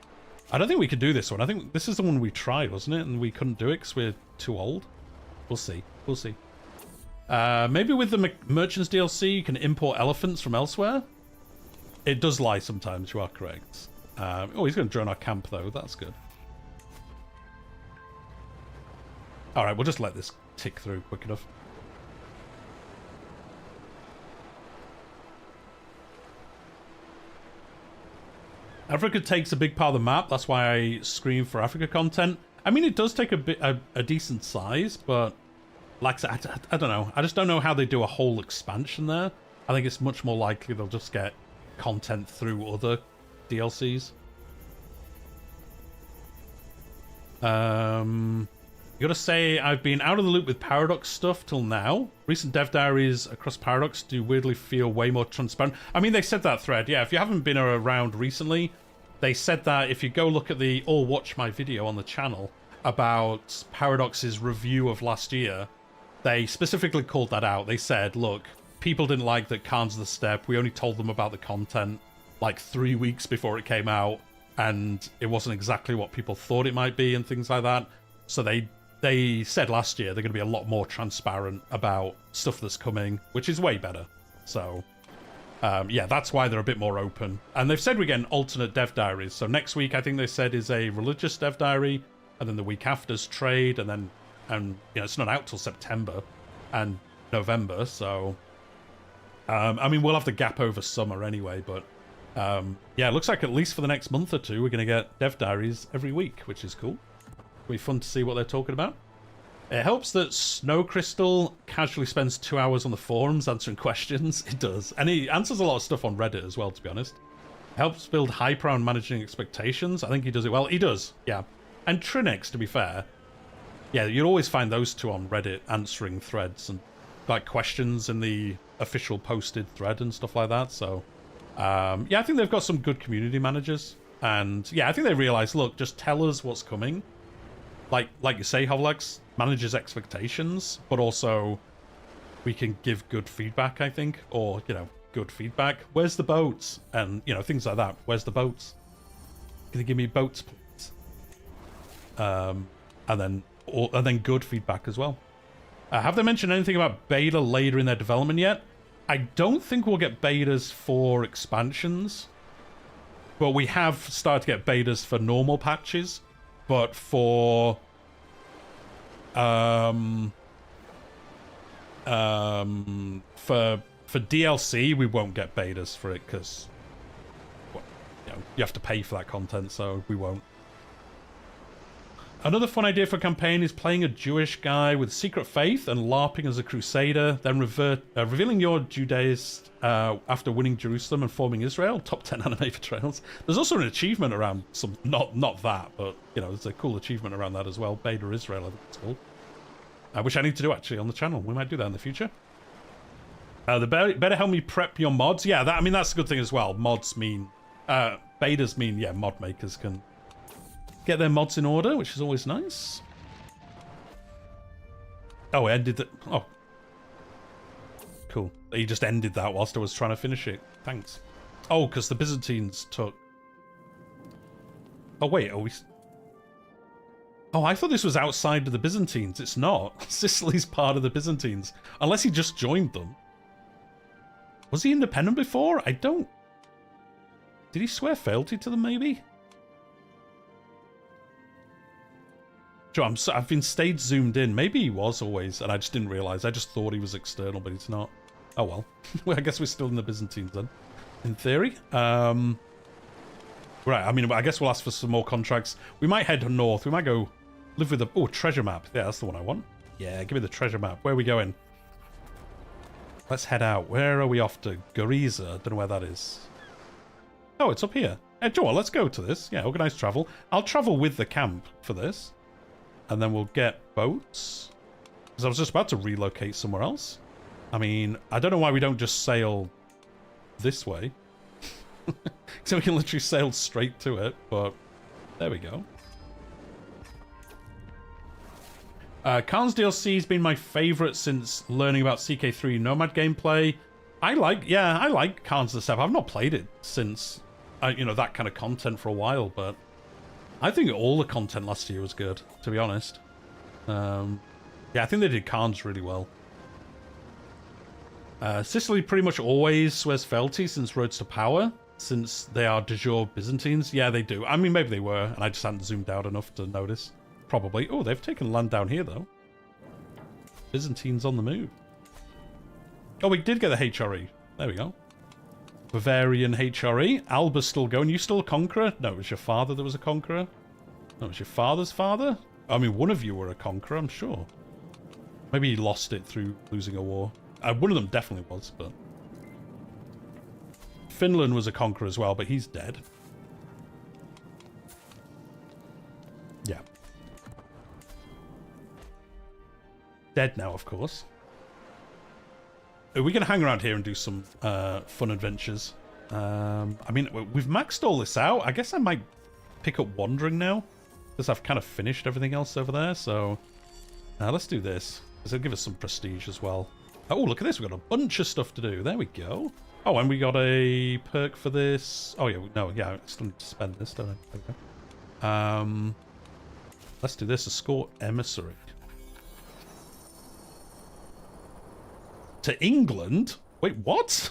I don't think we could do this one. I think this is the one we tried, wasn't it? And we couldn't do it because we're too old. We'll see. We'll see. Maybe with the Merchants DLC, you can import elephants from elsewhere. It does lie sometimes, you are correct. Oh, he's going to join our camp, though. That's good. Alright, we'll just let this tick through quick enough. Africa takes a big part of the map. That's why I scream for Africa content. I mean, it does take a decent size, but... Like I said, I don't know. I just don't know how they do a whole expansion there. I think it's much more likely they'll just get content through other DLCs. You gotta say, I've been out of the loop with Paradox stuff till now. Recent dev diaries across Paradox do weirdly feel way more transparent. I mean, they said that thread. Yeah, if you haven't been around recently, they said that if you go look at the or watch my video on the channel about Paradox's review of last year, they specifically called that out. They said, look, people didn't like that Khan's the Steppe. We only told them about the content like 3 weeks before it came out, and it wasn't exactly what people thought it might be and things like that. So they said last year they're going to be a lot more transparent about stuff that's coming, which is way better. So, yeah, that's why they're a bit more open. And they've said we're getting alternate dev diaries. So next week, I think they said, is a religious dev diary, and then the week after's trade, and then... And, you know, it's not out till September and November, so... I mean, we'll have the gap over summer anyway, but... yeah, it looks like at least for the next month or two, we're going to get dev diaries every week, which is cool. It'll be fun to see what they're talking about. It helps that Snow Crystal casually spends 2 hours on the forums answering questions. It does. And he answers a lot of stuff on Reddit as well, to be honest. Helps build hype around managing expectations. I think he does it well. He does, yeah. And Trinix, to be fair... Yeah, you'll always find those two on Reddit answering threads and like questions in the official posted thread and stuff like that. So, yeah, I think they've got some good community managers. And yeah, I think they realize, look, just tell us what's coming. Like you say, Hovlex manages expectations, but also we can give good feedback, I think. Or, you know, good feedback. Where's the boats? And, you know, things like that. Where's the boats? Can you give me boats, please? And then good feedback as well. Have they mentioned anything about beta later in their development yet? I don't think we'll get betas for expansions. But we have started to get betas for normal patches. But for... for DLC, we won't get betas for it because... Well, you know, you have to pay for that content, so we won't. Another fun idea for a campaign is playing a Jewish guy with secret faith and LARPing as a Crusader, then revealing your Judaist after winning Jerusalem and forming Israel. Top 10 anime betrayals. There's also an achievement around some, not that, but you know, there's a cool achievement around that as well. Beta Israel, I think it's called. Which I need to do actually on the channel. We might do that in the future. Better help me prep your mods. Yeah, I mean that's a good thing as well. Mods mean betas mean yeah, mod makers can get their mods in order, which is always nice. Oh, it ended the... Oh. Cool. He just ended that whilst I was trying to finish it. Thanks. Oh, because the Byzantines took... Oh, wait. Are we... Oh, I thought this was outside of the Byzantines. It's not. Sicily's part of the Byzantines. Unless he just joined them. Was he independent before? I don't... Did he swear fealty to them, maybe? Sure, I've been stayed zoomed in. Maybe he was always, and I just didn't realise. I just thought he was external, but he's not. Oh well. Well, I guess we're still in the Byzantines then. in theory. Right, I mean, I guess we'll ask for some more contracts. We might head north. We might go live with the... Oh, treasure map. Yeah, that's the one I want. Yeah, give me the treasure map. Where are we going? Let's head out. Where are we off to? Gariza. Don't know where that is. Oh, it's up here. Hey, Joel, let's go to this. Yeah, organized travel. I'll travel with the camp for this. And then we'll get boats. Because I was just about to relocate somewhere else. I mean, I don't know why we don't just sail this way. So we can literally sail straight to it, but there we go. Khan's DLC has been my favorite since learning about CK3 Nomad gameplay. I like Khan's the stuff. I've not played it since, you know, that kind of content for a while, but I think all the content last year was good, to be honest. Yeah, I think they did Khan's really well. Sicily pretty much always swears fealty since Roads to Power, since they are de jure Byzantines. Yeah, they do. I mean, maybe they were, and I just hadn't zoomed out enough to notice. Probably. Oh, they've taken land down here, though. Byzantines on the move. Oh, we did get the HRE. There we go. Bavarian HRE. Alba's still going. You still a conqueror? No, it was your father that was a conqueror. No, it was your father's father? I mean, one of you were a conqueror, I'm sure. Maybe he lost it through losing a war. One of them definitely was, but... Finland was a conqueror as well, but he's dead. Yeah. Dead now, of course. Are we going to hang around here and do some fun adventures? I mean, we've maxed all this out. I guess I might pick up wandering now, because I've kind of finished everything else over there, so... let's do this, because it'll give us some prestige as well. Oh, look at this. We've got a bunch of stuff to do. There we go. Oh, and we got a perk for this. Oh, yeah. No, yeah. I still need to spend this, don't I? Okay. Let's do this. Escort emissary. To England? Wait, what?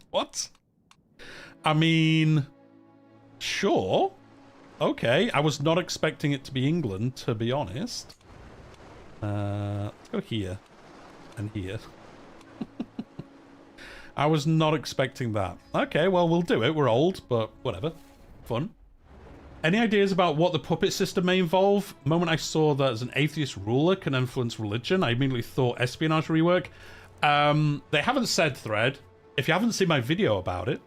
What? I mean, sure. Okay. I was not expecting it to be England, to be honest. Let's go here. And here. I was not expecting that. Okay, well, we'll do it. We're old, but whatever. Fun. Any ideas about what the puppet system may involve? The moment I saw that as an atheist ruler can influence religion, I immediately thought espionage rework. They haven't said thread. If you haven't seen my video about it,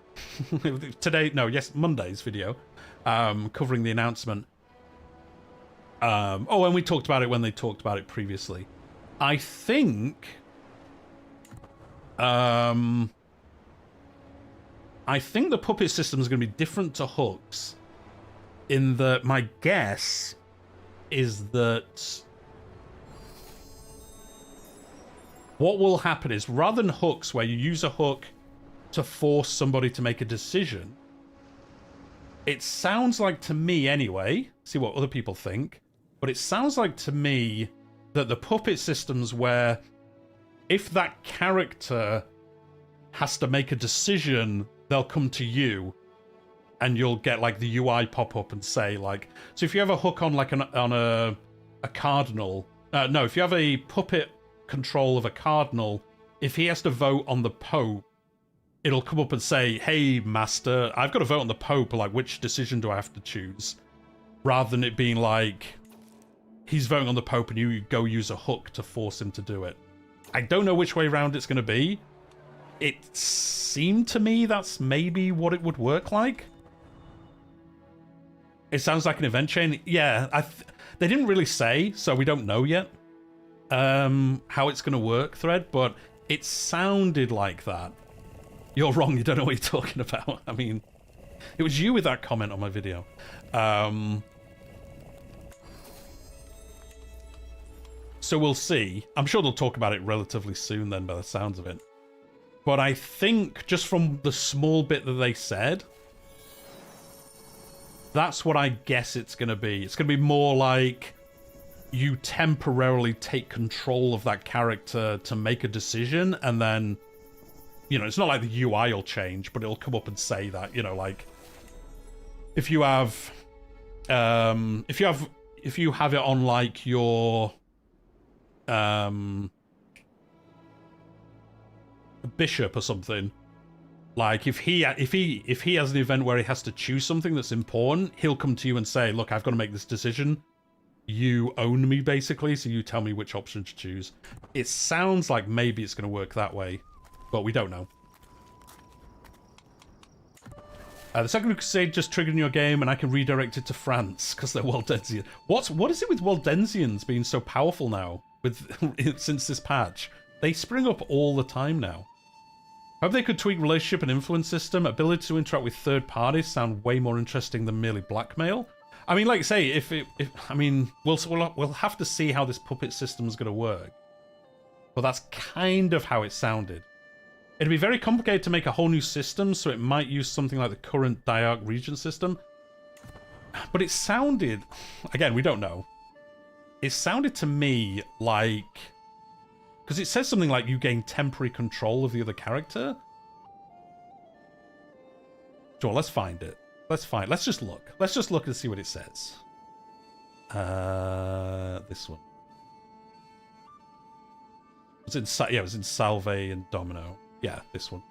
Monday's video, covering the announcement. Oh, and we talked about it when they talked about it previously. I think... I think the puppet system is going to be different to hooks, in that my guess is that what will happen is, rather than hooks where you use a hook to force somebody to make a decision, it sounds like to me anyway, see what other people think, but it sounds like to me that the puppet system's where if that character has to make a decision, they'll come to you and you'll get like the UI pop up and say like, so if you have a hook on like on a cardinal, no, if you have a puppet control of a cardinal, if he has to vote on the Pope, it'll come up and say, hey master, I've got to vote on the Pope, like which decision do I have to choose? Rather than it being like, he's voting on the Pope and you go use a hook to force him to do it. I don't know which way around it's going to be. It seemed to me that's maybe what it would work like. It sounds like an event chain. Yeah, they didn't really say, so we don't know yet how it's going to work, Thread, but it sounded like that. You're wrong, you don't know what you're talking about. I mean, it was you with that comment on my video. So we'll see. I'm sure they'll talk about it relatively soon then, by the sounds of it. But I think, just from the small bit that they said, that's what I guess it's going to be. It's going to be more like you temporarily take control of that character to make a decision, and then, you know, it's not like the UI will change, but it'll come up and say that, you know, like, if you have it on like your bishop or something, Like if he has an event where he has to choose something that's important, he'll come to you and say, look, I've got to make this decision. You own me, basically, so you tell me which option to choose. It sounds like maybe it's going to work that way, but we don't know. The Second Crusade just triggered in your game, and I can redirect it to France because they're Waldensian. What is it with Waldensians being so powerful now? Since this patch, they spring up all the time now. I hope they could tweak relationship and influence system. Ability to interact with third parties sound way more interesting than merely blackmail. I mean, like I say, we'll have to see how this puppet system is going to work. But that's kind of how it sounded. It'd be very complicated to make a whole new system, so it might use something like the current Diarch region system. But it sounded... Again, we don't know. It sounded to me like... Because it says something like you gain temporary control of the other character. Sure, let's find it. Let's just look. Let's just look and see what it says. This one. It was in Salve and Domino. Yeah, this one.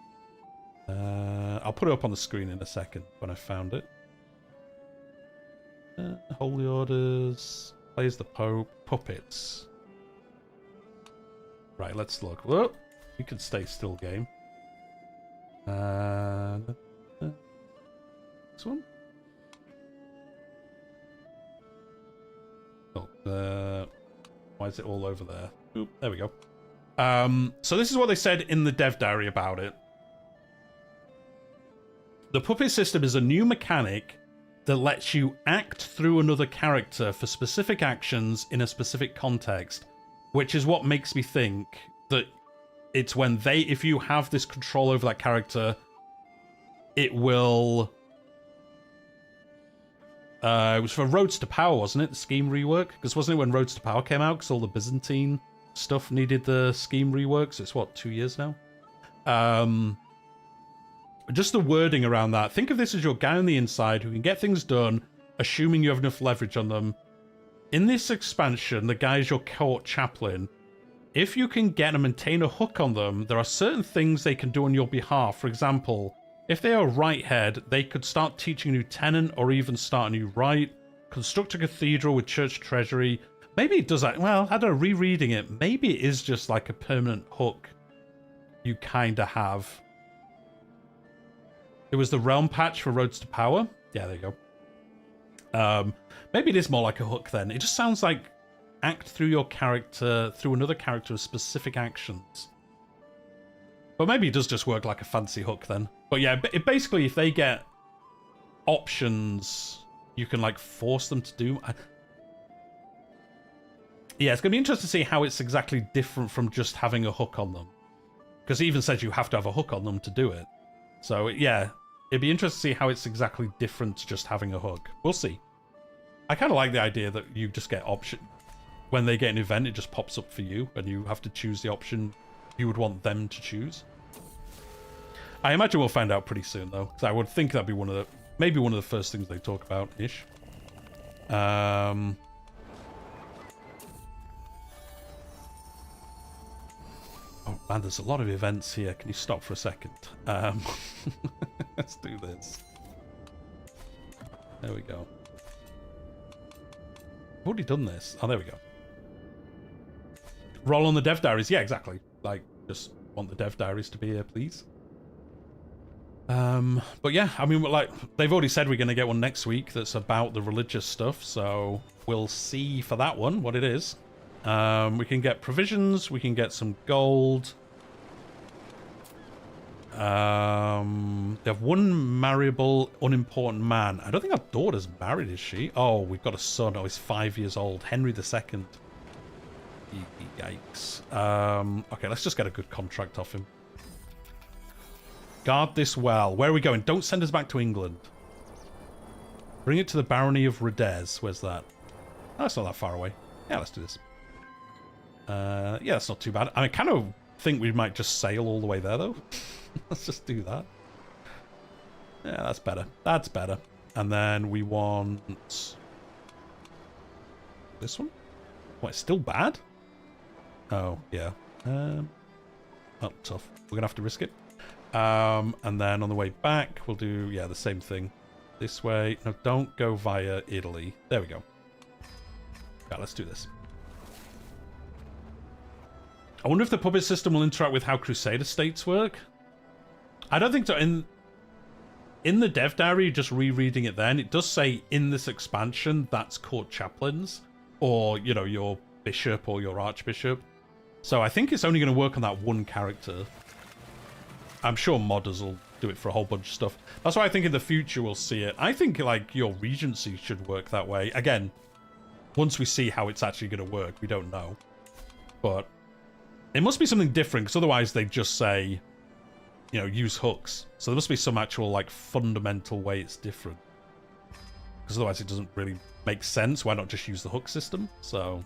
I'll put it up on the screen in a second when I found it. Holy Orders. Plays the Pope. Puppets. Right, let's look. Whoa! You can stay still, game. This one? Oh, why is it all over there? Oop, there we go. So this is what they said in the dev diary about it. The puppet system is a new mechanic that lets you act through another character for specific actions in a specific context, which is what makes me think that it's when if you have this control over that character, it will... it was for Roads to Power, wasn't it? The scheme rework? Because wasn't it when Roads to Power came out? Because all the Byzantine stuff needed the scheme reworks. It's what, 2 years now? Just the wording around that. Think of this as your guy on the inside who can get things done, assuming you have enough leverage on them. In this expansion, the guy is your court chaplain. If you can get and maintain a hook on them, there are certain things they can do on your behalf. For example, if they are a right head, they could start teaching a new tenant or even start a new rite, construct a cathedral with church treasury. Maybe it does that. Well, I don't know, rereading it, maybe it is just like a permanent hook you kind of have. It was the realm patch for Roads to Power. Yeah, there you go. Maybe it is more like a hook then. It just sounds like act through your character, through another character with specific actions. But maybe it does just work like a fancy hook then. But yeah, basically if they get options, you can like force them to do... Yeah, it's going to be interesting to see how it's exactly different from just having a hook on them. Because it even says you have to have a hook on them to do it. So yeah, it'd be interesting to see how it's exactly different to just having a hook. We'll see. I kind of like the idea that you just get option. When they get an event, it just pops up for you, and you have to choose the option you would want them to choose. I imagine we'll find out pretty soon, though, because I would think that'd be maybe one of the first things they talk about, ish. Oh man, there's a lot of events here. Can you stop for a second? Let's do this. There we go. I've already done this. Oh, there we go. Roll on the dev diaries. Yeah, exactly. Like, just want the dev diaries to be here, please. But yeah, I mean, like, they've already said we're going to get one next week that's about the religious stuff, so we'll see for that one what it is. We can get provisions, we can get some gold. They have one marriable, unimportant man. I don't think our daughter's married, is she? Oh, we've got a son. Oh, he's 5 years old. Henry II. Yikes. Okay, let's just get a good contract off him. Guard this well. Where are we going? Don't send us back to England. Bring it to the Barony of Rodez. Where's that? Oh, that's not that far away. Yeah, let's do this. Yeah, that's not too bad. I kind of think we might just sail all the way there, though. Let's just do that. Yeah, that's better. That's better. And then we want... this one? What, it's still bad? Oh, yeah. Oh, tough. We're going to have to risk it. And then on the way back, we'll do, yeah, the same thing. This way. No, don't go via Italy. There we go. Yeah, let's do this. I wonder if the puppet system will interact with how Crusader states work. I don't think so. In the dev diary, just rereading it then, it does say in this expansion, that's court chaplains. Or, you know, your bishop or your archbishop. So I think it's only going to work on that one character. I'm sure modders will do it for a whole bunch of stuff. That's why I think in the future we'll see it. I think, like, your regency should work that way. Again, once we see how it's actually going to work, we don't know. But it must be something different, because otherwise they just say, you know, use hooks. So there must be some actual, like, fundamental way it's different. Because otherwise it doesn't really make sense. Why not just use the hook system? So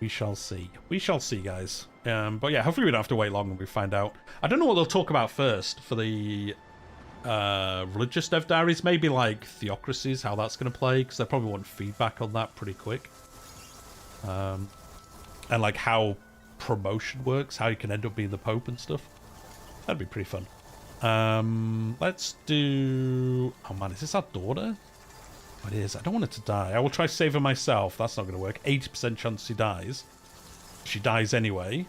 we shall see. We shall see, guys. But yeah, hopefully we don't have to wait long when we find out. I don't know what they'll talk about first for the religious dev diaries. Maybe like theocracies, how that's going to play, because they probably want feedback on that pretty quick. And like how promotion works, how you can end up being the Pope and stuff. That'd be pretty fun. Let's do... Oh man, is this our daughter? Oh, it is. I don't want her to die. I will try saving myself. That's not going to work. 80% chance she dies. She dies anyway.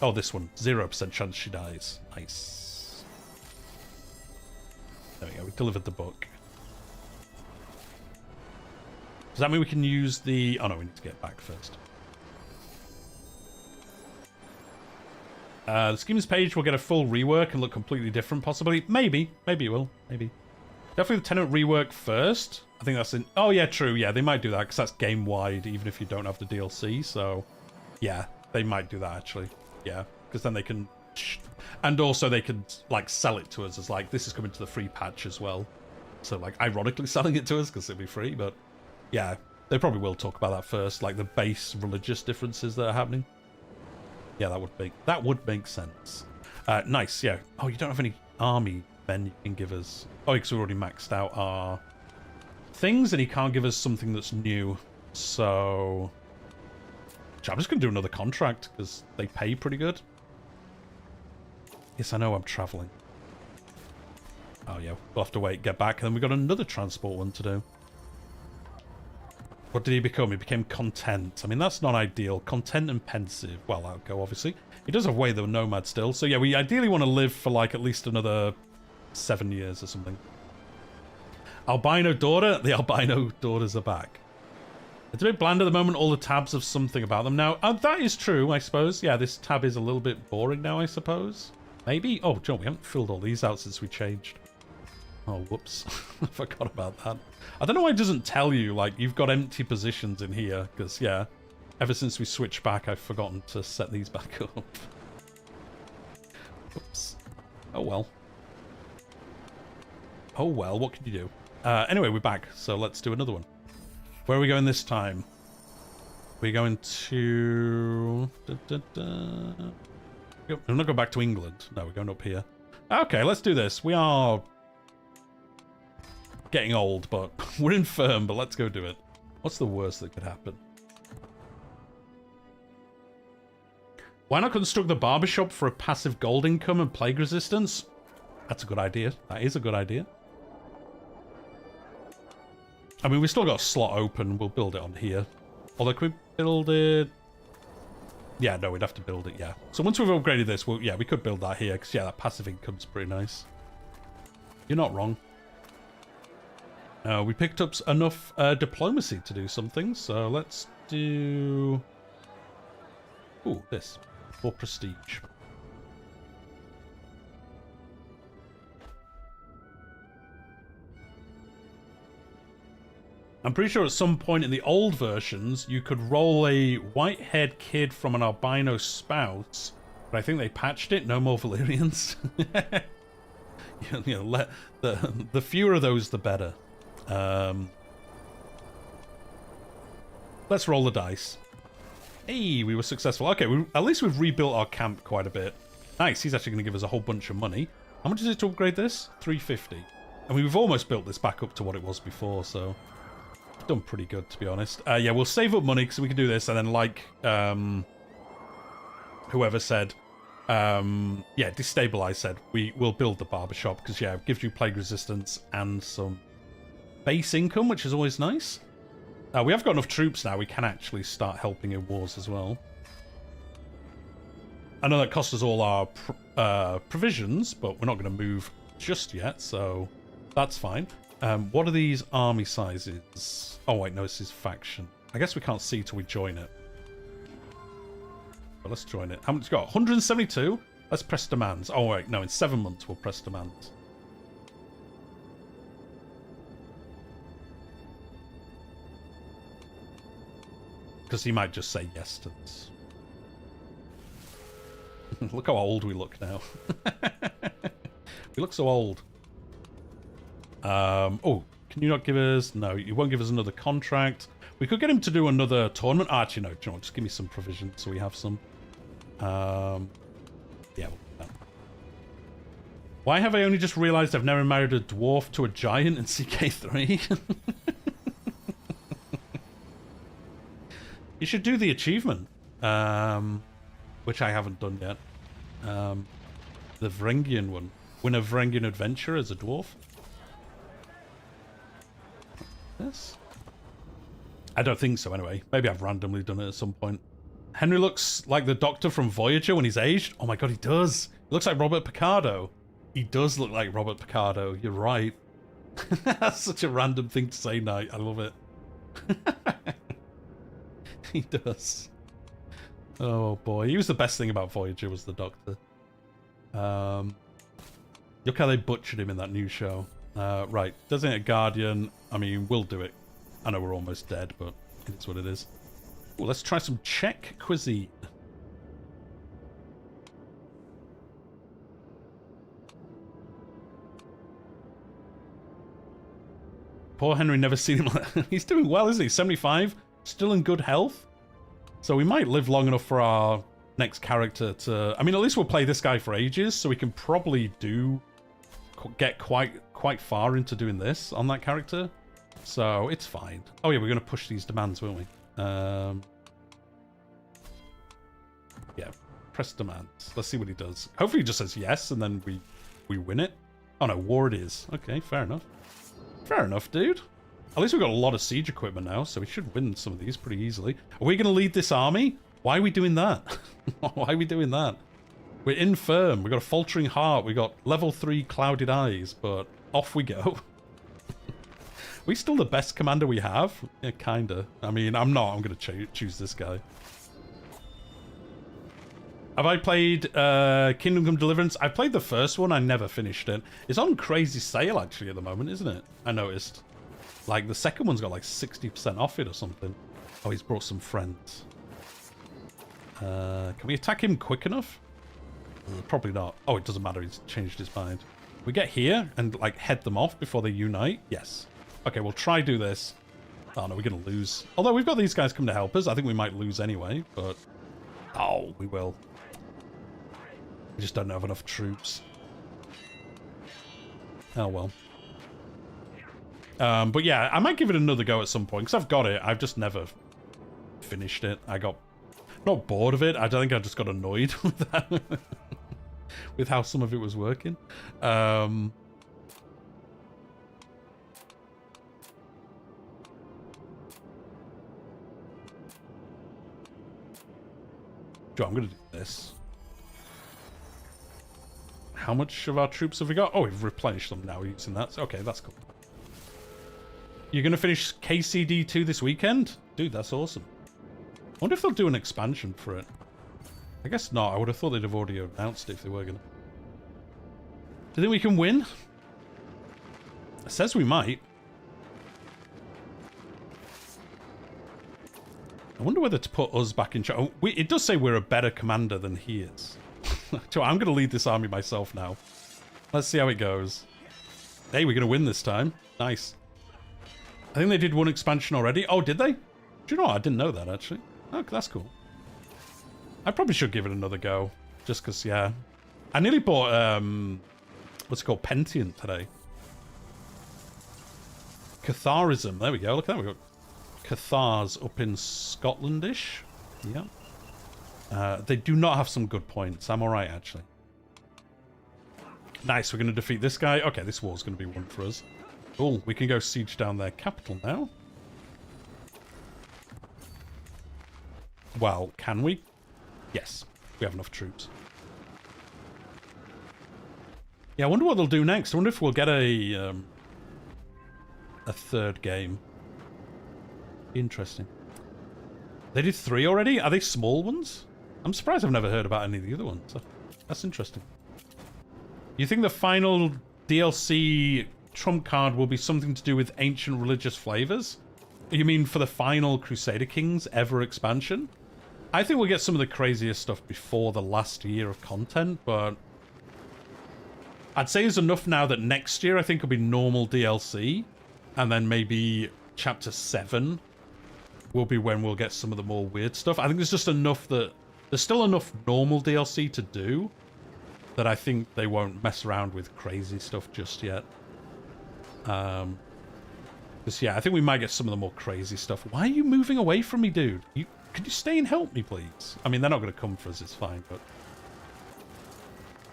Oh, this one. 0% chance she dies. Nice. There we go. We delivered the book. Does that mean we can use the... Oh no, we need to get back first. The schemes page will get a full rework and look completely different, possibly. Maybe. Maybe it will. Maybe. Definitely the tenant rework first. I think that's in... Oh, yeah, true. Yeah, they might do that, because that's game-wide, even if you don't have the DLC. So, yeah, they might do that, actually. Yeah, because then they can... And also they can, like, sell it to us as, like, this is coming to the free patch as well. So, like, ironically selling it to us, because it'll be free, but... Yeah, they probably will talk about that first, like, the base religious differences that are happening. Yeah, that would make sense. Nice, yeah. Oh, you don't have any army men you can give us. Oh, because we already maxed out our things, and he can't give us something that's new. So I'm just going to do another contract, because they pay pretty good. Yes, I know I'm traveling. Oh, yeah, we'll have to wait, get back, and then we've got another transport one to do. What did he become? He became content. I mean, that's not ideal. Content and pensive. Well, that'll go, obviously. He does have way the nomad still. So, yeah, we ideally want to live for, like, at least another 7 years or something. Albino daughter? The albino daughters are back. It's a bit bland at the moment. All the tabs have something about them. Now, that is true, I suppose. Yeah, this tab is a little bit boring now, I suppose. Maybe? Oh, John, we haven't filled all these out since we changed. Oh, whoops. I forgot about that. I don't know why it doesn't tell you, like, you've got empty positions in here, because, yeah, ever since we switched back, I've forgotten to set these back up. Oops. Oh, well. Oh, well, what can you do? Anyway, we're back, so let's do another one. Where are we going this time? We're going to... I'm not going back to England. No, we're going up here. Okay, let's do this. We are... getting old, but we're infirm, but let's go do it. What's the worst that could happen? Why not construct the barbershop for a passive gold income and plague resistance? That's a good idea. That is a good idea. I mean, we still got a slot open. We'll build it on here. Although, can we build it? Yeah, no, we'd have to build it, yeah. So once we've upgraded this, well, yeah, we could build that here, because, yeah, that passive income's pretty nice. You're not wrong. We picked up enough diplomacy to do something, so let's do... Ooh, this. For prestige. I'm pretty sure at some point in the old versions, you could roll a white-haired kid from an albino spouse, but I think they patched it. No more Valyrians. You know, the fewer of those, the better. Let's roll the dice. Hey, we were successful. Okay, at least we've rebuilt our camp quite a bit. Nice, he's actually going to give us a whole bunch of money. How much is it to upgrade this? 350. I mean, we've almost built this back up to what it was before, so... done pretty good, to be honest. Yeah, we'll save up money, because we can do this, and then, like, whoever said, Yeah, destabilize said we will build the barbershop because yeah, it gives you plague resistance and some base income, which is always nice. We have got enough troops now. We can actually start helping in wars as well. I know that costs us all our provisions, but we're not going to move just yet, so that's fine. What are these army sizes? Oh wait, no, this is faction. I guess we can't see till we join it. But let's join it. How much got? 172? Let's press demands. Oh wait, no, in 7 months we'll press demands. Because he might just say yes to this. Look how old we look now. We look so old. Oh, can you not give us... No, you won't give us another contract. We could get him to do another tournament. Actually, no, do you know what? Just give me some provisions so we have some. Yeah, why have I only just realised I've never married a dwarf to a giant in CK3? You should do the achievement, which I haven't done yet. The Varangian one. Win a Varangian adventure as a dwarf. Yes. I don't think so anyway. Maybe I've randomly done it at some point. Henry looks like the Doctor from Voyager when he's aged. Oh my god, he does. He looks like Robert Picardo. He does look like Robert Picardo. You're right. That's such a random thing to say, Knight. I love it. He does. Oh boy, he was the best thing about Voyager was the Doctor. Look how they butchered him in that new show. Right, Designated Guardian. I mean, we'll do it. I know we're almost dead, but it's what it is. Ooh, let's try some Czech cuisine. Poor Henry, never seen him. He's doing well, isn't he? 75, still in good health. So we might live long enough for our next character to... I mean, at least we'll play this guy for ages, so we can probably get quite far into doing this on that character. So it's fine. Oh yeah, we're going to push these demands, won't we? Yeah, press demands. Let's see what he does. Hopefully he just says yes, and then we win it. Oh no, war it is. Okay, fair enough. Fair enough, dude. At least we've got a lot of siege equipment now, so we should win some of these pretty easily. Are we going to lead this army? Why are we doing that? Why are we doing that? We're infirm. We've got a faltering heart. We got level 3 clouded eyes, but off we go. Are we still the best commander we have? Yeah, kinda. I mean, I'm not. I'm going to choose this guy. Have I played Kingdom Come Deliverance? I played the first one. I never finished it. It's on crazy sale, actually, at the moment, isn't it? I noticed. Like, the second one's got, like, 60% off it or something. Oh, he's brought some friends. Can we attack him quick enough? Probably not. Oh, it doesn't matter. He's changed his mind. We get here and, like, head them off before they unite? Yes. Okay, we'll try do this. Oh, no, we're going to lose. Although we've got these guys come to help us. I think we might lose anyway, but... Oh, we will. We just don't have enough troops. Oh, well. But yeah, I might give it another go at some point, because I've got it. I've just never finished it. I got... Not bored of it. I don't think I just got annoyed with that. With how some of it was working. I'm going to do this. How much of our troops have we got? Oh, we've replenished them now using that. Okay, that's cool. You're going to finish KCD2 this weekend? Dude, that's awesome. I wonder if they'll do an expansion for it. I guess not. I would have thought they'd have already announced it if they were going to. Do you think we can win? It says we might. I wonder whether to put us back in charge. Oh, it does say we're a better commander than he is. So I'm going to lead this army myself now. Let's see how it goes. Hey, we're going to win this time. Nice. I think they did one expansion already. Oh, did they? Do you know what? I didn't know that, actually. Oh, that's cool. I probably should give it another go. Just because, yeah. I nearly bought, what's it called? Pentient today. Catharism. There we go. Look at that. We've got Cathars up in Scotlandish. Yeah. They do not have some good points. I'm alright, actually. Nice, we're going to defeat this guy. Okay, this war's going to be one for us. Cool, we can go siege down their capital now. Well, can we? Yes, we have enough troops. Yeah, I wonder what they'll do next. I wonder if we'll get a third game. Interesting. They did 3 already? Are they small ones? I'm surprised I've never heard about any of the other ones. So that's interesting. You think the final DLC trump card will be something to do with ancient religious flavors? You mean for the final Crusader Kings ever expansion? I think we'll get some of the craziest stuff before the last year of content, but I'd say there's enough now that next year I think will be normal DLC, and then maybe Chapter 7 will be when we'll get some of the more weird stuff. I think there's just enough that... There's still enough normal DLC to do that I think they won't mess around with crazy stuff just yet. Because, yeah, I think we might get some of the more crazy stuff. Why are you moving away from me, dude? Could you stay and help me, please? I mean, they're not going to come for us, it's fine, but...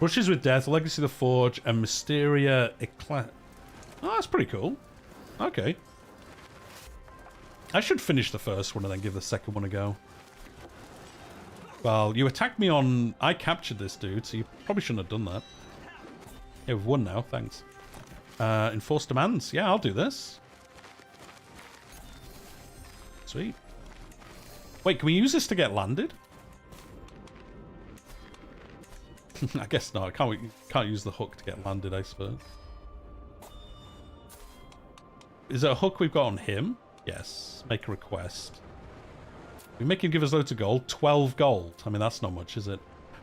Brushes with Death, Legacy of the Forge, and Mysteria Eclat... Oh, that's pretty cool. Okay. I should finish the first one and then give the second one a go. Well, you attacked me on... I captured this dude, so you probably shouldn't have done that. Yeah, we've won now, thanks. Enforce demands. Yeah, I'll do this. Sweet. Wait, can we use this to get landed? I guess not. Can't use the hook to get landed, I suppose. Is there a hook we've got on him? Yes. Make a request. We make him give us loads of gold. 12 gold. I mean, that's not much, is it?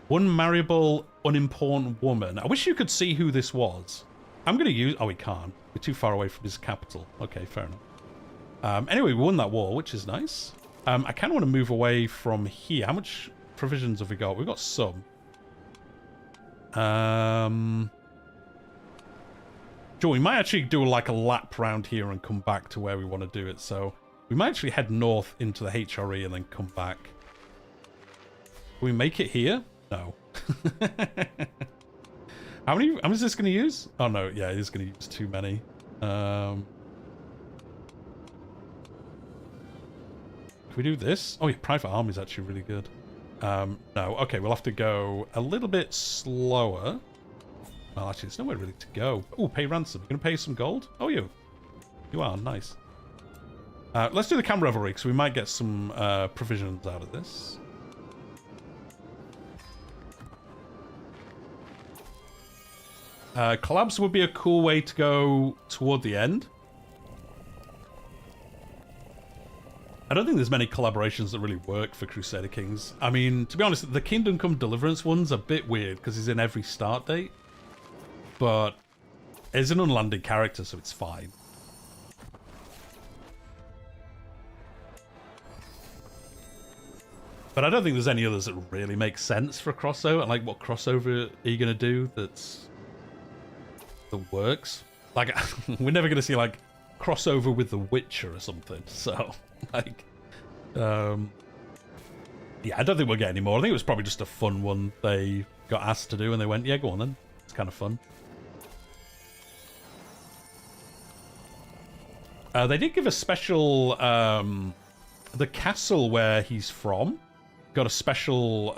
One marriable, unimportant woman. I wish you could see who this was. I'm going to use... Oh, we can't. We're too far away from his capital. Okay, fair enough. Anyway, we won that war, which is nice. I kind of want to move away from here. How much provisions have we got? We've got some. Sure, we might actually do like a lap round here and come back to where we want to do it. So we might actually head north into the HRE and then come back. Can we make it here? No. How many is this going to use? Oh no, yeah, it is going to use too many. Can we do this? Oh yeah, Private Army is actually really good. No, okay, we'll have to go a little bit slower. Well, actually, there's nowhere really to go. Oh, pay ransom. You're going to pay some gold? Oh, you are. Nice. Let's do the camp revelry, because we might get some provisions out of this. Collabs would be a cool way to go toward the end. I don't think there's many collaborations that really work for Crusader Kings. I mean, to be honest, the Kingdom Come Deliverance one's a bit weird, because he's in every start date. But it's an unlanded character, so it's fine. But I don't think there's any others that really make sense for a crossover. Like, what crossover are you going to do that works? Like, we're never going to see, like, crossover with The Witcher or something. So, like, yeah, I don't think we'll get any more. I think it was probably just a fun one they got asked to do, and they went, yeah, go on then. It's kind of fun. They did give a special, the castle where he's from got a special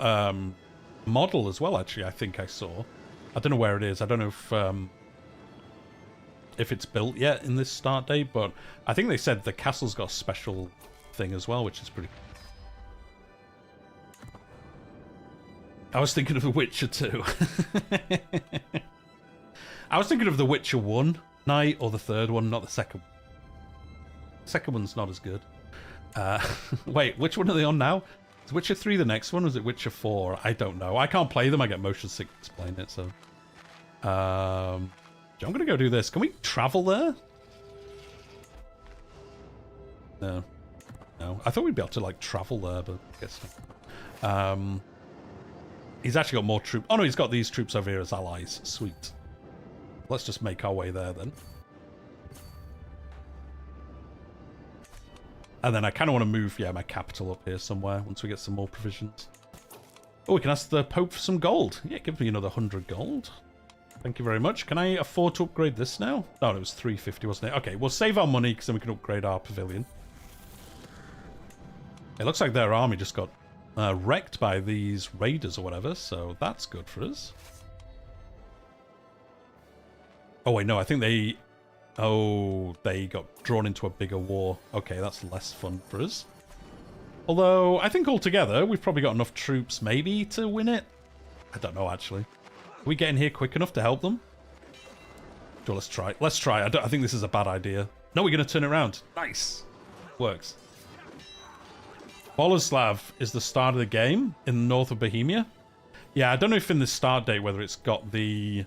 model as well, actually, I think I saw. I don't know where it is. I don't know if it's built yet in this start date, but I think they said the castle's got a special thing as well, which is pretty cool. I was thinking of The Witcher 2. I was thinking of The Witcher 1 night, or the third one, not the second one. Second one's not as good. Wait, which one are they on now? Is Witcher 3 the next one, or is it Witcher 4? I don't know. I can't play them. I get motion sickness playing it, so... I'm going to go do this. Can we travel there? No. No. I thought we'd be able to, like, travel there, but I guess not. He's actually got more troops. Oh, no, he's got these troops over here as allies. Sweet. Let's just make our way there, then. And then I kind of want to move, yeah, my capital up here somewhere once we get some more provisions. Oh, we can ask the Pope for some gold. Yeah, give me another 100 gold. Thank you very much. Can I afford to upgrade this now? Oh, it was 350, wasn't it? Okay, we'll save our money because then we can upgrade our pavilion. It looks like their army just got wrecked by these raiders or whatever, so that's good for us. Oh, wait, no, I think they... Oh, they got drawn into a bigger war. Okay, that's less fun for us. Although, I think altogether, we've probably got enough troops, maybe, to win it. I don't know, actually. Are we getting here quick enough to help them? Sure, let's try. Let's try. I think this is a bad idea. No, we're going to turn it around. Nice. Works. Boleslav is the start of the game in the north of Bohemia. Yeah, I don't know if in the start date whether it's got the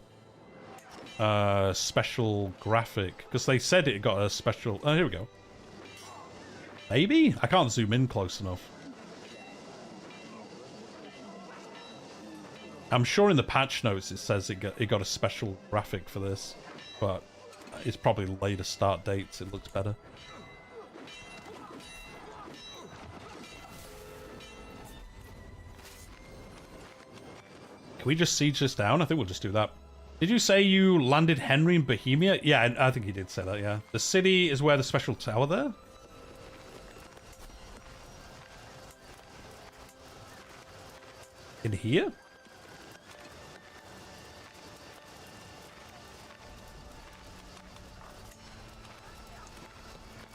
special graphic. Because they said it got a special... Oh, here we go. Maybe? I can't zoom in close enough. I'm sure in the patch notes it says it got a special graphic for this, but it's probably later start dates. It looks better. Can we just siege this down? I think we'll just do that. Did you say you landed Henry in Bohemia? Yeah, I think he did say that, yeah. The city is where the special tower there? In here?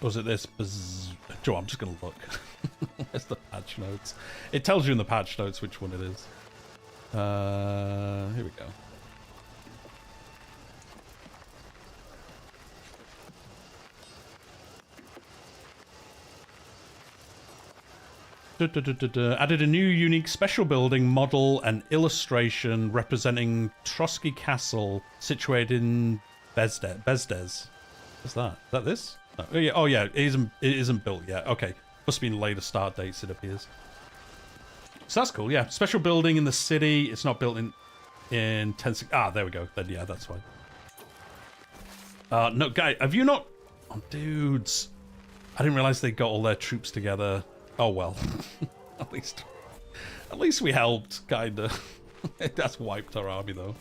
Or is it this? Joe, I'm just going to look. Where's the patch notes? It tells you in the patch notes which one it is. Here we go. Added a new unique special building model and illustration representing Trotsky Castle situated in Bezdez. What's that? Is that this? Oh yeah, it isn't built yet. Okay, must be in later start dates, it appears. So that's cool, yeah. Special building in the city. It's not built in 10... Ah, there we go. Then yeah, that's fine. No, guy, have you not... Oh, dudes. I didn't realize they got all their troops together. Oh, well. At least we helped, kinda. That's wiped our army, though.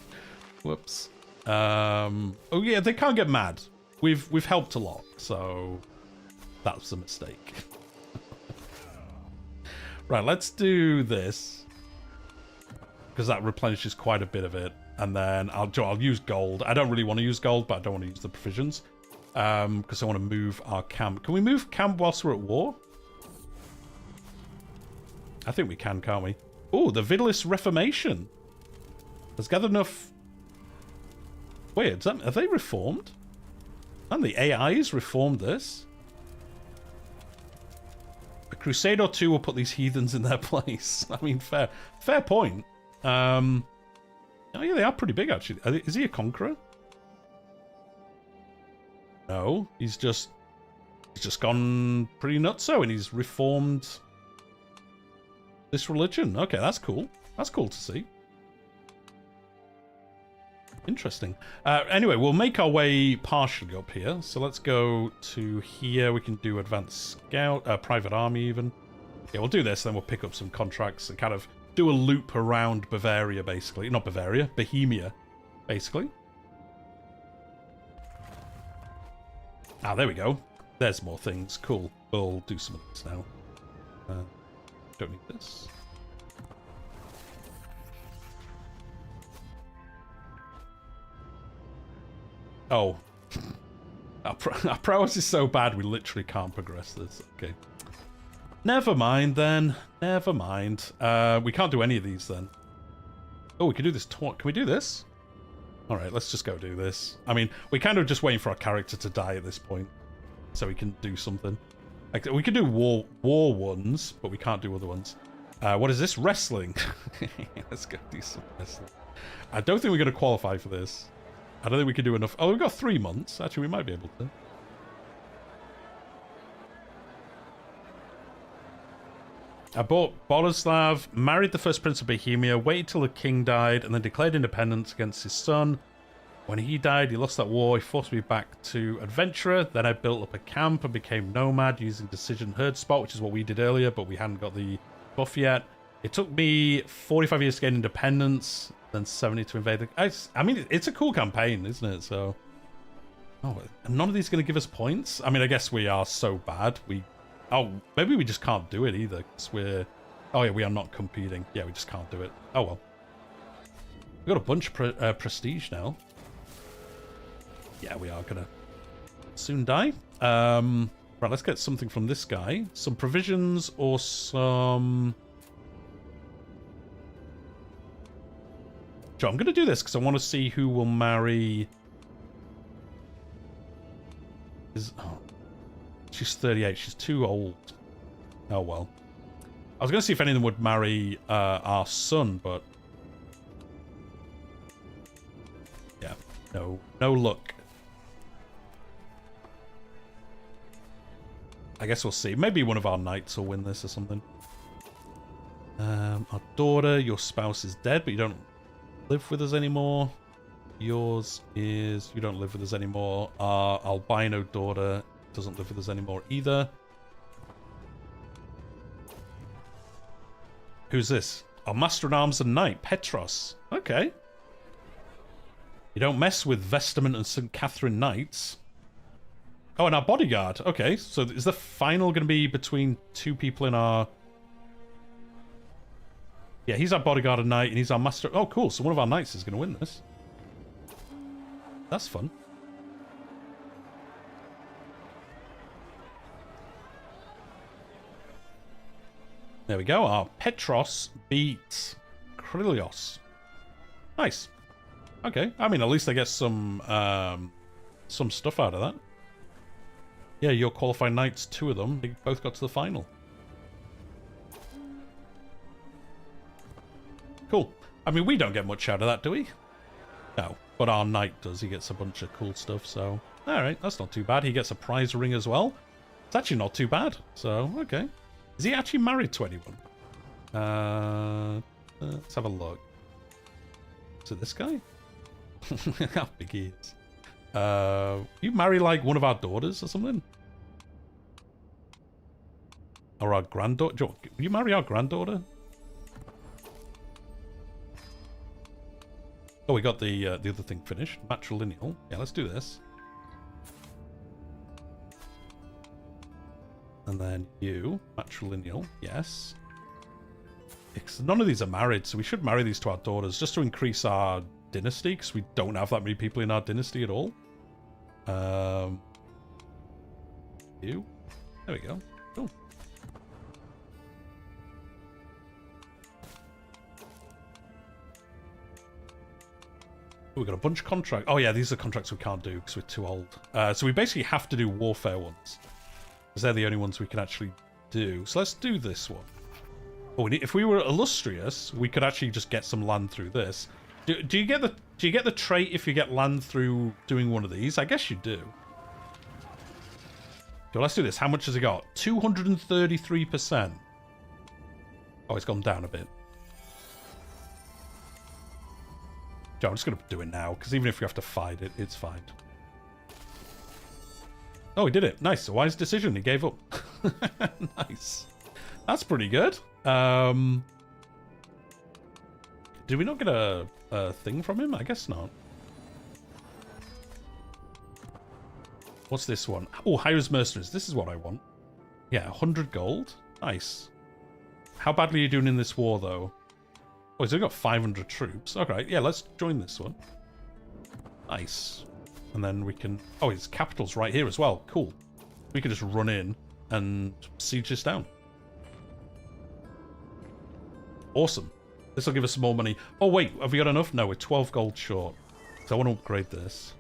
Whoops. Oh, yeah, they can't get mad. We've helped a lot, so that's a mistake. Right, let's do this. Because that replenishes quite a bit of it. And then I'll use gold. I don't really want to use gold, but I don't want to use the provisions. Because I want to move our camp. Can we move camp whilst we're at war? I think we can, can't we? Oh, the Vidalis Reformation has gathered enough... Wait, are they reformed? And the AIs reformed this? A crusade or two will put these heathens in their place. I mean, fair point. Oh yeah, they are pretty big, actually. Is he a conqueror? No, he's just gone pretty nutso, and he's reformed this religion. Okay, that's cool. That's cool to see. Interesting. Anyway, we'll make our way partially up here. So let's go to here. We can do advanced scout, private army even. Yeah, we'll do this, then we'll pick up some contracts and kind of do a loop around Bavaria, basically. Not Bavaria, Bohemia, basically. Ah, there we go. There's more things. Cool. We'll do some of this now. Don't need this. Oh. Our prowess is so bad we literally can't progress this. Okay. Never mind then. Never mind. We can't do any of these then. Oh, we can do this. Can we do this? Alright, let's just go do this. I mean, we're kind of just waiting for our character to die at this point. So we can do something. Like, we can do war ones, but we can't do other ones. What is this? Wrestling. Let's go do some wrestling. I don't think we're going to qualify for this. I don't think we can do enough. Oh, we've got 3 months. Actually, we might be able to. I bought Boleslav, married the first prince of Bohemia, waited till the king died, and then declared independence against his son. When he died, he lost that war. He forced me back to adventurer. Then I built up a camp and became nomad using decision herd spot, which is what we did earlier, but we hadn't got the buff yet. It took me 45 years to gain independence, then 70 to invade the... I mean, it's a cool campaign, isn't it? So... Oh, none of these are going to give us points? I mean, I guess we are so bad. Oh, maybe we just can't do it either, because we're... Oh, yeah, we are not competing. Yeah, we just can't do it. Oh, well. We've got a bunch of prestige now. Yeah, we are going to soon die. Right, let's get something from this guy. Some provisions or some... So I'm going to do this because I want to see who will marry... Oh, she's 38. She's too old. Oh, well. I was going to see if any of them would marry our son, but... Yeah, no luck. I guess we'll see. Maybe one of our knights will win this or something. Our daughter, your spouse is dead, but you don't live with us anymore. Yours is... You don't live with us anymore. Our albino daughter doesn't live with us anymore either. Who's this? Our master in arms and knight, Petros. Okay. You don't mess with Vestament and St. Catherine Knights. Oh, and our bodyguard. Okay, so is the final going to be between two people in our... Yeah, he's our bodyguard and knight, and he's our master... Oh, cool. So one of our knights is going to win this. That's fun. There we go. Our Petros beats Krylios. Nice. Okay. I mean, at least I get some stuff out of that. Yeah, your qualified knights, 2 of them, they both got to the final. Cool. I mean, we don't get much out of that, do we? No. But our knight does. He gets a bunch of cool stuff, so... Alright, that's not too bad. He gets a prize ring as well. It's actually not too bad. So, okay. Is he actually married to anyone? Let's have a look. Is it this guy? How big he is. You marry, like, one of our daughters or something? Or our granddaughter? Will you marry our granddaughter? Oh, we got the other thing finished. Matrilineal. Yeah, let's do this. And then you. Matrilineal. Yes. Because none of these are married, so we should marry these to our daughters just to increase our dynasty, because we don't have that many people in our dynasty at all. You. There we go. Cool. We've got a bunch of contracts. Oh yeah, these are contracts we can't do because we're too old. So we basically have to do warfare ones, because they're the only ones we can actually do. So let's do this one. Oh, if we were illustrious, we could actually just get some land through this. Do you get the trait if you get land through doing one of these? I guess you do. So let's do this. How much has it got? 233%. Oh, it's gone down a bit. So I'm just going to do it now, because even if we have to fight it, it's fine. Oh, he did it. Nice. A wise decision. He gave up. Nice. That's pretty good. Did we not get a thing from him? I guess not. What's this one? Oh, hires mercenaries. This is what I want. Yeah, 100 gold. Nice. How badly are you doing in this war, though? Oh, he's only got 500 troops. Okay, yeah, let's join this one. Nice. And then we can... Oh, his capital's right here as well. Cool. We can just run in and siege this down. Awesome. This will give us some more money. Oh, wait. Have we got enough? No, we're 12 gold short. So I want to upgrade this.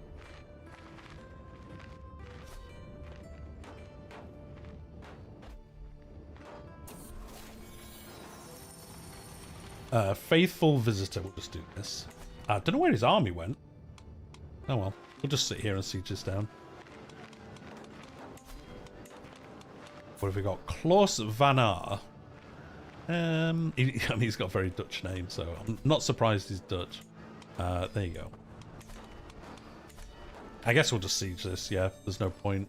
Faithful visitor. We'll just do this. I don't know where his army went. Oh, well. We'll just sit here and siege this down. What have we got? Klaus Van Aar. I mean, he's got a very Dutch name, so I'm not surprised he's Dutch. There you go. I guess we'll just siege this, yeah. There's no point.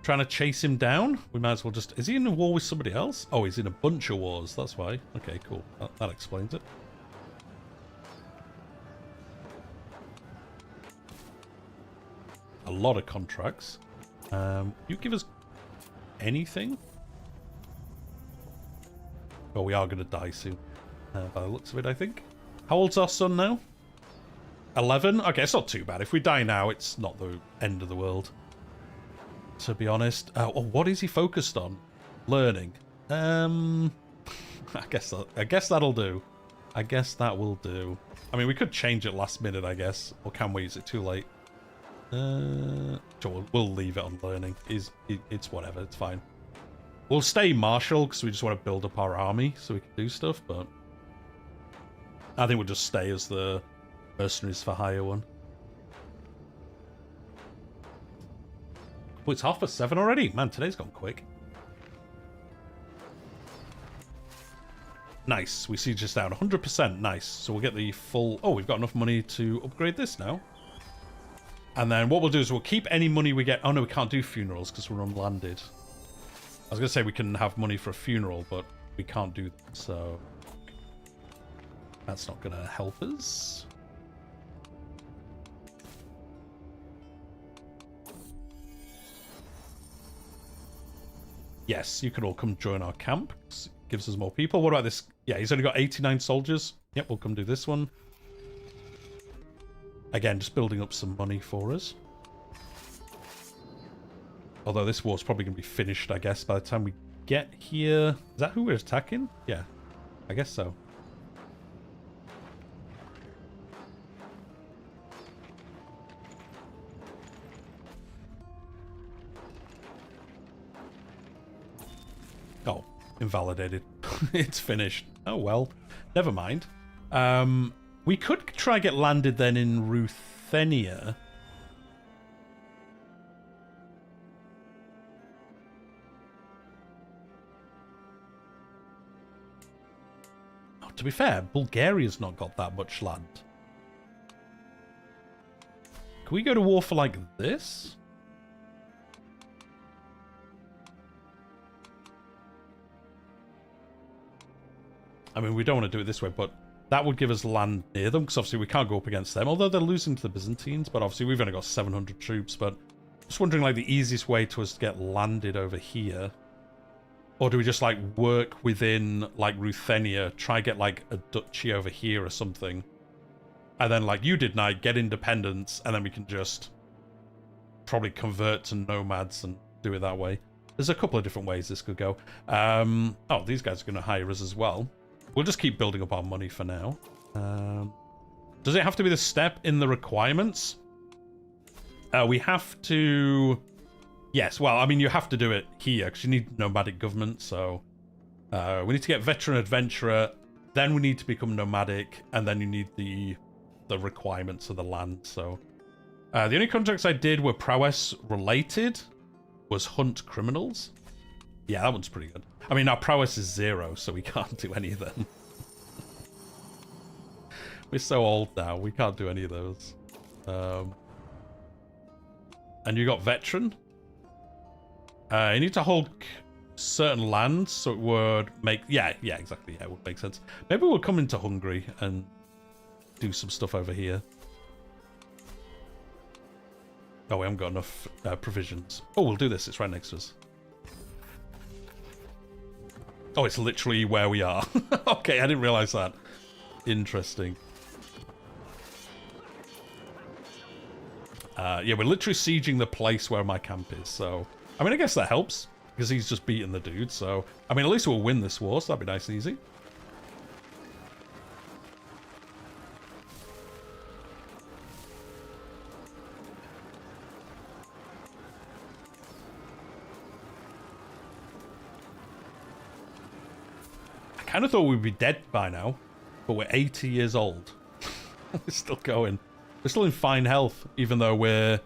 trying to chase him down. We might as well just... Is he in a war with somebody else? Oh, he's in a bunch of wars. That's why. Okay, cool. That explains it. A lot of contracts. You give us anything? Well, we are going to die soon. By the looks of it, I think. How old's our son now? 11? Okay, it's not too bad. If we die now, it's not the end of the world. To be honest. Oh, what is he focused on? Learning. I guess that'll do. I guess that will do. I mean, we could change it last minute, I guess. Or can we? Is it too late? Sure, we'll leave it on learning. It's whatever. It's fine. We'll stay martial because we just want to build up our army so we can do stuff, but I think we'll just stay as the mercenaries for hire one. Oh, it's 7:30 already. Man, today's gone quick. Nice. We siege this down 100%. Nice. So we'll get the full... Oh, we've got enough money to upgrade this now. And then what we'll do is we'll keep any money we get... Oh, no, we can't do funerals because we're unlanded. I was going to say we can have money for a funeral, but we can't do that, so... That's not going to help us. Yes, you can all come join our camp. It gives us more people. What about this? Yeah, he's only got 89 soldiers. Yep, we'll come do this one. Again, just building up some money for us. Although this war's probably going to be finished, I guess, by the time we get here. Is that who we're attacking? Yeah, I guess so. Oh, invalidated. It's finished. Oh, well. Never mind. We could try get landed then in Ruthenia. Oh, to be fair, Bulgaria's not got that much land. Can we go to war for like this? I mean, we don't want to do it this way, but that would give us land near them, because obviously we can't go up against them, although they're losing to the Byzantines, but obviously we've only got 700 troops, but just wondering, like, the easiest way to us to get landed over here. Or do we just, like, work within, like, Ruthenia, try get, like, a duchy over here or something, and then, like you did, Knight, get independence, and then we can just probably convert to nomads and do it that way. There's a couple of different ways this could go. Oh, these guys are going to hire us as well. We'll just keep building up our money for now. Does it have to be the step in the requirements? We have to... Yes, well, I mean, you have to do it here, because you need nomadic government, so... we need to get veteran adventurer, then we need to become nomadic, and then you need the requirements of the land, so... the only contracts I did were prowess related, was hunt criminals. Yeah, that one's pretty good. I mean, our prowess is 0, so we can't do any of them. We're so old now, we can't do any of those. And you got veteran. You need to hold certain lands, so it would make... Yeah, exactly. Yeah, it would make sense. Maybe we'll come into Hungary and do some stuff over here. Oh, we haven't got enough provisions. Oh, we'll do this. It's right next to us. Oh, it's literally where we are. Okay, I didn't realize that. Interesting. Yeah, we're literally sieging the place where my camp is, so... I mean, I guess that helps, because he's just beating the dude, so... I mean, at least we'll win this war, so that'd be nice and easy. I kind of thought we'd be dead by now, but we're 80 years old. We're still going. We're still in fine health, even though we're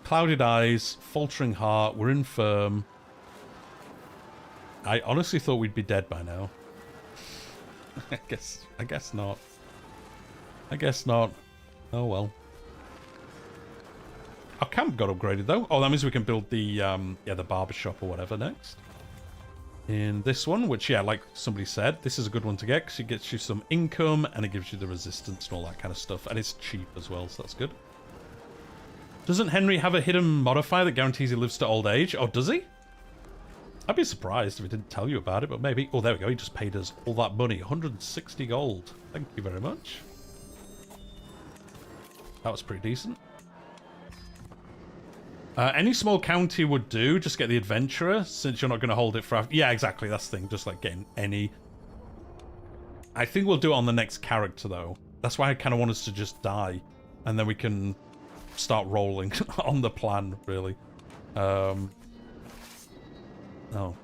clouded eyes, faltering heart, we're infirm. I honestly thought we'd be dead by now. I guess not. I guess not. Oh well. Our camp got upgraded, though. Oh, that means we can build the, yeah, the barber shop or whatever next. In this one, which, yeah, like somebody said, this is a good one to get because it gets you some income and it gives you the resistance and all that kind of stuff. And it's cheap as well, so that's good. Doesn't Henry have a hidden modifier that guarantees he lives to old age? Oh, does he? I'd be surprised if he didn't tell you about it, but maybe. Oh, there we go. He just paid us all that money. 160 gold. Thank you very much. That was pretty decent. Any small county would do. Just get the adventurer, since you're not going to hold it for... Yeah, exactly. That's the thing. Just like getting any... I think we'll do it on the next character, though. That's why I kind of want us to just die. And then we can start rolling on the plan, really. Oh,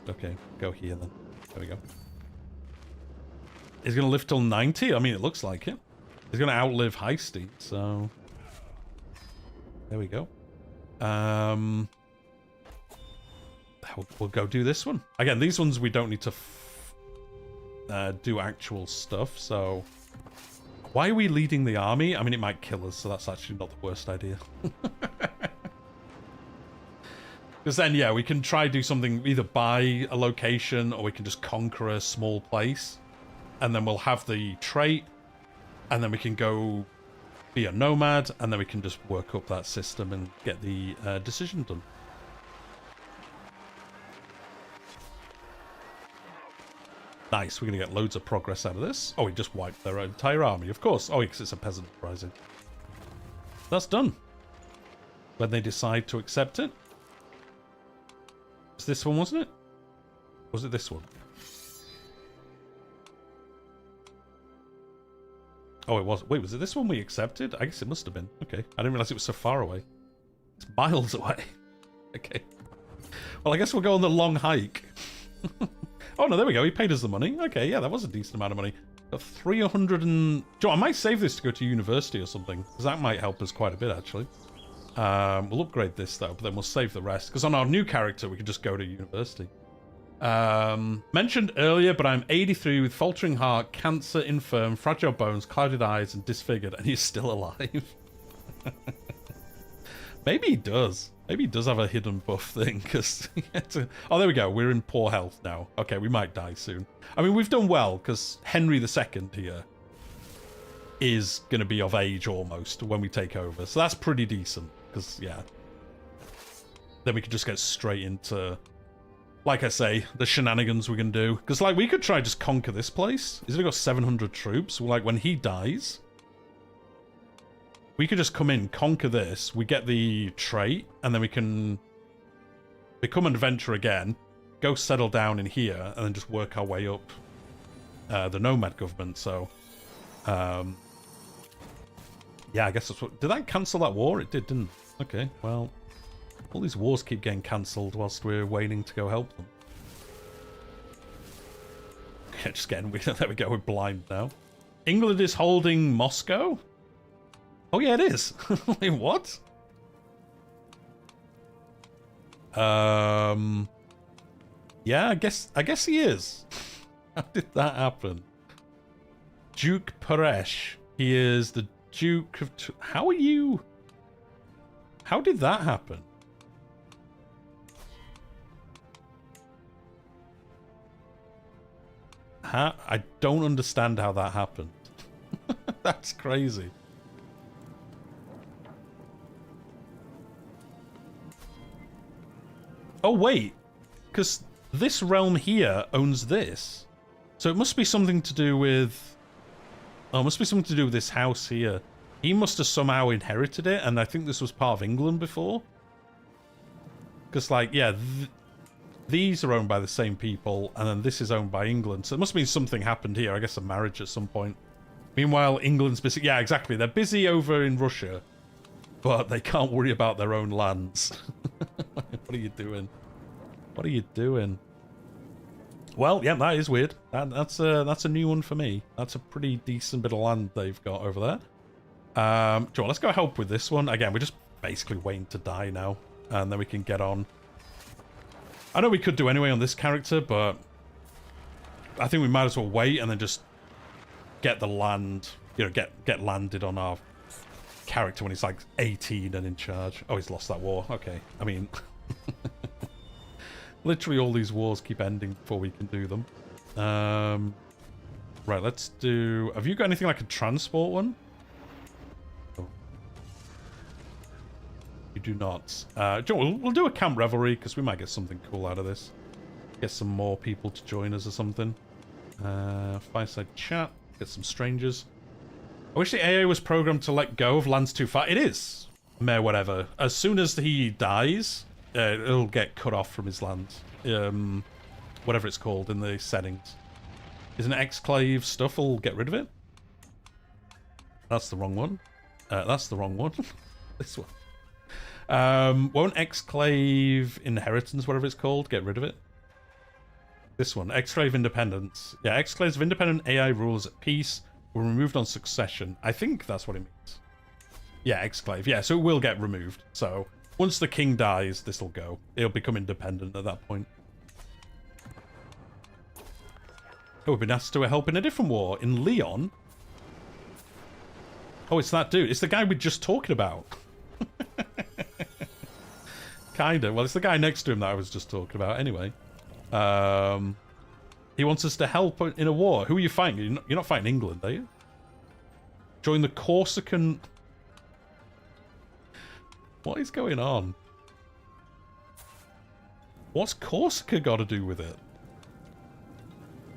okay. Go here, then. There we go. He's going to live till 90? I mean, it looks like it. He's going to outlive Heisty, so... There we go. We'll go do this one. Again, these ones we don't need to do actual stuff, so... Why are we leading the army? I mean, it might kill us, so that's actually not the worst idea. Because then, yeah, we can try do something, either buy a location, or we can just conquer a small place. And then we'll have the trait, and then we can go be a nomad, and then we can just work up that system and get the decision done. Nice, we're going to get loads of progress out of this. Oh, we just wiped their entire army, of course. Oh, because it's a peasant uprising. That's done. When they decide to accept it. It's this one, wasn't it? Was it this one? Oh, it was. Wait, was it this one we accepted? I guess it must have been. Okay. I didn't realize it was so far away. It's miles away. Okay. Well, I guess we'll go on the long hike. Oh, no, there we go. He paid us the money. Okay, yeah, that was a decent amount of money. 300 and... Joe, I might save this to go to university or something, because that might help us quite a bit, actually. We'll upgrade this, though, but then we'll save the rest, because on our new character, we can just go to university. Mentioned earlier, but I'm 83 with faltering heart, cancer, infirm, fragile bones, clouded eyes, and disfigured, and he's still alive. Maybe he does. Maybe he does have a hidden buff thing, because... Oh, there we go. We're in poor health now. Okay, we might die soon. I mean, we've done well, because Henry II here is going to be of age almost when we take over. So that's pretty decent, because, yeah. Then we can just get straight into, like I say, the shenanigans we can do. Because, like, we could try just conquer this place. He's only got 700 troops. Like, when he dies... We could just come in, conquer this, we get the trait, and then we can become an adventurer again, go settle down in here, and then just work our way up the nomad government, so... yeah, I guess that's what... Did that cancel that war? It did, didn't it? Okay, well... All these wars keep getting cancelled whilst we're waiting to go help them. Okay, just getting... There we go, we're blind now. England is holding Moscow? Oh yeah, it is. Wait, what? Yeah, I guess he is. How did that happen? Duke Paresh. He is the Duke of... How are you... How did that happen? I don't understand how that happened. That's crazy. Oh, wait. Because this realm here owns this. So it must be something to do with... Oh, it must be something to do with this house here. He must have somehow inherited it, and I think this was part of England before. Because, like, yeah, these are owned by the same people, and then this is owned by England. So it must mean something happened here. I guess a marriage at some point. Meanwhile, England's busy... Yeah, exactly. They're busy over in Russia, but they can't worry about their own lands. What are you doing? What are you doing? Well, yeah, that is weird. That's a new one for me. That's a pretty decent bit of land they've got over there. Sure, let's go help with this one. Again, we're just basically waiting to die now, and then we can get on. I know we could do anyway on this character, but I think we might as well wait and then just get the land, you know, get landed on our character when he's like 18 and in charge. Oh, he's lost that war. Okay. I mean, literally all these wars keep ending before we can do them. Right, let's do... Have you got anything like a transport one? Oh. You do not. We'll do a camp revelry because we might get something cool out of this. Get some more people to join us or something. Fireside chat. Get some strangers. I wish the AA was programmed to let go of lands too far. It is. Meh, whatever. As soon as he dies, it'll get cut off from his lands. Whatever it's called in the settings. Isn't exclave stuff will get rid of it? That's the wrong one. That's the wrong one. This one. Won't exclave inheritance, whatever it's called, get rid of it? This one. Exclave independence. Yeah, exclaves of independent AI rules at peace were removed on succession. I think that's what it means. Yeah, exclave. Yeah, so it will get removed. So once the king dies, this will go. It'll become independent at that point. Oh, we've been asked to help in a different war. In Leon. Oh, it's that dude. It's the guy we're just talking about. Kinda. Well, it's the guy next to him that I was just talking about anyway. He wants us to help in a war. Who are you fighting? You're not fighting England, are you? Join the Corsican... What is going on? What's Corsica got to do with it?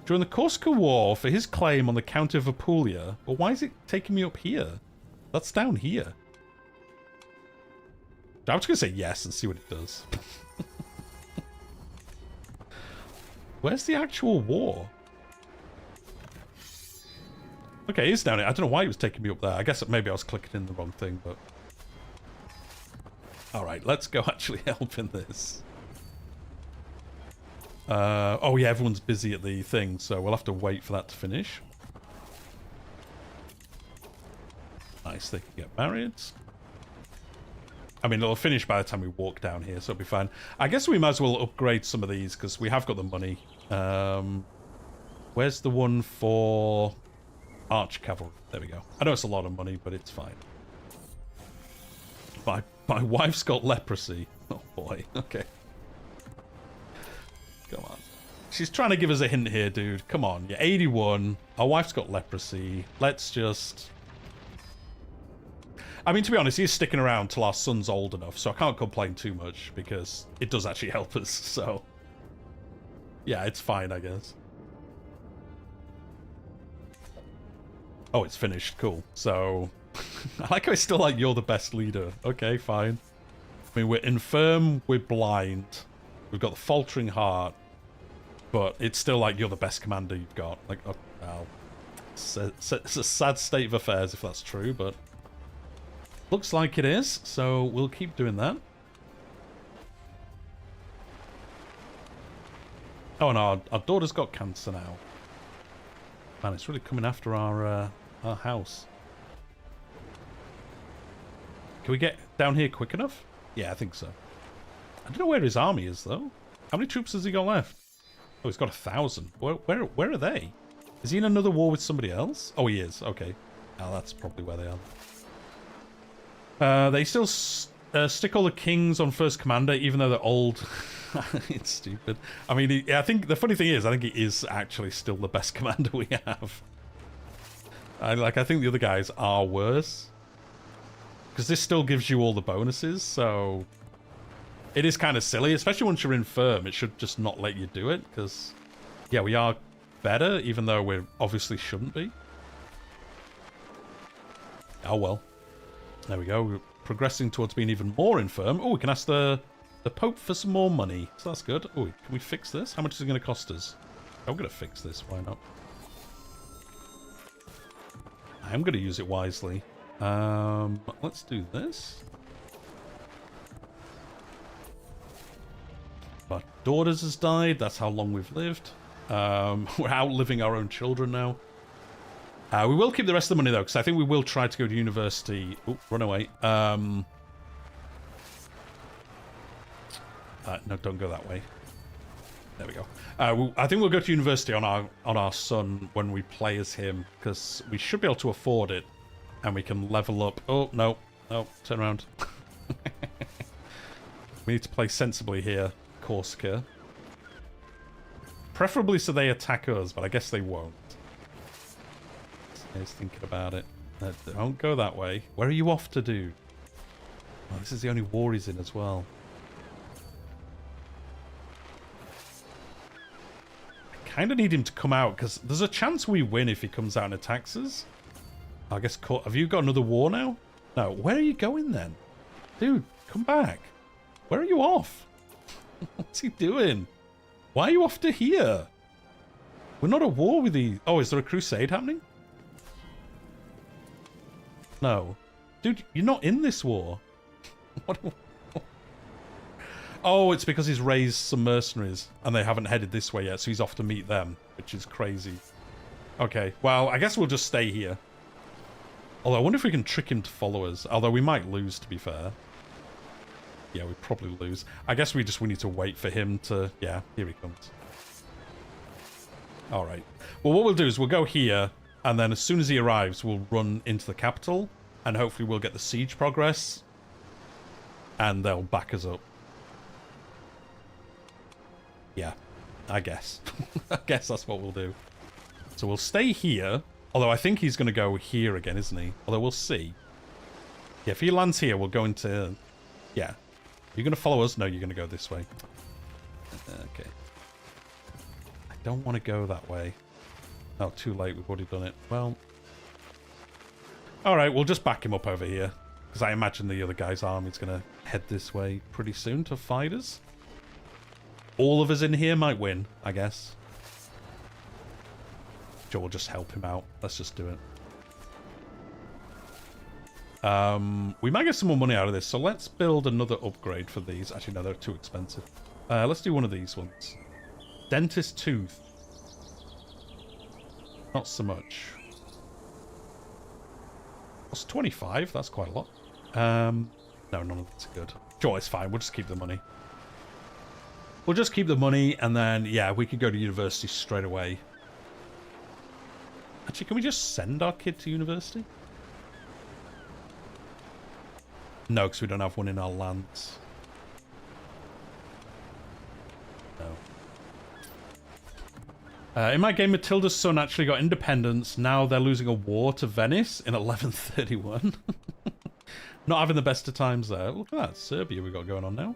Join the Corsica War for his claim on the County of Apulia. But why is it taking me up here? That's down here. I'm just going to say yes and see what it does. Where's the actual war? Okay, he's down here. I don't know why he was taking me up there. I guess maybe I was clicking in the wrong thing, but... Alright, let's go actually help in this. Oh yeah, everyone's busy at the thing, so we'll have to wait for that to finish. Nice, they can get married. I mean, it'll finish by the time we walk down here, so it'll be fine. I guess we might as well upgrade some of these, because we have got the money. Where's the one for arch cavalry? There we go. I know it's a lot of money, but it's fine. My wife's got leprosy. Oh boy, okay. Come on. She's trying to give us a hint here, dude. Come on, you're 81. Our wife's got leprosy. Let's just... I mean, to be honest, he's sticking around till our son's old enough, so I can't complain too much, because it does actually help us, so... Yeah, it's fine, I guess. Oh, it's finished. Cool. So... I like how it's still like, you're the best leader. Okay, fine. I mean, we're infirm, we're blind, we've got the faltering heart, but it's still like, you're the best commander you've got. Like, oh, well, it's a sad state of affairs if that's true, but... Looks like it is, so we'll keep doing that. Oh, and our daughter's got cancer now. Man, it's really coming after our house. Can we get down here quick enough? Yeah, I think so. I don't know where his army is, though. How many troops has he got left? Oh, he's got 1,000. Where are they? Is he in another war with somebody else? Oh, he is. Okay. Oh, that's probably where they are. They still stick all the kings on first commander, even though they're old. It's stupid. I mean, I think the funny thing is, I think he is actually still the best commander we have. I think the other guys are worse. Because this still gives you all the bonuses, so... It is kind of silly, especially once you're infirm. It should just not let you do it, because... Yeah, we are better, even though we obviously shouldn't be. Oh well. There we go. We're progressing towards being even more infirm. Oh, we can ask the Pope for some more money. So that's good. Oh, can we fix this? How much is it going to cost us? I'm going to fix this. Why not? I am going to use it wisely. Let's do this. Our daughters has died. That's how long we've lived. We're outliving our own children now. We will keep the rest of the money, though, because I think we will try to go to university. Oh, run away. No, don't go that way. There we go. I think we'll go to university on our son when we play as him, because we should be able to afford it. And we can level up. Oh, no. No, turn around. We need to play sensibly here, Corsica. Preferably so they attack us, but I guess they won't. I was thinking about it. Don't go that way. Where are you off to, dude? Oh, this is the only war he's in as well. I kind of need him to come out, because there's a chance we win if he comes out and attacks us. I guess... Have you got another war now? No. Where are you going then? Dude, come back. Where are you off? What's he doing? Why are you off to here? We're not at war with the... Oh, is there a crusade happening? No. Dude, you're not in this war. What? Oh, it's because he's raised some mercenaries and they haven't headed this way yet, so he's off to meet them, which is crazy. Okay, well, I guess we'll just stay here. Although I wonder if we can trick him to follow us. Although we might lose, to be fair. Yeah, we probably lose. I guess we need to wait for him to... Yeah, here he comes. Alright. Well, what we'll do is we'll go here, and then as soon as he arrives, we'll run into the capital, and hopefully we'll get the siege progress, and they'll back us up. Yeah, I guess. I guess that's what we'll do. So we'll stay here, although I think he's going to go here again, isn't he? Although we'll see. Yeah, if he lands here, we'll go into... Yeah. You're going to follow us? No, you're going to go this way. Okay. I don't want to go that way. Oh, too late. We've already done it. Well... Alright, we'll just back him up over here. Because I imagine the other guy's army's going to head this way pretty soon to fight us. All of us in here might win, I guess. Sure, we'll just help him out. Let's just do it. We might get some more money out of this, so let's build another upgrade for these. Actually, no, they're too expensive. Let's do one of these ones. Dentist tooth. Not so much. That's 25. That's quite a lot. No, none of that's good. Sure, it's fine. We'll just keep the money. We'll just keep the money, and then, yeah, we could go to university straight away. Actually, can we just send our kid to university? No, because we don't have one in our lands. No. In my game, Matilda's son actually got independence. Now they're losing a war to Venice in 1131. Not having the best of times there. Look at that. Serbia we got going on now.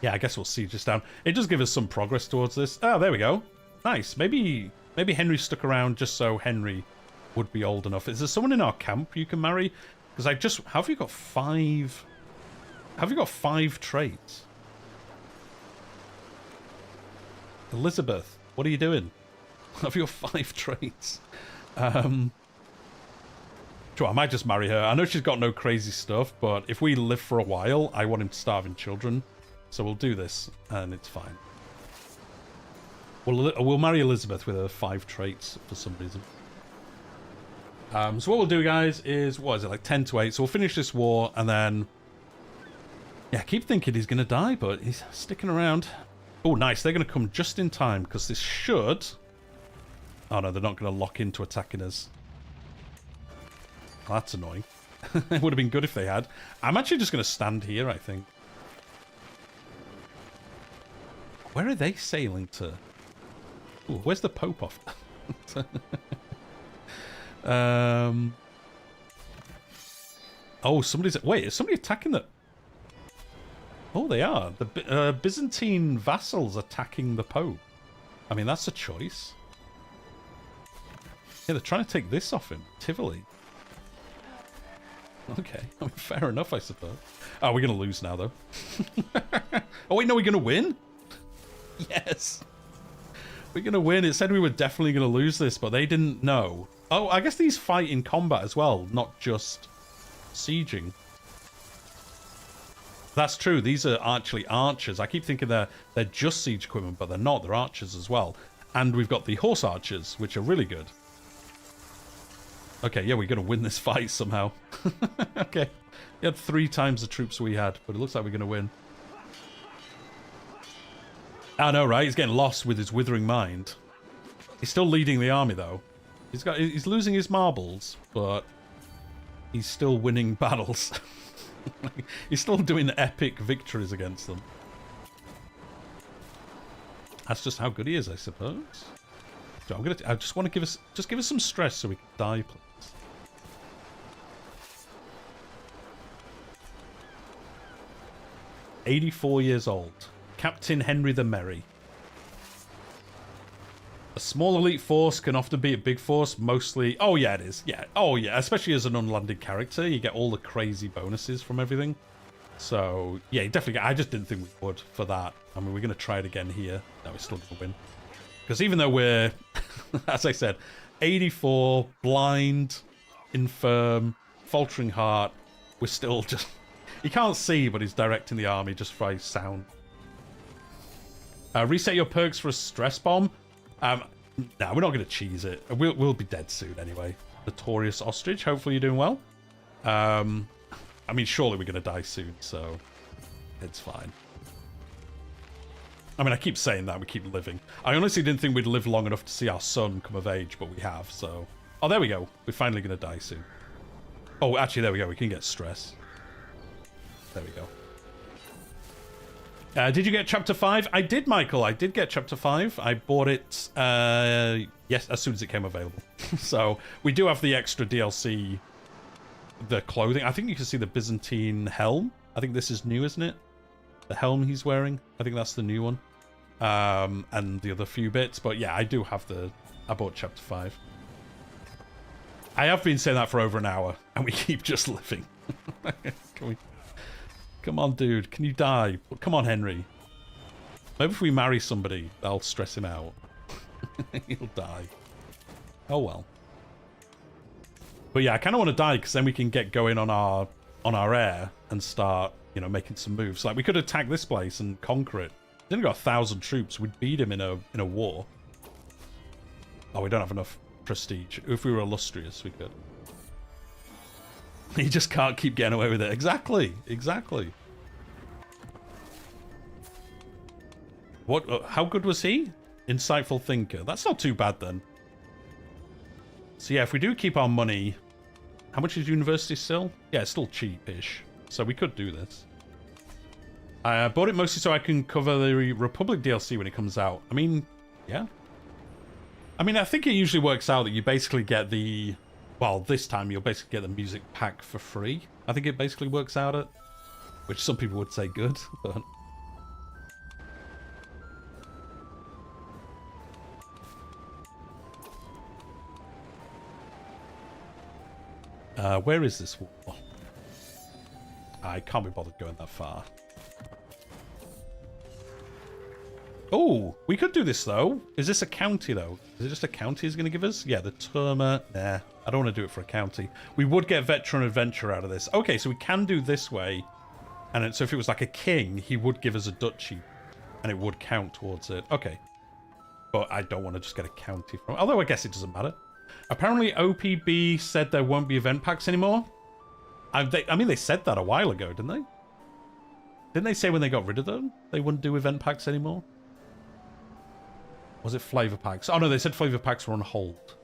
Yeah, I guess we'll siege this down. It does give us some progress towards this. Oh, there we go. Nice. Maybe Henry stuck around just so Henry would be old enough. Is there someone in our camp you can marry? Because I just... How have you got 5... Have you got 5 traits? Elizabeth, what are you doing? Have you got 5 traits? Sure, I might just marry her. I know she's got no crazy stuff, but if we live for a while, I want him to start having children. So we'll do this, and it's fine. We'll marry Elizabeth with her 5 traits for some reason. So what we'll do, guys, is... What is it, like 10 to 8? So we'll finish this war, and then... Yeah, I keep thinking he's going to die, but he's sticking around. Oh, nice. They're going to come just in time, because this should... Oh, no, they're not going to lock into attacking us. Oh, that's annoying. It would have been good if they had. I'm actually just going to stand here, I think. Where are they sailing to? Ooh, where's the Pope off? Oh, somebody's... Wait, is somebody attacking the... Oh, they are. The Byzantine vassals attacking the Pope. I mean, that's a choice. Yeah, they're trying to take this off him. Tivoli. Okay. I mean, fair enough, I suppose. Oh, we're going to lose now, though. Oh, wait, no, we're going to win? Yes. We're going to win. It said we were definitely going to lose this, but they didn't know. Oh, I guess these fight in combat as well, not just sieging. That's true. These are actually archers. I keep thinking they're just siege equipment, but they're not. They're archers as well. And we've got the horse archers, which are really good. Okay, yeah, we're going to win this fight somehow. Okay. He had 3 times the troops we had, but it looks like we're going to win. I know, right? He's getting lost with his withering mind. He's still leading the army, though. He's losing his marbles, but he's still winning battles. He's still doing epic victories against them. That's just how good he is, I suppose. So I just want to give us some stress so we can die, please. "84 years old. Captain Henry the Merry. A small elite force can often be a big force, mostly..." Oh, yeah, it is. Yeah. Oh, yeah. Especially as an unlanded character, you get all the crazy bonuses from everything. So, yeah, you definitely... I just didn't think we would for that. I mean, we're going to try it again here. No, we're still going to win. Because even though we're, as I said, 84, blind, infirm, faltering heart, we're still just... He can't see, but he's directing the army just by sound. Reset your perks for a stress bomb. No, we're not going to cheese it. We'll be dead soon anyway. Notorious Ostrich, hopefully you're doing well. I mean, surely we're going to die soon, so it's fine. I mean, I keep saying that, we keep living. I honestly didn't think we'd live long enough to see our son come of age, but we have, so... Oh, there we go. We're finally going to die soon. Oh, actually, there we go. We can get stress. There we go. Did you get Chapter 5? I did, Michael. I did get Chapter 5. I bought it, yes, as soon as it came available. So, we do have the extra DLC, the clothing. I think you can see the Byzantine helm. I think this is new, isn't it? The helm he's wearing. I think that's the new one. And the other few bits. But yeah, I do have I bought Chapter 5. I have been saying that for over an hour, and we keep just living. Come on, dude. Can you die? Come on, Henry. Maybe if we marry somebody, that'll stress him out. He'll die. Oh, well. But yeah, I kind of want to die, because then we can get going on our heir and start, you know, making some moves. Like, we could attack this place and conquer it. He's only got 1,000 troops. We'd beat him in a war. Oh, we don't have enough prestige. If we were illustrious, we could. He just can't keep getting away with it. Exactly. Exactly. What? How good was he? Insightful thinker. That's not too bad, then. So, yeah, if we do keep our money... How much is university still? Yeah, it's still cheap-ish. So we could do this. I bought it mostly so I can cover the Republic DLC when it comes out. I mean, yeah. I mean, I think it usually works out that you basically get the... Well, this time you'll basically get the music pack for free. I think it basically works out at... Which some people would say good, but... where is this war? I can't be bothered going that far. Oh, we could do this, though. Is this a county, though? Is it just a county he's going to give us? Yeah, the Terma. Nah, I don't want to do it for a county. We would get Veteran Adventure out of this. Okay, so we can do this way. And so if it was like a king, he would give us a duchy. And it would count towards it. Okay. But I don't want to just get a county from... Although I guess it doesn't matter. Apparently, OPB said there won't be event packs anymore. I mean, they said that a while ago, didn't they? Didn't they say when they got rid of them, they wouldn't do event packs anymore? Was it flavor packs? Oh no, they said flavor packs were on hold.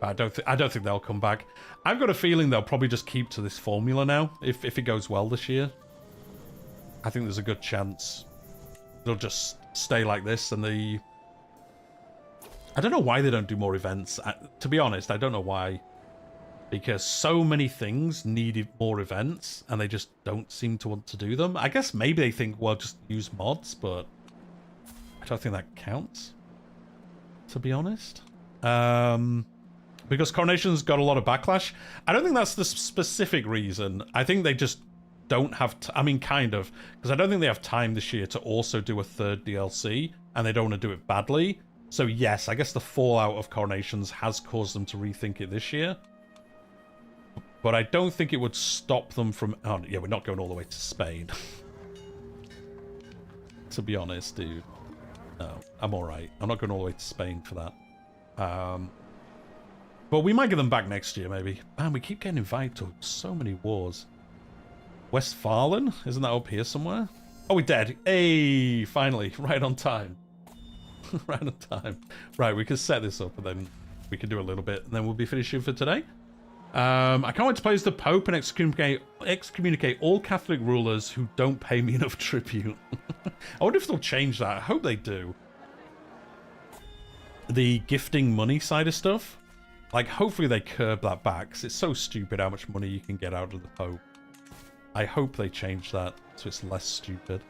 But I don't think they'll come back. I've got a feeling they'll probably just keep to this formula now, if it goes well this year. I think there's a good chance they'll just stay like this, and I don't know why they don't do more events. To be honest, I don't know why. Because so many things needed more events, and they just don't seem to want to do them. I guess maybe they think, well, just use mods, but I don't think that counts, to be honest. Because Coronation's got a lot of backlash. I don't think that's the specific reason. I think they just don't have... I mean, kind of. Because I don't think they have time this year to also do a third DLC, and they don't want to do it badly. So yes, I guess the fallout of Coronations has caused them to rethink it this year. But I don't think it would stop them from... Oh, yeah, we're not going all the way to Spain. To be honest, dude. No, I'm alright. I'm not going all the way to Spain for that. But we might get them back next year, maybe. Man, we keep getting invited to so many wars. Westfalen? Isn't that up here somewhere? Oh, we're dead. Hey, finally. Right on time. Random time. Right, we can set this up and then we can do a little bit and then we'll be finishing for today. I can't wait to play as the Pope and excommunicate all Catholic rulers who don't pay me enough tribute. I wonder if they'll change that. I hope they do. The gifting money side of stuff. Like, hopefully they curb that back, because it's so stupid how much money you can get out of the Pope. I hope they change that so it's less stupid.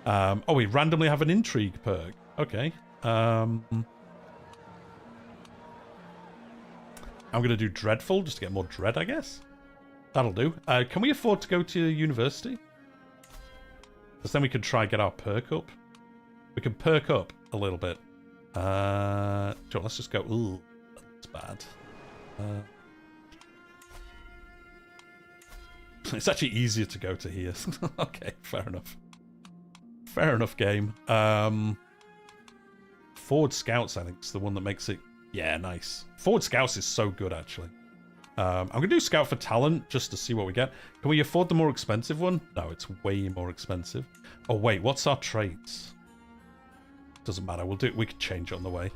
Oh, we randomly have an intrigue perk. Okay. I'm going to do Dreadful just to get more dread, I guess. That'll do. Can we afford to go to university? Because then we can try get our perk up. We can perk up a little bit. Sure, let's just go. Ooh, that's bad. It's actually easier to go to here. Okay, fair enough. Fair enough, game. Forward Scouts, I think, is the one that makes it... Yeah, nice. Forward Scouts is so good, actually. I'm going to do Scout for Talent, just to see what we get. Can we afford the more expensive one? No, it's way more expensive. Oh, wait, what's our traits? Doesn't matter, we'll do it. We can change it on the way.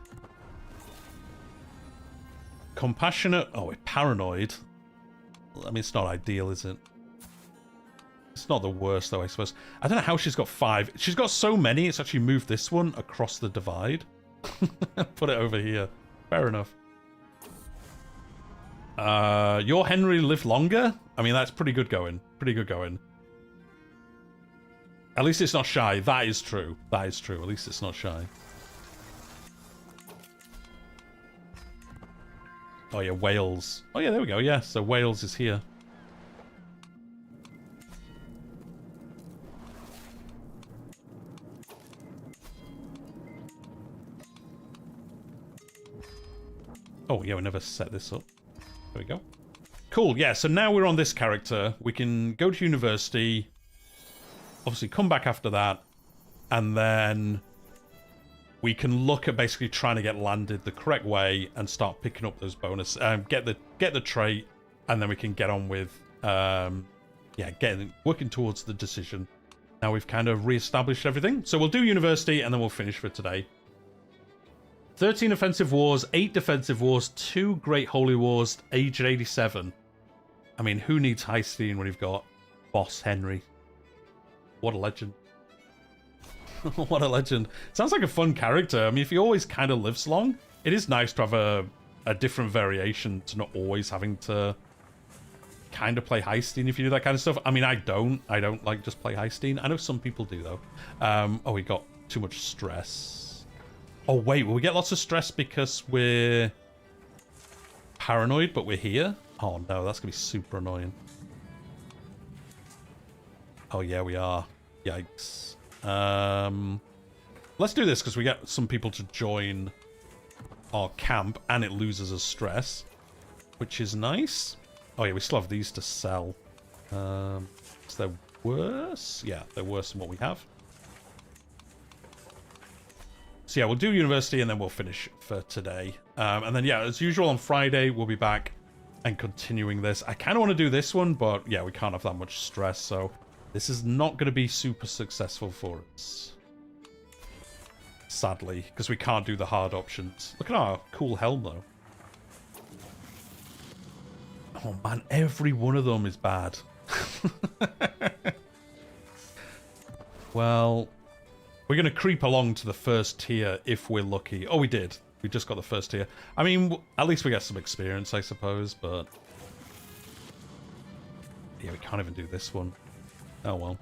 Compassionate. Oh, we're paranoid. I mean, it's not ideal, is it? It's not the worst, though, I suppose. I don't know how she's got 5. She's got so many, it's actually moved this one across the divide. Put it over here. Fair enough. Your Henry live longer? I mean, that's pretty good going. Pretty good going. At least it's not shy. That is true. That is true. At least it's not shy. Oh, yeah, Wales. Oh, yeah, there we go. Yeah, so Wales is here. Oh, yeah, we never set this up. There we go. Cool, yeah, so now we're on this character. We can go to university, obviously come back after that, and then we can look at basically trying to get landed the correct way and start picking up those bonus, get the trait, and then we can get on with, working towards the decision. Now we've kind of re-established everything. So we'll do university, and then we'll finish for today. 13 offensive wars, 8 defensive wars, 2 great holy wars, aged 87. I mean, who needs Heistine when you've got Boss Henry? What a legend. What a legend. Sounds like a fun character. I mean, if he always kind of lives long, it is nice to have a different variation to not always having to kind of play Heistine if you do that kind of stuff. I mean, I don't like just play Heistine. I know some people do, though. Oh, we got too much stress. Oh, wait, will we get lots of stress because we're paranoid, but we're here? Oh, no, that's going to be super annoying. Oh, yeah, we are. Yikes. Let's do this because we get some people to join our camp, and it loses us stress, which is nice. Oh, yeah, we still have these to sell. Is there worse? Yeah, they're worse than what we have. So yeah, we'll do university and then we'll finish for today. And then yeah, as usual on Friday, we'll be back and continuing this. I kind of want to do this one, but yeah, we can't have that much stress. So this is not going to be super successful for us. Sadly, because we can't do the hard options. Look at our cool helm though. Oh man, every one of them is bad. Well... we're going to creep along to the first tier if we're lucky. Oh, we did. We just got the first tier. I mean, at least we get some experience, I suppose, but... yeah, we can't even do this one. Oh, well.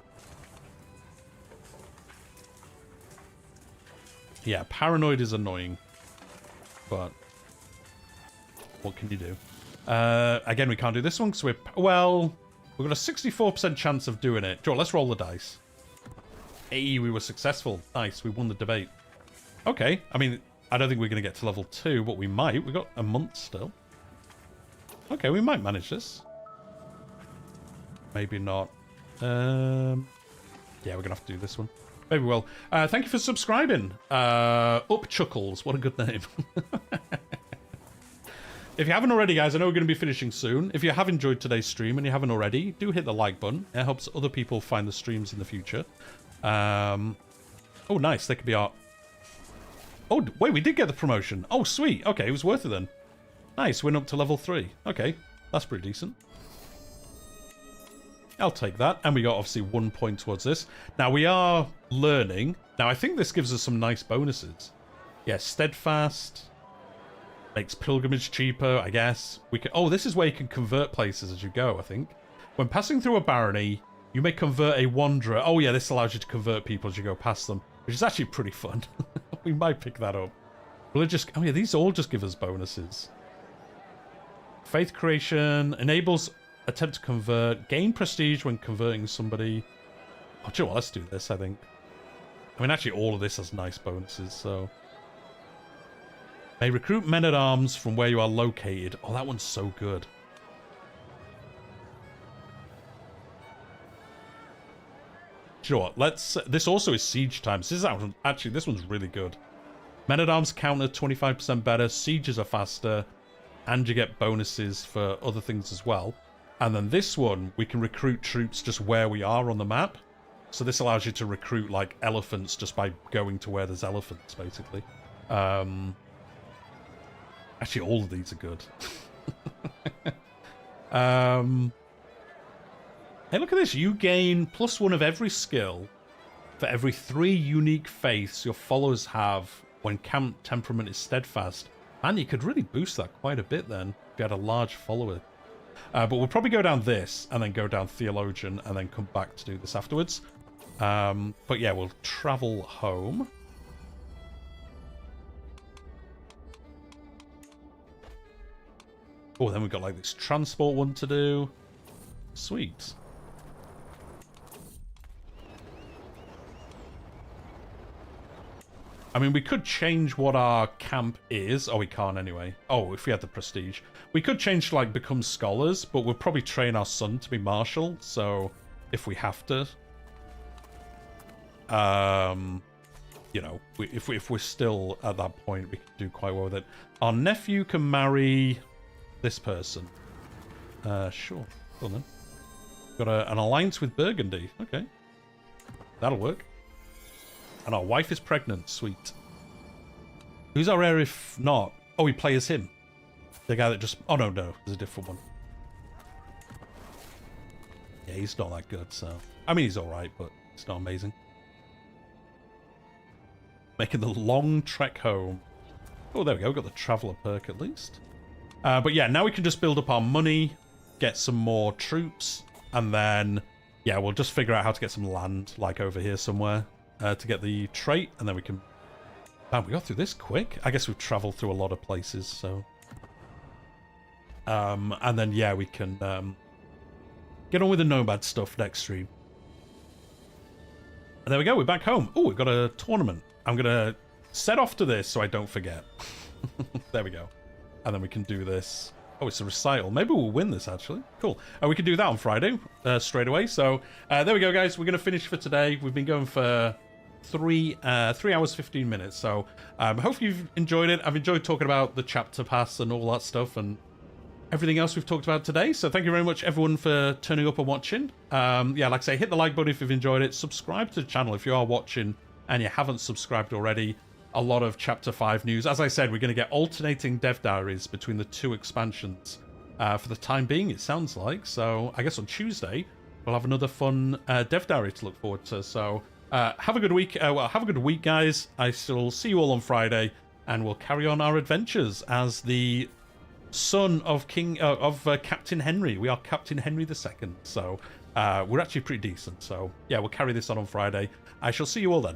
Yeah, paranoid is annoying. But... what can you do? Again, we can't do this one because we're... well, we've got a 64% chance of doing it. Joe, let's roll the dice. Hey, we were successful. Nice, we won the debate. Okay, I mean, I don't think we're going to get to level 2, but we might. We've got a month still. Okay, we might manage this. Maybe not. Yeah, we're going to have to do this one. Maybe we will. Thank you for subscribing. Up Chuckles, what a good name. If you haven't already, guys, I know we're going to be finishing soon. If you have enjoyed today's stream and you haven't already, do hit the like button. It helps other people find the streams in the future. Oh, nice. They could be our... Oh, wait, we did get the promotion. Oh, sweet. Okay, it was worth it then. Nice, went up to level 3. Okay, that's pretty decent. I'll take that. And we got, obviously, 1 point towards this. Now, we are learning. Now, I think this gives us some nice bonuses. Yeah, steadfast. Makes pilgrimage cheaper, I guess. We can. Oh, this is where you can convert places as you go, I think. When passing through a barony, you may convert a wanderer. Oh, yeah, this allows you to convert people as you go past them, which is actually pretty fun. We might pick that up. Religious. Oh, yeah, these all just give us bonuses. Faith creation enables attempt to convert. Gain prestige when converting somebody. Oh, do you know what? Let's do this, I think. I mean, actually, all of this has nice bonuses, so. May recruit men-at-arms from where you are located. Oh, that one's so good. Do you know what? Let's. This also is siege time. So this is actually, this one's really good. Men-at-arms counter 25% better. Sieges are faster. And you get bonuses for other things as well. And then this one, we can recruit troops just where we are on the map. So this allows you to recruit, like, elephants just by going to where there's elephants, basically. Actually, all of these are good. Hey, look at this. You gain +1 of every skill for every 3 unique faiths your followers have when camp temperament is steadfast. Man, you could really boost that quite a bit then if you had a large follower. But we'll probably go down this and then go down Theologian and then come back to do this afterwards. But yeah, we'll travel home. Oh, then we've got like this transport one to do. Sweet. I mean, we could change what our camp is. Oh, we can't anyway. Oh, if we had the prestige. We could change to, like, become scholars, but we'll probably train our son to be martial, so if we have to. You know, if we're still at that point, we can do quite well with it. Our nephew can marry this person. Sure. Go on then. Got an alliance with Burgundy. Okay. That'll work. And our wife is pregnant. Sweet. Who's our heir if not? Oh, we play as him. The guy that just... Oh, no. There's a different one. Yeah, he's not that good, so... I mean, he's alright, but it's not amazing. Making the long trek home. Oh, there we go. We've got the Traveller perk at least. But yeah, now we can just build up our money, get some more troops, and then... Yeah, we'll just figure out how to get some land, like over here somewhere. To get the trait, and then we can... Man, we got through this quick. I guess we've travelled through a lot of places, so... and then, yeah, we can get on with the nomad stuff next stream. And there we go, we're back home. Oh, we've got a tournament. I'm going to set off to this so I don't forget. There we go. And then we can do this. Oh, it's a recital. Maybe we'll win this, actually. Cool. And we can do that on Friday, straight away. So, there we go, guys. We're going to finish for today. We've been going for 3 hours, 15 minutes. So, hopefully you've enjoyed it. I've enjoyed talking about the chapter pass and all that stuff and everything else we've talked about today. So, thank you very much, everyone, for turning up and watching. Yeah, like I say, hit the like button if you've enjoyed it. Subscribe to the channel if you are watching and you haven't subscribed already. A lot of Chapter 5 news. As I said, we're going to get alternating dev diaries between the 2 expansions for the time being, it sounds like. So I guess on Tuesday, we'll have another fun dev diary to look forward to. So have a good week. Well, have a good week, guys. I shall see you all on Friday, and we'll carry on our adventures as the son of Captain Henry. We are Captain Henry II. So we're actually pretty decent. So yeah, we'll carry this on Friday. I shall see you all then.